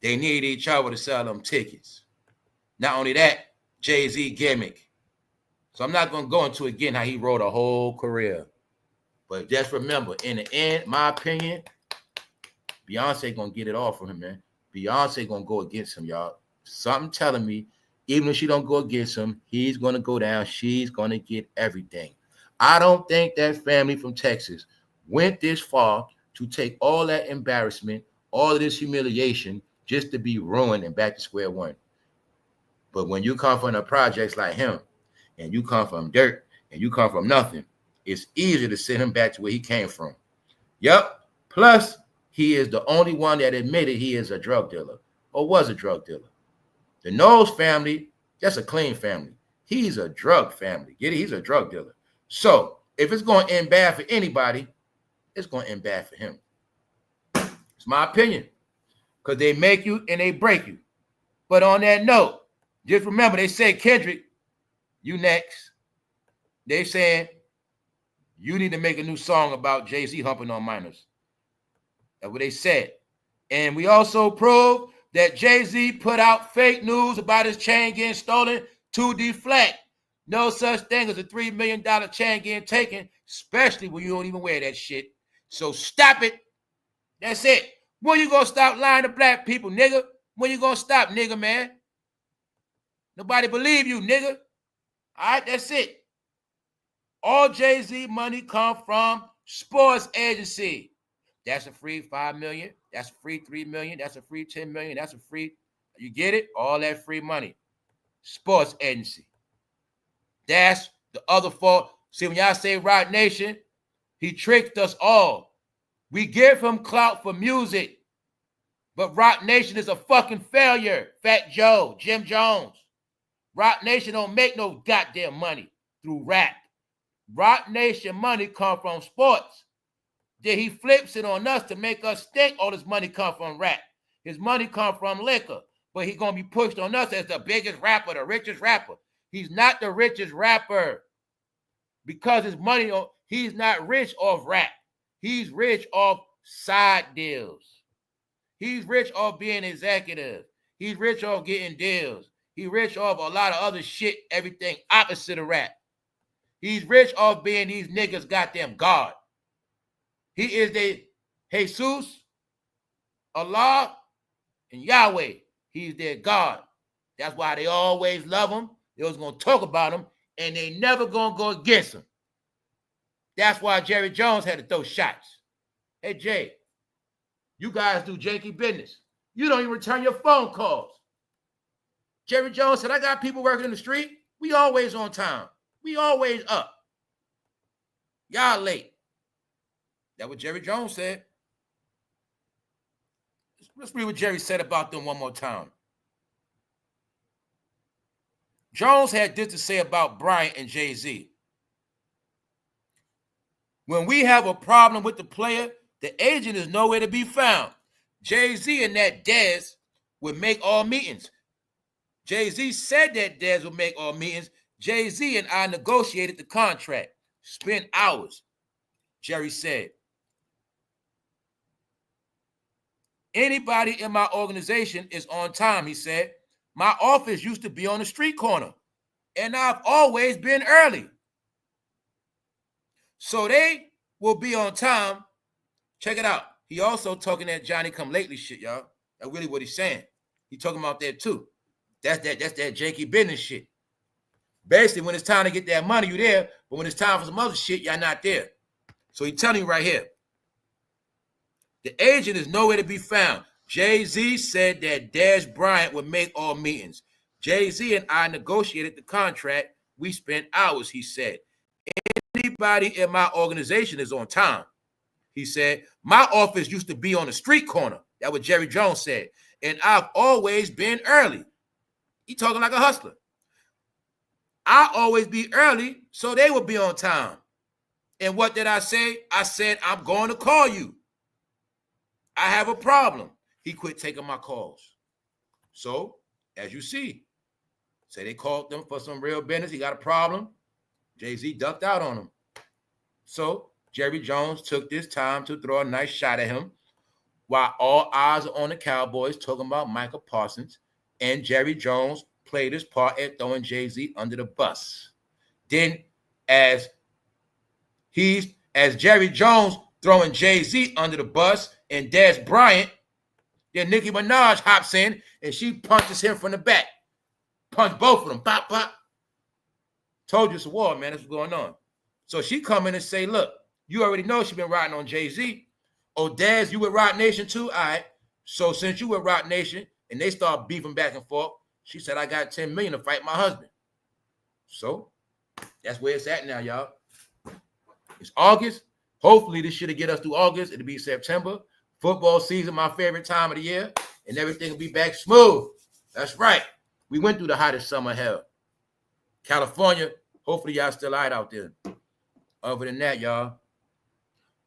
They need each other to sell them tickets. Not only that, Jay-Z gimmick. So I'm not going to go into again how he wrote a whole career. But just remember, in the end, my opinion, Beyonce going to get it all from him, man. Beyonce going to go against him, y'all. Something telling me, even if she don't go against him, he's going to go down. She's going to get everything. I don't think that family from Texas went this far to take all that embarrassment, all of this humiliation, just to be ruined and back to square one. But when you come from the projects like him, and you come from dirt, and you come from nothing, it's easy to send him back to where he came from. Yep. Plus, he is the only one that admitted he is a drug dealer or was a drug dealer. The Knowles family, that's a clean family. He's a drug family. Get it? He's a drug dealer. So if it's going to end bad for anybody, it's going to end bad for him. It's my opinion. Because they make you and they break you. But on that note, just remember, they said, Kendrick, you next. They saying you need to make a new song about Jay-Z humping on minors. That's what they said. And we also proved that Jay-Z put out fake news about his chain getting stolen to deflect. No such thing as a $3 million chain getting taken, especially when you don't even wear that shit. So stop it. That's it. When you gonna stop lying to black people, nigga? When you gonna stop, nigga, man? Nobody believe you, nigga. All right, that's it. All Jay-Z money come from sports agency. That's a free $5 million. That's a free $3 million. That's a free $10 million. That's a free, you get it? All that free money. Sports agency. That's the other fault. See, when y'all say Roc Nation, he tricked us all. We give him clout for music, but Roc Nation is a fucking failure. Fat Joe, Jim Jones. Roc Nation don't make no goddamn money through rap. Roc Nation money come from sports. Then he flips it on us to make us think all his money come from rap. His money come from liquor, but he's going to be pushed on us as the biggest rapper, the richest rapper. He's not the richest rapper because his money, he's not rich off rap. He's rich off side deals. He's rich off being executive. He's rich off getting deals. He's rich off a lot of other shit, everything opposite of rap. He's rich off being these niggas goddamn God. He is the Jesus, Allah, and Yahweh. He's their God. That's why they always love him. They was going to talk about him, and they never going to go against him. That's why Jerry Jones had to throw shots. Hey, Jay, you guys do janky business. You don't even return your phone calls. Jerry Jones said, I got people working in the street. We always on time. We always up. Y'all late. That's what Jerry Jones said. Let's read what Jerry said about them one more time. Jones had this to say about Bryant and Jay-Z. When we have a problem with the player, the agent is nowhere to be found. Jay-Z and that Dez would make all meetings. Jay-Z said that Dez would make all meetings. Jay-Z and I negotiated the contract. Spent hours. Jerry said, anybody in my organization is on time, he said. My office used to be on the street corner, and I've always been early. So they will be on time. Check it out. He also talking that Johnny come lately shit, y'all. That's really what he's saying. He talking about that too. That's that janky business shit. Basically, when it's time to get that money, you there. But when it's time for some other shit, y'all not there. So he's telling you right here. The agent is nowhere to be found. Jay-Z said that Dez Bryant would make all meetings. Jay-Z and I negotiated the contract. We spent hours, he said. Anybody in my organization is on time. He said, my office used to be on the street corner. That's what Jerry Jones said. And I've always been early. He talking like a hustler. I always be early, so they will be on time. And what did I say? I said, I'm going to call you. I have a problem. He quit taking my calls. So, as you see, say they called them for some real business. He got a problem. Jay-Z ducked out on him. So, Jerry Jones took this time to throw a nice shot at him while all eyes are on the Cowboys talking about Michael Parsons, and Jerry Jones played his part at throwing Jay-Z under the bus. Then, as Jerry Jones throwing Jay-Z under the bus and Dez Bryant, then Nickiminaj hops in and she punches him from the back. Punch both of them. Bop, bop. Told you it's a war, man. That's what's going on. So she come in and say, look, You already know she been riding on Jay-Z. Oh, Daz, you with Rock Nation too? All right. So since you with Rock Nation and they start beefing back and forth, she said, I got 10 million to fight my husband. So that's where it's at now, y'all. It's August. Hopefully this shit'll get us through August. It'll be September. Football season, my favorite time of the year. And everything will be back smooth. That's right. We went through the hottest summer hell. California, hopefully y'all still all right out there. Other than that, y'all,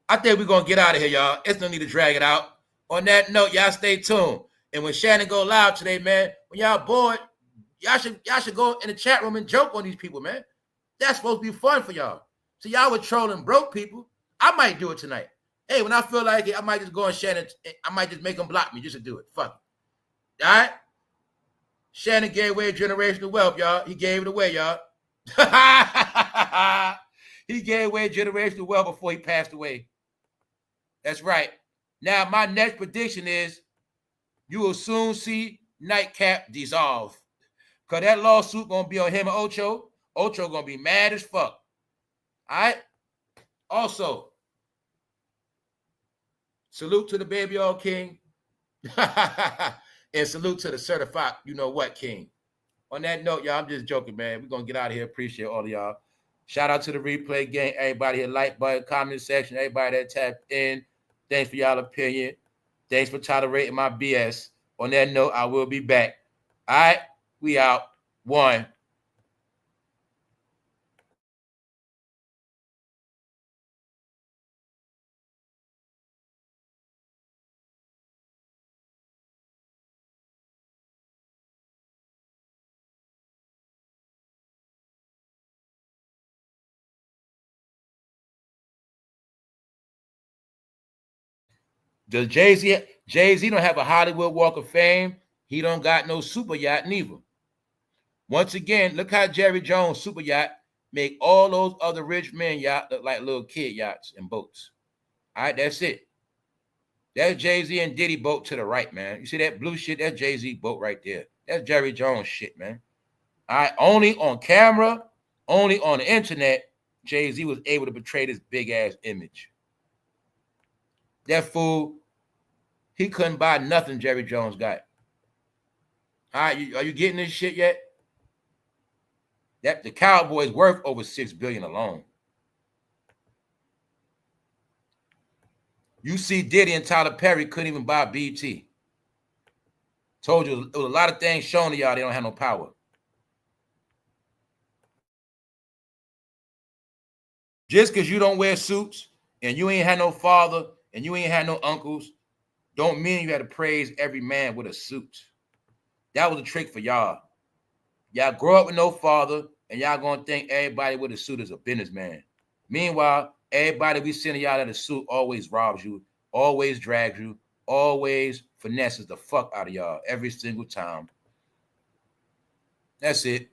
I think we're going to get out of here, y'all. It's no need to drag it out. On that note, y'all stay tuned. And when Shannon go live today, man, when y'all bored, y'all should go in the chat room and joke on these people, man. That's supposed to be fun for y'all. So y'all were trolling broke people. I might do it tonight. Hey, when I feel like it, I might just go on Shannon. I might just make him block me just to do it. Fuck it. All right? Shannon gave away generational wealth, y'all. He gave it away, y'all. He gave away generational wealth before he passed away. That's right. Now, my next prediction is you will soon see Nightcap dissolve. Because that lawsuit going to be on him and Ocho. Ocho going to be mad as fuck. All right? Also, salute to the baby oil king. And salute to the certified you-know-what king. On that note, y'all, I'm just joking, man. We're going to get out of here. Appreciate all of y'all. Shout out to the replay gang. Everybody here, like button, comment section. Everybody that tapped in. Thanks for y'all opinion. Thanks for tolerating my BS. On that note, I will be back. All right? We out. One. Does Jay-Z don't have a Hollywood Walk of Fame? He don't got no super yacht neither. Once again, look how Jerry Jones' super yacht make all those other rich men yachts look like little kid yachts and boats. All right, that's it. That's Jay-Z and Diddy boat to the right, man. You see that blue shit? That's Jay-Z boat right there. That's Jerry Jones shit, man. All right, only on camera, only on the internet, Jay-Z was able to portray this big-ass image. That fool, he couldn't buy nothing Jerry Jones got. All right, are you getting this shit yet? That the Cowboys worth over $6 billion alone. You see Diddy and Tylerperry couldn't even buy BT. Told you there was a lot of things shown to y'all. They don't have no power. Just because you don't wear suits and you ain't had no father and you ain't had no uncles, don't mean you had to praise every man with a suit. That was a trick for y'all. Y'all grow up with no father and y'all gonna think everybody with a suit is a businessman. Meanwhile, everybody we sending y'all in a suit always robs you, always drags you, always finesses the fuck out of y'all every single time. That's it.